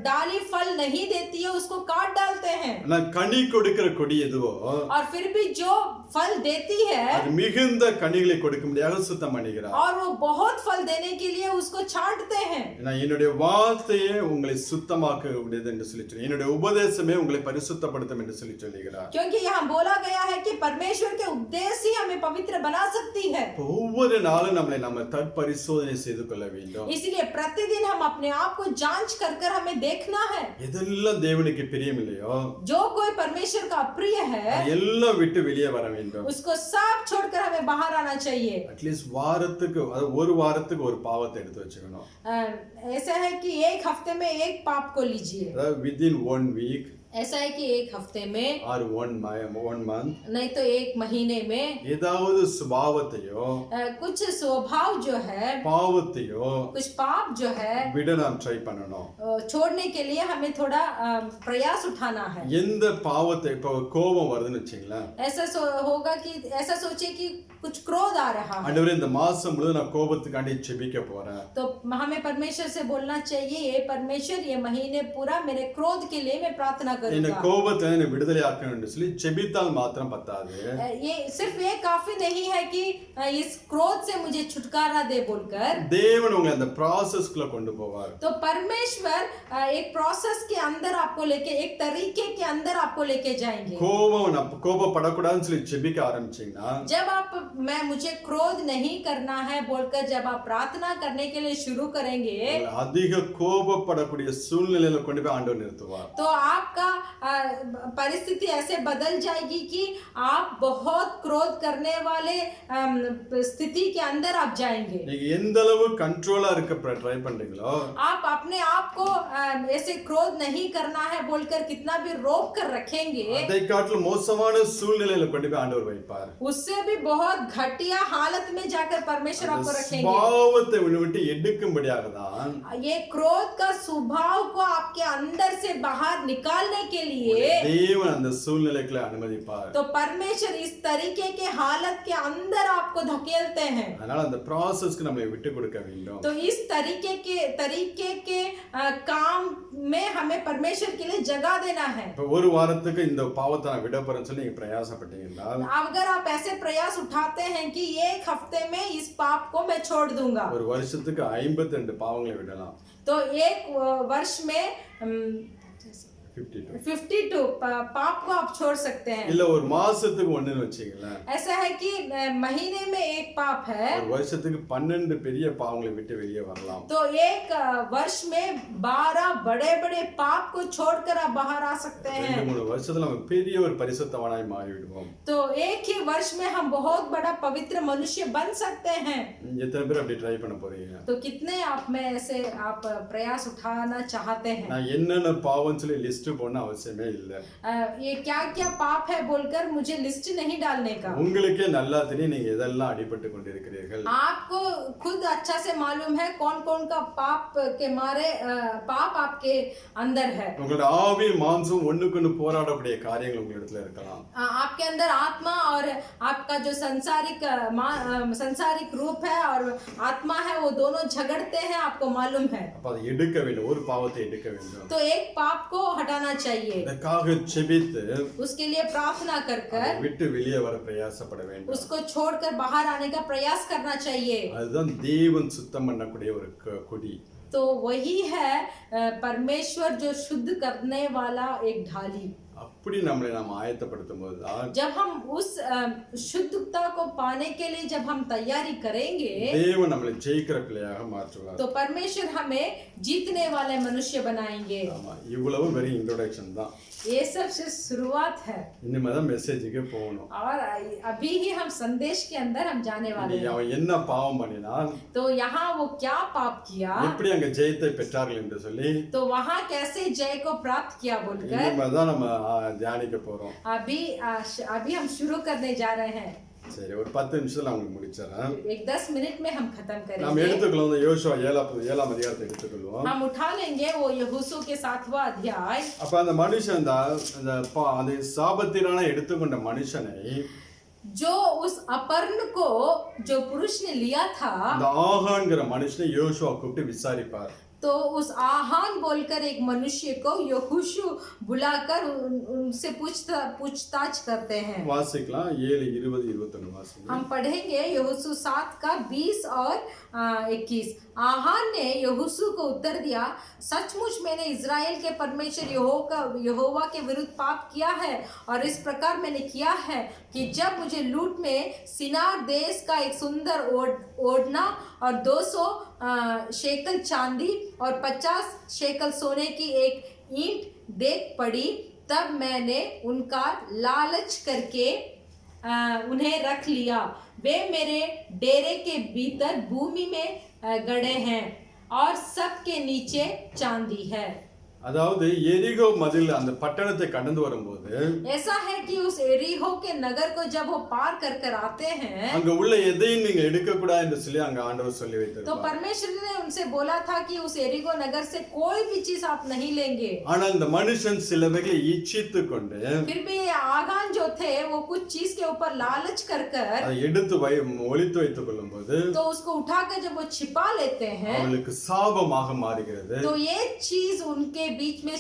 डाली फल नहीं देती है उसको काट डालते हैं, ஆனா கனி கொடுக்கிற கொடி எதுவோ और फिर भी जो फल देती है அது மிகுந்த கனிகளை கொடுக்கும்படியாக சுத்தம் பண்ணுகிறார். और वो बहुत फल देने के लिए उसको छांटते हैं। நான் என்னுடைய வார்த்தையே உங்களை சுத்தமாக்க உடையது என்று சொல்லி சொல்றேன். என்னுடைய உபதேசமே உங்களை பரிசுத்தப்படுத்தும் என்று சொல்லி சொல்லுகிறார். क्योंकि यहाँ बोला गया है कि परमेश्वर के उपदेश ही हमें पवित्र बना सकती है। ஒவ்வொரு நாளும் நம்மளை நம்ம தற்பரிசோதனை செய்து கொள்ள வேண்டும். इसलिए प्रतिदिन हम अपने आप को जांच कर कर हमें देखना है। எதெல்லாம் தேவனுக்கு பிரியமில்லையோ जो कोई परमेश्वर का अप्रिय है எல்லாம் விட்டு வெளியே வர வேண்டும். उसको सब छोड़कर हमें बाहर आना चाहिए। அட்லீஸ்ட் வாரத்துக்கு ஒரு வாரத்துக்கு ஒரு பாவத்தை எடுத்து வச்சுக்கணும். ऐसा है कि एक हफ्ते में एक पाप को लीजिए, அதாவது within 1 week ऐसा है कि एक हफ्ते में or one month नहीं तो एक महीने में ஏதாவது சுபாவத்தையோ कुछ स्वभाव जो है, பாவத்தையோ कुछ पाप जो है விட நாம் ட்ரை பண்ணணும். छोड़ने के लिए हमें थोड़ा प्रयास उठाना है। எந்த பாவத்தை இப்போ கோபம் வருதுன்னு வச்சுங்களேன், होगा कि ऐसा सोचे कि कुछ क्रोध आ रहा है, ஆண்டவரே இந்த மாசம் முழுவதும் நான் கோபத்துக்காண்டி ஜெபிக்க போறேன். तो हमें परमेश्वर से बोलना चाहिए, ये परमेश्वर ये महीने पूरा मेरे क्रोध के लिए मैं प्रार्थना இந்த करूंगा। கோபத்தை என்னை விடுதலை ஆக்கணும்னு சொல்லி ஜெபித்தால் மாத்திரம் பத்தாது. ये सिर्फ ये काफी नहीं है कि इस क्रोध से मुझे छुटकारा दे बोलकर, தேவன் உங்களை அந்த ப்ராசஸ்க்குள்ள கொண்டு போவார். तो परमेश्वर एक प्रोसेस के अंदर आपको लेके, एक तरीके के अंदर आपको लेके जाएंगे। கோபப்படக்கூடாதுன்னு சொல்லி ஜெபிக்க ஆரம்பிச்சீங்கன்னா, जब आप मुझे क्रोध नहीं करना है बोलकर जब आप प्रार्थना करने के लिए शुरू करेंगे, அதிக கோபப்படக்கூடிய சூழ்நிலையில கொண்டு போய் ஆண்டவர் நிறுத்துவார். तो आपका परिस्थिति ऐसे बदल जाएगी कि आप बहुत क्रोध करने वाले स्थिति के अंदर आप जाएंगे। நீங்க எந்த அளவு கண்ட்ரோலா இருக்க ட்ரை பண்றீங்களோ, आप अपने आप को ऐसे क्रोध नहीं करना है बोलकर कितना भी रोक कर रखेंगे, அதை காட்டிலும் மோசமான சூழ்நிலையில கொண்டு போய் ஆண்டவர் வைப்பார். उससे भी बहुत घटिया हालत में जाकर परमेश्वर आपको रखेंगे। பாவத்தை விட்டு எடுக்கும்படியாக தான் ये क्रोध का स्वभाव को आपके अंदर से बाहर निकालने के लिए தேவன் அந்த சூழ்நிலைகளை அனுமதிப்பார். तो परमेश्वर इस तरीके के हालत के अंदर आपको धकेलते हैं। அதனால அந்த ப்ராசஸ்க்கு நம்மை விட்டு கொடுக்க வேண்டும். तो इस तरीके के काम में हमें परमेश्वर के लिए जगह देना है। இப்போ ஒரு வாரத்துக்கு இந்த பாவத்தை நான் விட போறேன்னு சொல்லி நீங்க பிரயாசப்பட்டீங்கன்னா, अगर आप ऐसे प्रयास उठाते हैं कि एक हफ्ते में इस पाप को मैं छोड़ दूंगा, ஒரு வருஷத்துக்கு 52 பாவங்களை விடலாம். तो एक वर्ष में 52 पाप को आप छोड़ सकते हैं। இல்ல ஒரு மாசத்துக்கு ஒண்ணுன்னு வச்சீங்களேன், ऐसा है कि महीने में एक पाप है, ஒரு வருஷத்துக்கு 12 பெரிய பாவங்களை விட்டு வெளியே வரலாம். तो एक वर्ष में 12 बड़े-बड़े पाप को छोड़कर आप बाहर आ सकते हैं। 2-3 வருஷத்துல நம்ம பெரிய ஒரு பரிசுத்தவானாய் மாறி விடுவோம். तो एक ही वर्ष में हम बहुत बड़ा पवित्र मनुष्य बन सकते हैं। எத்தனை பேர் அப்படி ட்ரை பண்ண போறீங்க? तो कितने आप में ऐसे आप प्रयास उठाना चाहते हैं? நான் என்னென்ன பாவம் சொல்லி லிஸ்ட் போடணும் அவசியமே இல்ல. ये क्या पाप है बोलकर मुझे लिस्ट नहीं डालने का। உங்களுக்கே நல்லா தெரியும் நீங்க எதெல்லாம் அடிபட்டு கொண்டிருக்கிறீர்கள். आपको खुद अच्छा से मालूम है कौन-कौन का पाप के मारे पाप आपके अंदर है। உங்களோட ஆவி மாம்சம் ஒண்ணுக்கொண்ணு போராடக்கூடிய காரியங்கள் உங்களிடத்துல இருக்கலாம். आपके अंदर आत्मा और आपका जो संसारिक रूप है और आत्मा है, वो दोनों झगड़ते हैं, आपको मालूम है। அப்ப அதை எடுக்க வேண்டும், ஒரு பாவத்தை எடுக்க வேண்டும். तो एक पाप को हटाना चाहिए, இதற்காக ஜெபித்து उसके लिए प्रार्थना कर அதை விட்டு வெளியே வர பிரயாசப்பட வேண்டும். उसको छोड़कर बाहर आने का प्रयास करना चाहिए। அதுதான் தேவன் சுத்தம் பண்ணக்கூடிய ஒரு கொடி. तो वही है परमेश्वर जो शुद्ध करने वाला एक ढाली। அப்படி நம்மளை நாம் ஆயத்தப்படுத்தும் போதுதான் जब हम उस शुद्धता को पाने के लिए जब हम तैयारी करेंगे, தேவன் நம்மளை ஜெயிக்கிற பிள்ளையாக மாற்றுவார். तो परमेश्वर हमें जीतने वाले मनुष्य बनाएंगे। ஆமா, இவ்வளவு வெறும் இன்ட்ரோடக்ஷன் தான். ये सब से शुरुआत है, இனிமே தான் மெசேஜுக்கு போகணும். और अभी ही हम संदेश के अंदर हम जाने वाले हैं। அவன் என்ன பாவம் பண்ணினான், तो यहाँ वो क्या पाप किया, எப்படி அங்க ஜெயத்தை பெற்றார்கள் என்று சொல்லி तो वहाँ कैसे जय को प्राप्त किया बोलकर இனிமே தான் நம்ம தியானிக்க போறோம். अभी हम शुरू करने जा रहे हैं। சரி, ஒரு 10 நிமிஷத்துல நான் உங்களுக்கு முடிச்சிடறேன். एक 10 मिनट में हम खत्म நாம் करेंगे। எடுத்துக்கலாம் யோசுவா 7ஆம் அதிகாரத்தை எடுத்துக்கொள்வோம். हम उठा लेंगे वो यहोशू के 7वां अध्याय। அப்ப அந்த மனுஷன் அந்த சாபத்தினால எடுத்துக்கொண்ட மனுஷனை जो उस अपर्ण को जो पुरुष ने लिया था, அந்த ஆகான்கிற மனுஷனை யோசுவா கூப்பிட்டு விசாரிப்பார். तो उस आहान बोलकर एक मनुष्य को यहोशू बुलाकर उनसे पूछताछ करते हैं। வாசிக்கலாம் 7:20-21 வாசிக்கலாம். हम पढ़ेंगे यहोशू 7 का 20 और 21। आहान ने यहोशू को उत्तर दिया, सचमुच मैंने इज़राइल के परमेश्वर यहोवा के विरुद्ध पाप किया है, और इस प्रकार मैंने किया है कि जब मुझे लूट में सिनार देश का एक सुंदर ओढ़ना और 200 शेकल चांदी और 50 शेकल सोने की एक ईंट देख पड़ी, तब मैंने उनका लालच करके उन्हें रख लिया। वे मेरे डेरे के भीतर भूमि में गड़े हैं और सबके नीचे चांदी है। அதாவது எரிகோ மதில் அந்த பட்டணத்தை கடந்து வரும்போது ऐसा है कि उस एरीहो के नगर को जब वो पार कर कर आते हैं அங்க உள்ள எதையும் நீங்க எடுக்க கூடாது என்று சொல்லி அங்க ஆண்டவர் சொல்லி तो வைத்திருப்பார். परमेश्वर ने उनसे बोला था कि उस एरीहो नगर से कोई भी चीज आप नहीं लेंगे। ஆனால் இந்த மனுஷன் சிலவைகளை இச்சித்து கொண்டு फिर भी ये आगान जो थे वो कुछ चीज के ऊपर लालच कर कर அதை எடுத்து ஒளித்து வைத்துக் கொள்ளும்போது तो उसको उठाकर जब वो छिपा लेते हैं அவளுக்கு சாபமாக மாறுகிறது. तो ये चीज उनके बीच में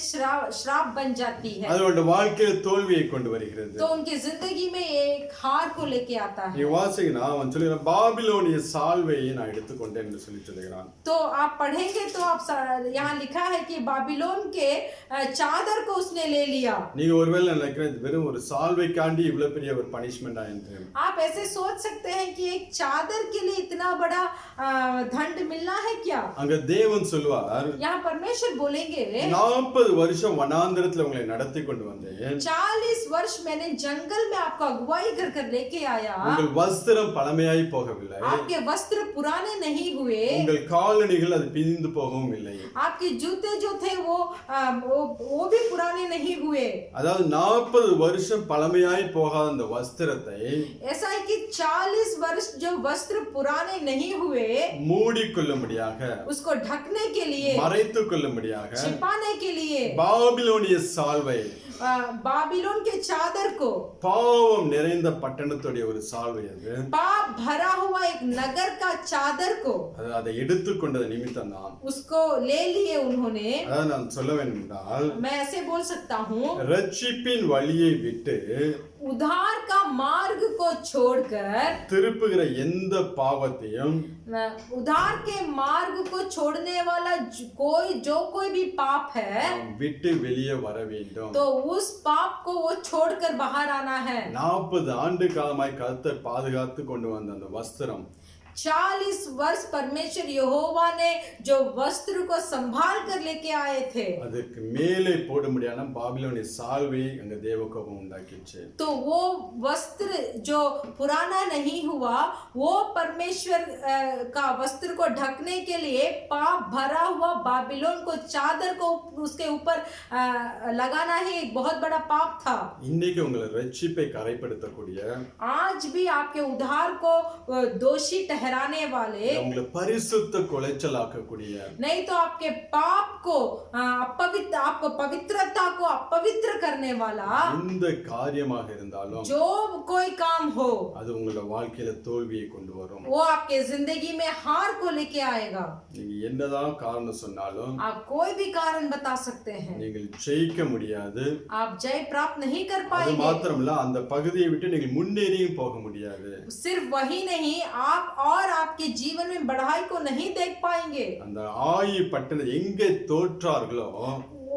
श्राप बन जाती है, அதோட வாழ்க்கையில் தோல்வியை கொண்டு வருகிறது. तो उनकी जिंदगी में एक हार को लेके आता है। நீ வாசிக்கனா அவன் சொல்லுகிறான் பாபிலோனிய சால்வையை நான் எடுத்துக்கொண்டேன் என்று சொல்லி சொல்லுகிறான். तो आप पढ़ेंगे तो आप यहाँ लिखा है कि बाबिलोन के चादर को उसने ले लिया। நீங்க ஒருவேளை நினைக்கிறேன் வெறும் ஒரு சால்வைக்காண்டி இவ்வளவு பெரிய ஒரு பனிஷ்மெண்ட் ஆயிருக்கு. आप ऐसे सोच सकते हैं कि एक चादर के लिए इतना बड़ा दंड मिलना है क्या? அங்க தேவன் சொல்வார், यहाँ परमेश्वर बोलेंगे 40 வருஷம் வனாந்தரத்துல உங்களை நடத்தி கொண்டு வந்தேன். 40 वर्ष मैंने जंगल में आपको अगुवाई कर कर लेके आया। உங்கள் வஸ்திரம் பழமையாய் போகவில்லை. आपके वस्त्र पुराने नहीं हुए। உங்கள் காலணிகள் அது பிரிந்து போகவும் இல்லை. आपके जूते जो थे वो भी पुराने नहीं हुए। அதாவது 40 வருஷம் பழமையாய் போகாத அந்த வஸ்திரத்தை ऐसा है कि 40 वर्ष जो वस्त्र पुराने नहीं हुए மூடிக்கொள்ளும்படியாக उसको ढकने के लिए, மறைத்துக் கொள்ளும்படியாக छिपाने के लिए பாபிலோனிய சால்வை बाबिलोन के चादर को, பாவம் நிறைந்த பட்டணத்துடைய ஒரு சால்வை அது पाप भरा हुआ एक नगर का चादर को அதை எடுத்துக்கொண்டது நிமித்தம் தான் उसको ले लिए उन्होंने। அதாவது நான் சொல்ல வேண்டும் என்றால் मैं ऐसे बोल सकता हूँ, ரட்சிப்பின் வழியை விட்டு उद्धार का मार्ग को छोड़कर, திருப்புகிற எந்த பாவத்தையும் उद्धार के मार्ग को छोड़ने वाला जो कोई भी पाप है விட்டு வெளியே வர வேண்டும். तो उस पाप को वो छोड़कर बाहर आना है। 40 ஆண்டு காலமாய் கர்த்தர் பாதுகாத்து கொண்டு வந்த அந்த வஸ்திரம் 40 वर्ष परमेश्वर यहोवा ने जो वस्त्र को संभाल कर लेके आए थे, அதுக்கு மேலே போட முடியாத பாபிலோனிய சால்வை அங்க தேவகோபம் உண்டாக்கிச்சு. तो वो वस्त्र जो पुराना नहीं हुआ वो परमेश्वर का वस्त्र को ढकने के लिए पाप भरा हुआ बाबिलोन को चादर को उसके ऊपर लगाना ही एक बहुत बड़ा पाप था। இன்னைக்கு உங்களை ரட்சிப்பை கரைப்படுத்தக்கூடிய आज भी आपके उद्धार को दोषी ठहराने वाले, உங்களை பரிசுத்த குலைச்சலாக்கக்கூடிய नहीं तो आपके पाप को अपवित्र, आपको पवित्रता को अपवित्र करने वाला எந்த காரியமாக இருந்தாலும் जो कोई काम हो அது உங்களோட வாழ்க்கையில தோல்வியை கொண்டு வரும். वो आपके जिंदगी में हार को लेके आएगा। நீங்க என்னதான் காரணம் சொன்னாலும் आप कोई भी कारण बता सकते हैं, நீங்கள் ஜெயிக்க முடியாது. आप जय प्राप्त नहीं कर அது पाएंगे। மாத்திரமல்ல அந்த பகுதியை விட்டு நீங்கள் முன்னேறியும் போக முடியாது. सिर्फ वही नहीं, आप और आपके जीवन में बढ़ाई को नहीं देख पाएंगे। அந்த ஆயி பட்டணம் எங்கே தோற்றார்களோ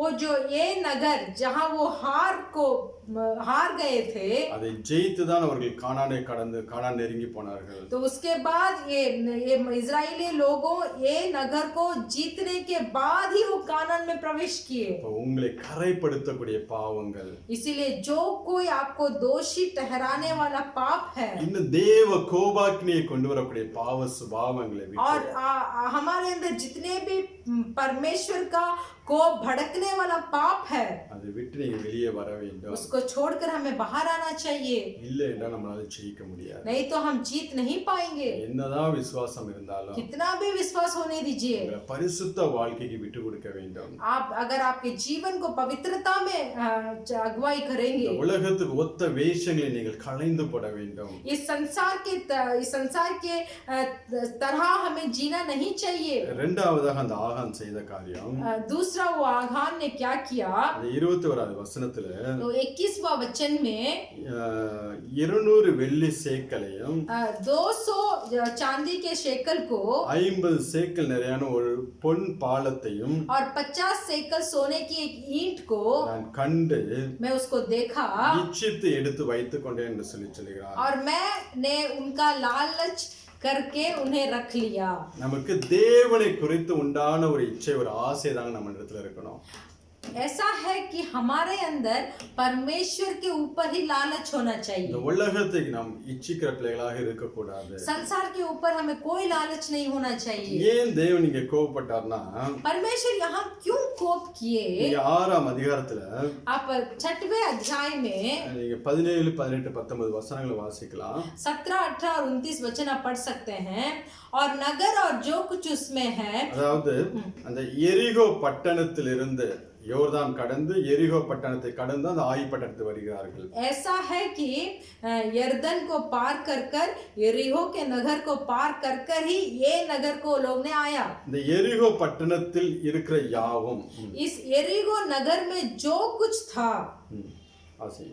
वो जो ये नगर जहाँ वो हार गए थे, அதை ஜெயித்துதான் அவர்கள் கானானை கடந்து கானான் நெருங்கி போனார்கள். तो उसके बाद ये इजरायली लोगों ये नगर को जीतने के बाद ही वो कानान में प्रवेश किए। இப்போ உங்களை கரைப்படுத்தக்கூடிய பாவங்கள், इसीलिए जो कोई आपको दोषी ठहराने वाला पाप है இன்னும் தேவ கோபாக்கினியை கொண்டு வரக்கூடிய பாவ சுபாவங்களை और விட்டு हमारे अंदर जितने भी परमेश्वर का को भड़कने वाला पाप है அதை விட்டு நீங்க வெளியே வர வேண்டும். उसको छोड़कर हमें बाहर आना चाहिए, இல்லை என்றால் நம்மளால ஜெயிக்க முடியாது. नहीं तो हम जीत नहीं पाएंगे। என்னதான் விசுவாசம் இருந்தாலும் कितना भी विश्वास होने दीजिए, உங்களை பரிசுத்த வாழ்க்கைக்கு விட்டு கொடுக்க வேண்டும். आप अगर आपके जीवन को पवित्रता में अगुवाई இந்த करेंगे, உலகத்துக்கு ஒத்த வேஷங்களை நீங்கள் களைந்து போட வேண்டும். इस संसार के तरह हमें जीना नहीं चाहिए। இரண்டாவதாக அந்த ஆகான் செய்த காரியம் दूसरा वो आगान ने क्या किया, அந்த 21வது வசனத்துல तो 21वां वचन में 200 வெள்ளி சேக்கலையும் 200 चांदी के शेकल को 50 சேக்கல் நிறையான ஒரு பொன் பாலத்தையும் और 50 सेकल सोने की एक ईंट को நான் கண்டு मैं उसको देखा இச்சித்து எடுத்து வைத்துக் கொண்டேன் என்று சொல்லுகிறார். और मैंने उनका लालच करके उन्हें रख लिया। நமக்கு தேவனை குறித்து உண்டான ஒரு இச்சை ஒரு ஆசை தான் நம்ம இடத்துல இருக்கணும். ऐसा है कि हमारे अंदर परमेश्वर के ऊपर ही लालच होना இந்த चाहिए। உலகத்துக்கு நாம் இச்சிக்கிற பிள்ளைகளாக இருக்கக்கூடாது. संसार के ऊपर हमें कोई लालच नहीं होना चाहिए। ஏன் தேவன் இங்க கோபப்பட்டார்னா परमेश्वर यहाँ क्यों कोप किए। நீங்க 6ஆம் அதிகாரத்துல आप 6वें अध्याय में நீங்க 17, 18, 19 வசனங்களை வாசிக்கலாம். 17, 18 और 29 वचन आप पढ़ सकते हैं। और नगर और जो कुछ उसमें है, அதாவது அந்த எரிகோ பட்டணத்திலிருந்து யோர்தான் கடந்து எரிகோ பட்டணத்தை கடந்து அந்த ஆயி பட்டணத்துக்கு வருகிறார்கள். ऐसा है कि यरदन को पार कर कर यरीहो के नगर को पार कर कर ही ये नगर को लोग ने आया। இந்த எரிகோ பட்டணத்தில் இருக்கிற யாவும் इस यरीहो नगर में जो कुछ था ஆசி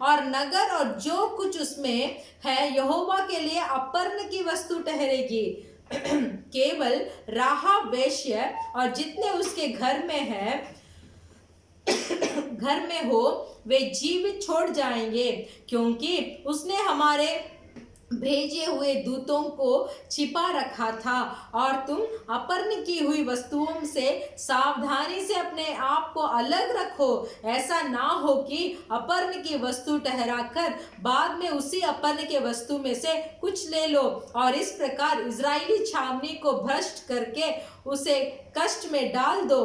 और नगर और जो कुछ उसमें है यहोवा के लिए अपर्ण की वस्तु ठहरेगी। केवल राहाब वेश्या और जितने उसके घर में हो वे जीवित छोड़ जाएंगे, क्योंकि उसने हमारे भेजे हुए दूतों को छिपा रखा था। और तुम अपर्ण की हुई वस्तुओं से सावधानी से अपने आप को अलग रखो, ऐसा ना हो कि अपर्ण की वस्तु ठहराकर बाद में उसी अपर्ण के वस्तु में से कुछ ले लो और इस प्रकार इजरायली छावनी को भ्रष्ट करके उसे कष्ट में डाल दो।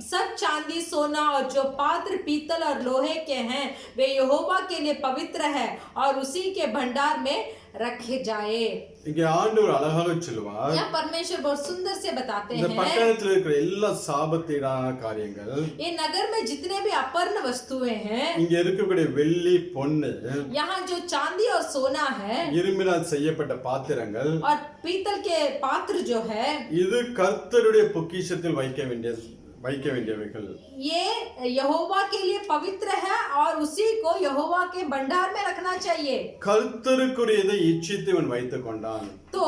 सब चांदी सोना और जो पात्र पीतल और लोहे के हैं वे यहोवा के लिए पवित्र है और उसी के भंडार में रखे जाए। இங்க ஆண்டவர் அழகாக சொல்லுவார், यह परमेश्वर बहुत सुंदर से बताते இந்த हैं பட்டணத்தில் இருக்கிற எல்லா சாபத்தீடான காரியங்கள், ये नगर में जितने भी अपर्ण वस्तुएं हैं, இங்க இருக்கக்கூடிய வெள்ளி பொன்னு, यहाँ जो चांदी और सोना है இரும்பினால் செய்யப்பட்ட பாத்திரங்கள், और पीतल के पात्र जो है, இது கர்த்தருடைய பொக்கிஷத்தில் வைக்க வேண்டியவைகள். ये यहोवा के लिए पवित्र है और उसी को यहोवा के भंडार में रखना चाहिए। கர்த்தருக்குரியதை இச்சித்து இவன் வைத்துக் கொண்டான். तो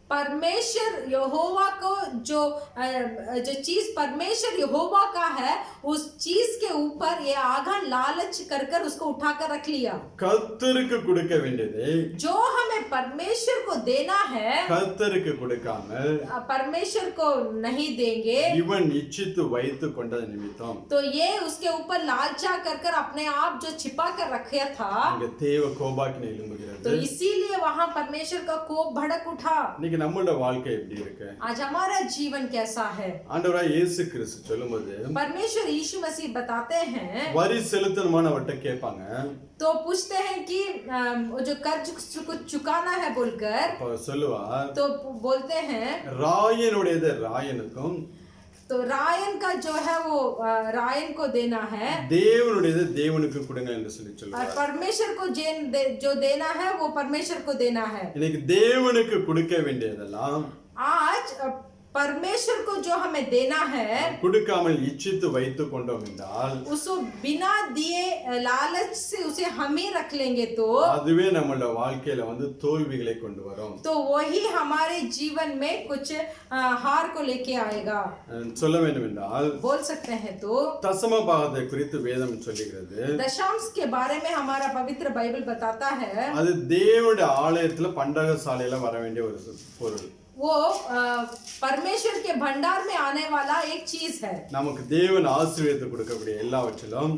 परमेश्वर यहोवा को जो चीज परमेश्वर यहोवा का है उस चीज के ऊपर ये आघन लालच कर कर उसको उठाकर रख लिया। கர்த்தருக்கு கொடுக்க வேண்டியதை जो हमें परमेश्वर को देना है கர்த்தருக்கு கொடுக்காமல் परमेश्वर को नहीं देंगे, இவன் இச்சித்து வைத்துக் கொண்டது நிமித்தம் तो ये उसके ऊपर लालचा कर कर अपने आप जो छिपा कर रखे था, இங்க தேவ கோபாக்கினை எழும்புகிறது. तो इसीलिए वहां परमेश्वर का कोप भड़क उठा। இன்னைக்கு நம்மளோட வாழ்க்கை எப்படி இருக்கு? आज हमारा जीवन कैसा है? ஆண்டவராய் இயேசு கிறிஸ்து சொல்லும்போது परमेश्वर यीशु मसीह बताते हैं, வரி செலுத்தணுமான அவர்கிட்ட கேட்பாங்க. तो पूछते हैं कि वो जो कर्ज कुछ चुकाना है बोलकर, அப்ப சொல்லுவார், तो बोलते हैं ராயனுடையது ராயனுக்கும் तो रायन का जो है वो रायन को देना है தேவனுடையது தேவனுக்கு கொடுங்க என்று சொல்லி और சொல்லுவார். परमेश्वर को जो देना है वो परमेश्वर को देना है। இன்னைக்கு தேவனுக்கு கொடுக்க வேண்டியதெல்லாம் आज परमेश्वर को जो हमें देना है கொடுக்காமல் இச்சித்து வைத்துக் கொண்டோம் என்றால் उसको बिना दिए लालच से उसे हम ही रख लेंगे, तो அதுவே நம்மளோட வாழ்க்கையில தோல்விகளை கொண்டு வரும். तो वही हमारे जीवन में कुछ हार को लेके आएगा। சொல்ல வேண்டும் என்றால் बोल सकते हैं तो தசம பாகத்தை குறித்து வேதம் சொல்லுகிறது. दशांश के बारे में हमारा पवित्र बाइबल बताता है, அது தேவனுடைய ஆலயத்துல பண்டக சாலையில வர வேண்டிய ஒரு பொருள். वो परमेश्वर के भंडार में आने वाला एक चीज है। நமக்கு தேவன் ஆசீர்வாதத்தை கொடுக்கக்கூடிய எல்லாவற்றிலும்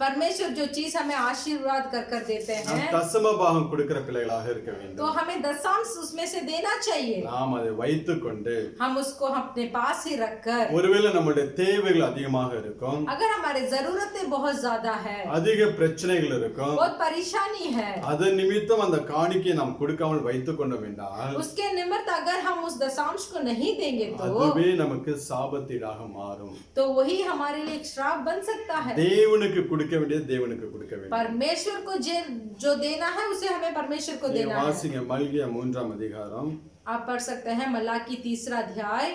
परमेश्वर जो चीज हमें आशीर्वाद कर कर देते हैं, தசம பாகம் கொடுக்கிற பிள்ளைகளாக இருக்க வேண்டும். तो हमें दशांश उसमें से देना चाहिए। நாம் அதை வைத்துக்கொண்டு हम उसको अपने पास ही रखकर, ஒருவேளை நம்முடைய தேவைகள் அதிகமாக இருக்கும், अगर हमारी जरूरतें बहुत ज्यादा है, அதிக பிரச்சனைகள் இருக்கும், बहुत परेशानी है, அதன் நிமித்தம் அந்த காணிக்கையை நாம் கொடுக்காமல் வைத்துக் கொண்டோம் என்றால் उसके निमित्त अगर हम उस दशांश को नहीं देंगे तो அதுவே நமக்கு சாபத்தீடாக மாறும். तो वही हमारे लिए एक श्राप बन सकता है। தேவனுக்கு கொடுக்க வேண்டியது தேவனுக்கு கொடுக்க வேண்டும். परमेश्वर को जो देना है उसे हमें परमेश्वर को देना है। வாசிங்க மல்கியா 3ஆம் அதிகாரம் आप पढ़ सकते हैं मलाकी 3 अध्याय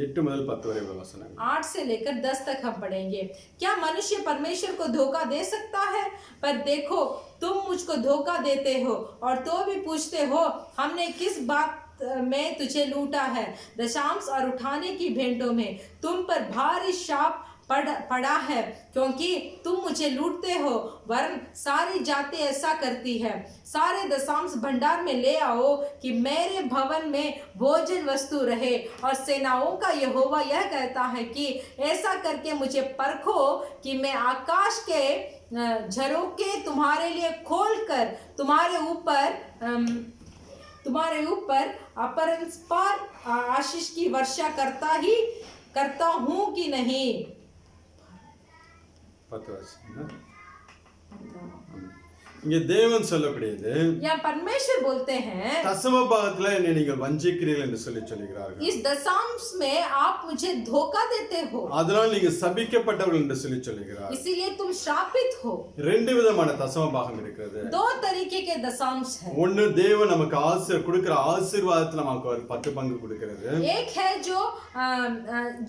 8 முதல் 10 வரை உள்ள வசனங்கள். 8 से लेकर 10 तक हम पढ़ेंगे। क्या मनुष्य परमेश्वर को धोखा दे सकता है? पर देखो तुम मुझको धोखा देते हो और तो भी पूछते हो हमने किस बात में तुझे लूटा है। दशांश और उठाने की भेंटों में तुम पर भारी शाप पड़ा है, क्योंकि तुम मुझे लूटते हो, वरन सारी जातें ऐसा करती है। सारे दशांश भंडार में ले आओ कि मेरे भवन में भोजन वस्तु रहे। और सेनाओं का यहोवा यह कहता है कि ऐसा करके मुझे परखो कि मैं आकाश के झरोखे तुम्हारे लिए खोल कर तुम्हारे ऊपर अपरंपार आशीष की वर्षा करता ही करता हूँ कि नहीं। 10 வருஷம் இங்க தேவன் சொல்லக்கூடியது या परमेश्वर बोलते हैं தசம பாகத்துல என்னை நீங்கள் வஞ்சிக்கிறீர்கள் என்று சொல்லுகிறார்கள். इस दशांश में आप मुझे धोखा देते हो, அதனால் நீங்க சபிக்கப்பட்டவர்கள் என்று சொல்லுகிறார். इसीलिए तुम श्रापित हो। ரெண்டு விதமான தசம பாகம் இருக்கிறது. दो तरीके के दशांश है। ஒன்னு தேவன் நமக்கு கொடுக்கிற ஆசீர்வாதத்துல நமக்கு ஒரு 10 பங்கு கொடுக்கிறது. एक है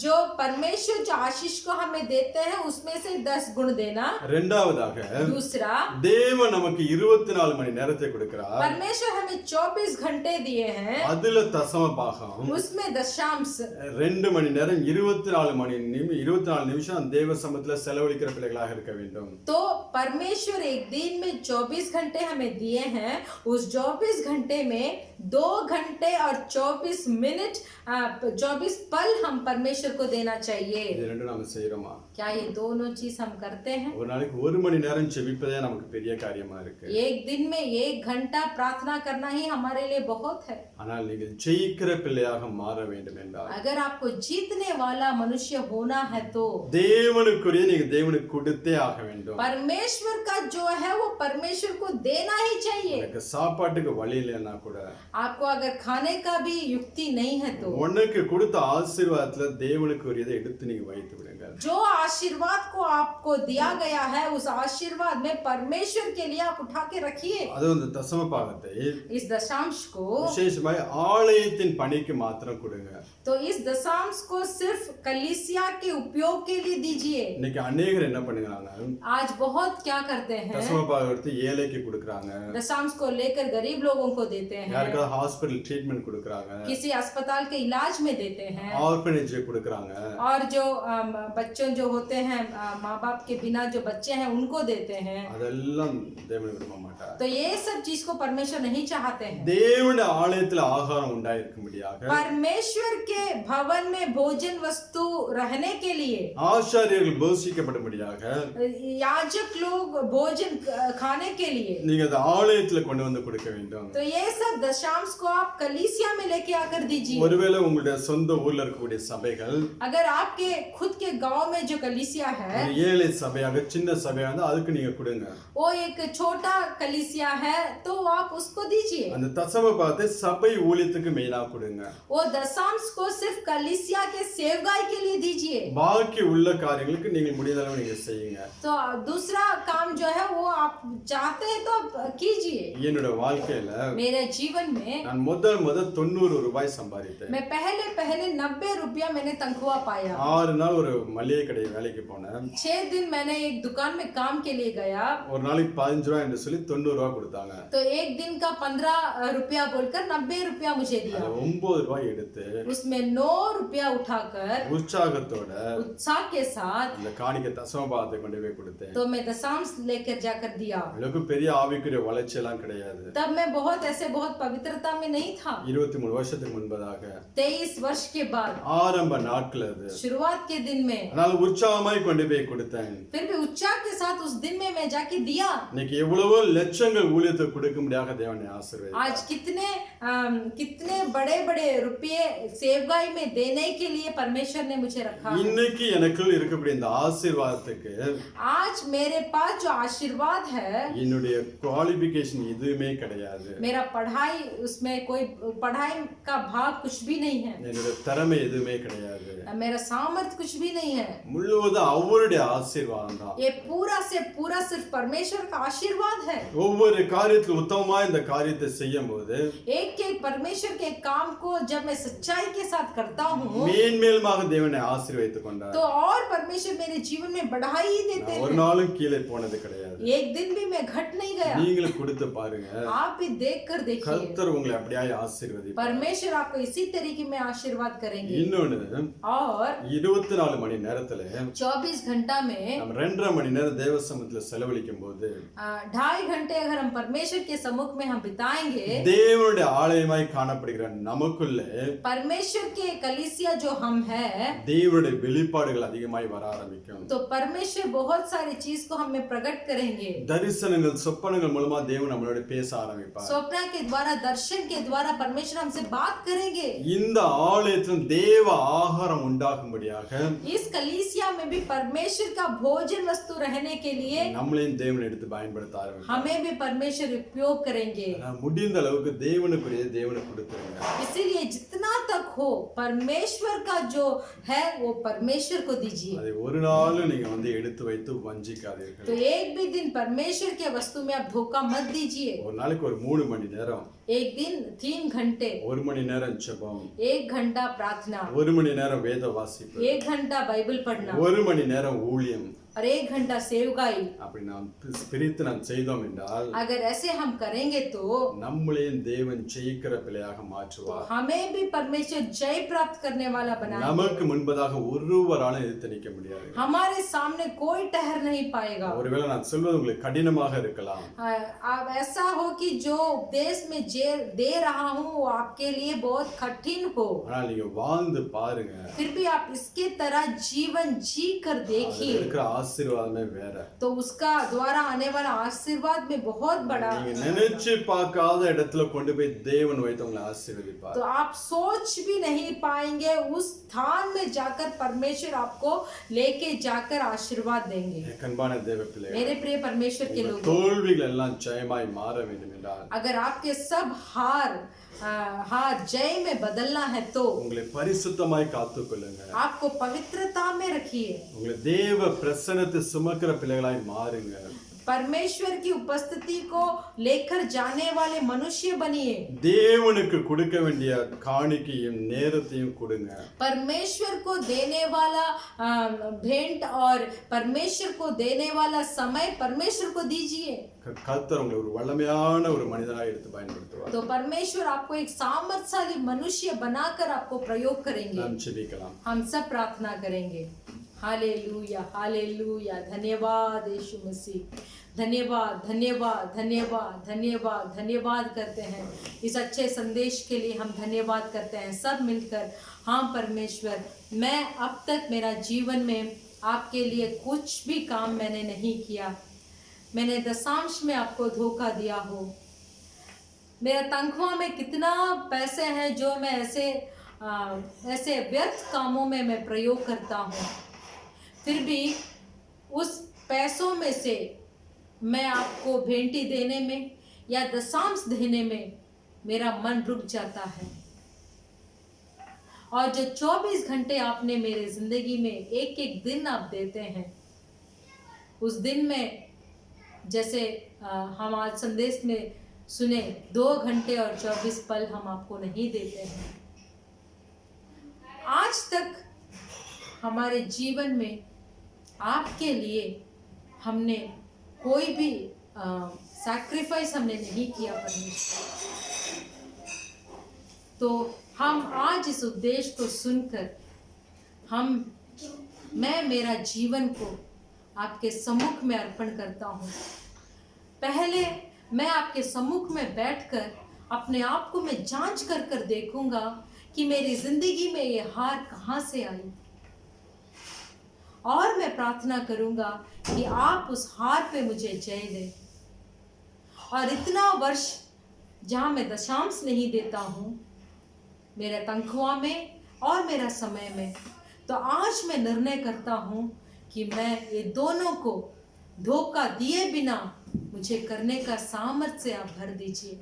जो परमेश्वर जो आशीष को हमें देते हैं उसमें से 10 गुण देना। இரண்டாவதாக दूसरा தேவன் நமக்கு 24 மணி நேரத்தை கொடுக்கிறார். परमेश्वर हमें 24 घंटे दिए हैं, அதுல தசம பாகம் उसमें दशांश 2 மணி நேரம் 24 நிமிஷம் தேவ சமூகத்துல செலவழிக்கிற பிள்ளைகளாக இருக்க வேண்டும். तो परमेश्वर एक दिन में 24 घंटे हमें दिए हैं, उस 24 घंटे में 2 घंटे और 24 मिनट 24 पल हम परमेश्वर को देना चाहिए। இது ரெண்டும் நாம செய்யறோமா? क्या ये दोनों चीज हम करते हैं? ஒரு நாளைக்கு 1 மணி நேரம் ஜெபிப்பதே நமக்கு பெரிய காரியமா இருக்கு. एक दिन में 1 घंटा प्रार्थना करना ही हमारे लिए बहुत है। ஆனால் நீங்கள் ஜெயிக்கிற பிள்ளையாக மாற வேண்டும் என்றால் अगर आपको जीतने वाला मनुष्य होना है तो தேவனுக்குரிய நீங்க தேவனுக்கு கொடுத்தே ஆக வேண்டும். परमेश्वर का जो है वो परमेश्वर को देना ही चाहिए। எனக்கு சாப்பாட்டுக்கு வழி இல்லைன்னா கூட आपको अगर खाने का भी युक्ति नहीं है तो உனக்கு கொடுத்த ஆசீர்வாதத்துல தேவனுக்குரியதை எடுத்து நீங்க வைத்து விடுங்க. जो आशीर्वाद को आपको दिया गया है उस आशीर्वाद में परमेश्वर के लिए आप उठा के रखिए। அது அந்த தசம பாகத்தை इस दशांश को விசேஷமாய் ஆலயத்தின் பணிக்கு மாத்திரம் கொடுங்க. तो इस दशांश को सिर्फ कलीसिया के उपयोग के लिए दीजिए। இன்னைக்கு अनेகர் என்ன பண்ணுகிறாங்க? आज बहुत क्या करते हैं, தசம பாகம் எடுத்து ஏழைக்கு கொடுக்கறாங்க. दशांश को लेकर गरीब लोगों को देते हैं, யாருக்கா ஹாஸ்பிடல் ட்ரீட்மென்ட் கொடுக்கறாங்க, किसी अस्पताल के इलाज में देते हैं, ஆர்ஃபனேஜ் கொடுக்கறாங்க, और जो बच्चों जो होते हैं माँ बाप के बिना जो बच्चे हैं उनको देते हैं। அதெல்லாம் தேவன் விரும்ப மாட்டார். तो ये सब चीज को परमेश्वर नहीं चाहते हैं। தேவனுடைய ஆலயத்துல ஆகாரம் உண்டாயிருக்கும்படியாக परमेश्वर के भवन में भोजन वस्तु रहने के लिए ஆசாரியர்கள் போஷிக்கப்படும்படியாக याजक लोग भोजन खाने के लिए நீங்க அந்த ஆலயத்துல கொண்டு வந்து கொடுக்க வேண்டும். तो ये सब दशांश को आप कलीसिया में लेके आकर दीजिए। ஒருவேளை உங்களுடைய சொந்த ஊர்ல இருக்கக்கூடிய சபைகள் अगर आपके खुद के गांव में जो कलीसिया है ஒரு ஏழை சபையாக சின்ன சபையாக இருந்தா அதுக்கு நீங்க கொடுங்க. वो एक छोटा कलीसिया है तो आप उसको दीजिए। அந்த தசம பாகத்தை சபை ஊழியத்துக்கு மெயினா கொடுங்க. वो दशांश को सिर्फ कलीसिया के सेवगाई के लिए दीजिए। பாக்கி உள்ள காரியங்களுக்கு நீங்க முடிந்த அளவு நீங்க செய்யுங்க. तो दूसरा काम जो है वो आप चाहते हैं तो कीजिए। என்னோட வாழ்க்கையில मेरे जीवन में நான் முதல் 90 ரூபாய் சம்பாதித்தேன். मैं पहले 90 रुपया मैंने तनख्वाह पाया। 6 நாள் ஒரு மளிகை கடை வேலைக்கு போனேன். 6 दिन मैंने एक दुकान में काम के लिए गया। ஒரு நாளைக்கு 15 ரூபாய் என்று சொல்லி 90 ரூபாய் கொடுத்தாங்க. तो एक दिन का 15 रुपया बोलकर 90 रुपया मुझे दिया। 9 ரூபாய் எடுத்து उसमें 9 रुपया उठाकर உற்சாகத்தோட उत्साह के साथ இந்த காணிக்கை தசம பாகத்தை கொண்டு போய் கொடுத்தேன். तो मैं दशांश लेकर जाकर दिया। எனக்கு பெரிய ஆவிக்குரிய வளர்ச்சி எல்லாம் கிடையாது. तब मैं बहुत पवित्रता में नहीं था। 23 வருஷத்துக்கு முன்பதாக 23 वर्ष के बाद ஆரம்ப நாட்கள் அது. शुरुआत के दिन में அதனால உற்சாகமாய் கொண்டு போய் கொடுத்தேன். फिर भी उत्साह के साथ उस दिन में मैं जाके दिया। இன்னைக்கு எவ்வளவோ லட்சங்கள் ஊழியத்தை கொடுக்கும்படியாக தேவனை ஆசீர்வதித்தார். आज कितने बड़े रुपये सेवगाई में देने के लिए परमेश्वर ने मुझे रखा। இன்னைக்கு எனக்குள் இருக்கக்கூடிய இந்த ஆசீர்வாதத்துக்கு आज मेरे पास जो आशीर्वाद है என்னுடைய குவாலிஃபிகேஷன் எதுவுமே கிடையாது. मेरा पढ़ाई उसमें कोई पढ़ाई का भाग कुछ भी नहीं है, என்னுடைய திறமை எதுவுமே கிடையாது. मेरा सामर्थ्य कुछ भी नहीं है। முழுவதும் அவருடைய ஆசீர்வாதம் தான். ये पूरा से पूरा सिर्फ परमेश्वर का आशीर्वाद है। ஒவ்வொரு காரியத்துல உத்தமமா இந்த காரியத்தை செய்யும்போது एक परमेश्वर के काम को जब मैं सच्चाई के साथ करता हूँ மேன்மேலுமாக தேவனை ஆசீர்வதித்துக் கொண்டார். तो और परमेश्वर मेरे जीवन में बढ़ाई ही देते ஒரு हैं। நாளும் கீழே போனது கிடையாது. एक दिन भी मैं घट नहीं गया। நீங்களும் கொடுத்து பாருங்க. आप भी देख कर देखिए, கர்த்தர் உங்களை அப்படியே ஆசீர்வதிப்பார். परमेश्वर आपको इसी तरीके में आशीर्वाद करेंगे। இன்னொன்னு और 24 மணி நேரத்துல 24 घंटा में நம்ம 2 2.5 மணி நேரம் தேவ சமூகத்துல செலவழிக்கும் போது 2.5 घंटे अगर हम परमेश्वर के सम्मुख में हम बिताएंगे, தேவனுடைய ஆலயமாய் காணப்படுகிற நமக்குள்ள परमेश्वर के कलीसिया जो हम है, தேவனுடைய வெளிப்பாடுகள் அதிகமாய் வர ஆரம்பிக்கும். तो परमेश्वर बहुत सारी चीज को हमें प्रकट करेंगे. தரிசனங்கள் சொப்பனங்கள் மூலமா தேவன் நம்மளோட பேச ஆரம்பிப்பார். स्वप्न के द्वारा, दर्शन के द्वारा परमेश्वर हमसे बात करेंगे. இந்த ஆலயத்தில் தேவ ஆகாரம் உண்டாகும்படியாக इस कलीसिया में भी परमेश्वर का भोजन वस्तु रहने के लिए நம்மளையும் தேவன் எடுத்து பயன்படுத்த ஆரம்பிப்பார். हमें भी परमेश्वर उपयोग करेंगे. முடிந்த அளவுக்கு தேவனுக்குரிய தேவனை கொடுத்துருங்க. इसीलिए जितना तक हो परमेश्वर का जो है वो परमेश्वर को दीजिए. அதை ஒரு நாள் நீங்க எடுத்து வைத்து வஞ்சிக்காதீர்கள். तो एक भी दिन परमेश्वर के वस्तु में आप धोखा मत दीजिए. ஒரு நாளைக்கு ஒரு 3 மணி நேரம், एक दिन 3 घंटे, 1 மணி நேரம் ஜெபம், 1 घंटा प्रार्थना, 1 மணி நேரம் வேத வாசிப்பு, 1 घंटा बाइबल पढ़ना, 1 மணி நேரம் ஊழியம், और 1 घंटा सेवकाई. அப்படி நாம் பிரித்து நாம் செய்தோம் என்றால், अगर ऐसे हम करेंगे तो நம்மளையும் தேவன் ஜெயிக்கிற பிள்ளையாக மாற்றுவார். हमें भी परमेश्वर जय प्राप्त करने वाला बनाएगा. நமக்கு முன்பதாக ஒருவராலும் எதிர்த்து நிற்க முடியாது. हमारे सामने कोई ठहर नहीं पाएगा. ஒருவேளை நான் சொல்வது உங்களுக்கு கடினமாக இருக்கலாம். अब ऐसा हो कि जो उपदेश में दे रहा हूँ वो आपके लिए बहुत कठिन हो, ஆனால் நீங்க வாழ்ந்து பாருங்க. फिर भी आप इसके तरह जीवन जी कर देखिए, இருக்கிற ஆசீர்வாதமே வேற. तो उसका द्वारा आने वाला आशीर्वाद में बहुत बड़ा. நீங்க நினைச்சு பார்க்காத இடத்துல கொண்டு போய் தேவன் வைத்து உங்களை ஆசீர்வதிப்பார். तो आप सोच भी नहीं पाएंगे उस स्थान में जाकर परमेश्वर आपको लेके जाकर आशीर्वाद देंगे. கண்பான தேவ பிள்ளைகளே, मेरे प्रिय परमेश्वर के लोग, தோல்விகள் எல்லாம் ஜெயமாய் மாற வேண்டும் என்றால், अगर आपके सब हार जय में बदलना है तो உங்களை பரிசுத்தமாய் காத்துக்கொள்ளுங்க. आपको पवित्रता में रखिए. உங்களை தேவ பிரசன்னத்தை சுமக்கிற பிள்ளைகளாய் மாறுங்க. परमेश्वर की उपस्थिति को लेकर जाने वाले मनुष्य बनिए. தேவனுக்கு கொடுக்க வேண்டிய காணிக்கையும் நேரத்தையும் கொடுங்க. परमेश्वर को देने वाला भेंट और परमेश्वर को देने वाला समय परमेश्वर को दीजिए. கர்த்தர் உங்களை ஒரு வல்லமையான ஒரு மனிதனாக எடுத்து பயன்படுத்துவார். तो परमेश्वर आपको एक सामर्थ्यशाली मनुष्य बनाकर आपको प्रयोग करेंगे. நாம் ஜெபிக்கலாம். हम सब प्रार्थना करेंगे. Hallelujah, hallelujah. धन्यवाद यीशु मसीह. धन्यवाद, धन्यवाद, धन्यवाद, धन्यवाद, धन्यवाद करते हैं इस अच्छे संदेश के लिए. हम धन्यवाद करते हैं सब मिलकर. हाँ परमेश्वर, मैं अब तक मेरा जीवन में आपके लिए कुछ भी काम मैंने नहीं किया. मैंने दशांश में आपको धोखा दिया हो. मेरा तनख्वाह में कितना पैसे हैं जो मैं ऐसे व्यर्थ कामों में मैं प्रयोग करता हूँ. फिर भी उस पैसों में से मैं आपको भेंटी देने में या दशांश देने में मेरा मन रुक जाता है. और जो 24 घंटे आपने मेरे जिंदगी में एक एक दिन आप देते हैं, उस दिन में जैसे हम आज संदेश में सुने 2 घंटे और 24 पल हम आपको नहीं देते हैं. आज तक हमारे जीवन में आपके लिए हमने कोई भी सैक्रिफाइस हमने नहीं किया परमेश्वर. तो हम आज इस उपदेश को सुनकर मैं मेरा जीवन को आपके सम्मुख में अर्पण करता हूँ. पहले मैं आपके सम्मुख में बैठकर अपने आप को मैं जांच कर देखूंगा कि मेरी जिंदगी में ये हार कहाँ से आई, और मैं प्रार्थना करूंगा कि आप उस हार पे मुझे जय दें. और इतना वर्ष जहाँ मैं दशांश नहीं देता हूँ मेरे तनख्वाह में और मेरा समय में, तो आज मैं निर्णय करता हूँ कि मैं ये दोनों को धोखा दिए बिना मुझे करने का सामर्थ्य आप भर दीजिए.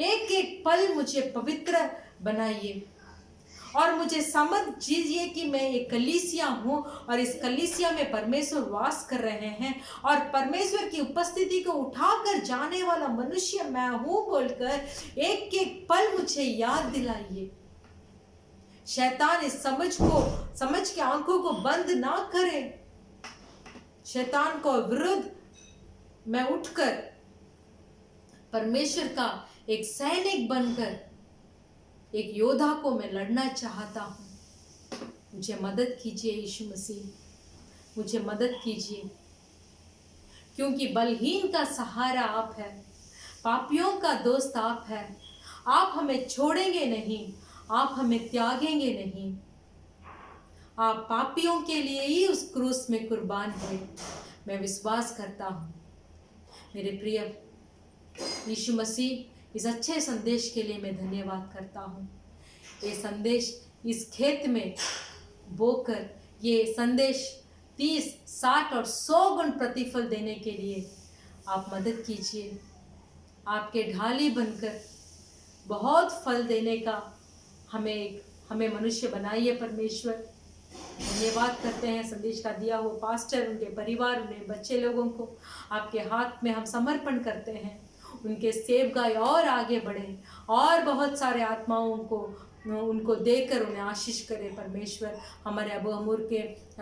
एक एक पल मुझे पवित्र बनाइए और मुझे समझ दीजिए कि मैं एक कलीसिया हूँ और इस कलीसिया में परमेश्वर वास कर रहे हैं, और परमेश्वर की उपस्थिति को उठाकर जाने वाला मनुष्य मैं हूँ बोलकर एक एक पल मुझे याद दिलाइए. शैतान इस समझ के आंखों को बंद ना करे. शैतान को विरुद्ध मैं उठकर परमेश्वर का एक सैनिक बनकर एक योद्धा को मैं लड़ना चाहता हूँ. मुझे मदद कीजिए यीशु मसीह. मुझे मदद कीजिए, क्योंकि बलहीन का सहारा आप है, पापियों का दोस्त आप है। आप हमें छोड़ेंगे नहीं, आप हमें त्यागेंगे नहीं। आप पापियों के लिए ही उस क्रूस में कुर्बान हुए, मैं विश्वास करता हूँ। मेरे प्रिय यीशु मसीह, इस अच्छे संदेश के लिए मैं धन्यवाद करता हूँ। ये संदेश इस खेत में बोकर ये संदेश 30, 60 और 100 गुण प्रतिफल देने के लिए आप मदद कीजिए। आपके ढाली बनकर बहुत फल देने का हमें मनुष्य बनाइए परमेश्वर। धन्यवाद करते हैं संदेश का दिया हुआ पास्टर, उनके परिवार, उनके बच्चे लोगों को आपके हाथ में हम समर्पण करते हैं। उनके सेवकाई और आगे बढ़े और बहुत सारे आत्माओं को उनको देकर उन्हें आशीष करे परमेश्वर। हमारे अबू अमूर के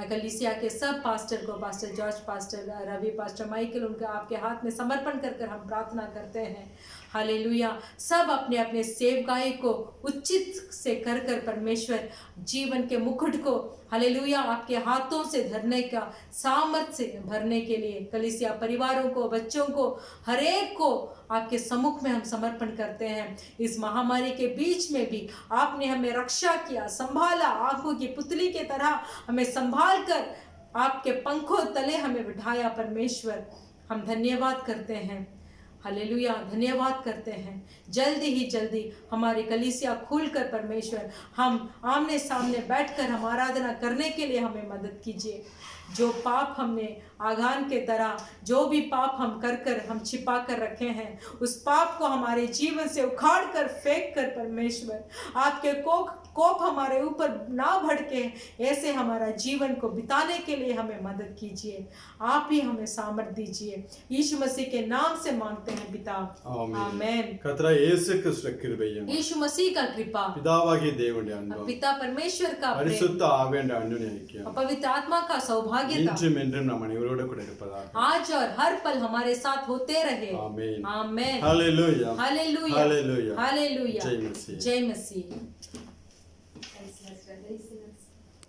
कलीसिया के सब पास्टर को, pastor George, pastor Ravi, pastor Michael, उनके आपके हाथ में समर्पण कर हम प्रार्थना करते हैं। हालेलुया। सब अपने अपने सेवकाई को उचित से कर परमेश्वर जीवन के मुकुट को हालेलुया आपके हाथों से धरने का सामर्थ्य से भरने के लिए कलीसिया परिवारों को, बच्चों को, हर एक को आपके सम्मुख में हम समर्पण करते हैं। इस महामारी के बीच में भी आपने हमें रक्षा किया, संभाला, आंखों की पुतली के तरह हमें संभाल कर आपके पंखों तले हमें बिठाया परमेश्वर। हम धन्यवाद करते हैं। हालेलुया, धन्यवाद करते हैं। जल्दी हमारी कलीसिया खुलकर परमेश्वर हम आमने सामने बैठकर हम आराधना करने के लिए हमें मदद कीजिए। जो पाप हमने आगान के तरह जो भी पाप हम कर हम छिपा कर रखे हैं, उस पाप को हमारे जीवन से उखाड़ कर फेंक कर परमेश्वर आपके कोप हमारे ऊपर ना भड़के, ऐसे हमारा जीवन को बिताने के लिए हमें मदद कीजिए। आप ही हमें सामर्थ दीजिए। यीशु मसीह के नाम से मांगते हैं पिता, आमीन। கர்த்தராகிய இயேசு கிறிஸ்துவின் கிருபையும் यीशु मसीह का कृपा, பிதாவாகிய தேவனுடைய அன்பும் पिता परमेश्वर का प्रेम, பரிசுத்த ஆவியானவருடைய அன்பின் ஐக்கியம் पवित्र आत्मा का सौभाग्यता இன்றும் என்றும் நம் அனைவரோடு கூட இருப்பதாக आज और हर पल हमारे साथ होते रहे। आमीन। आमीन। Hallelujah, hallelujah, hallelujah, hallelujah. जय मसीह, जय मसीह।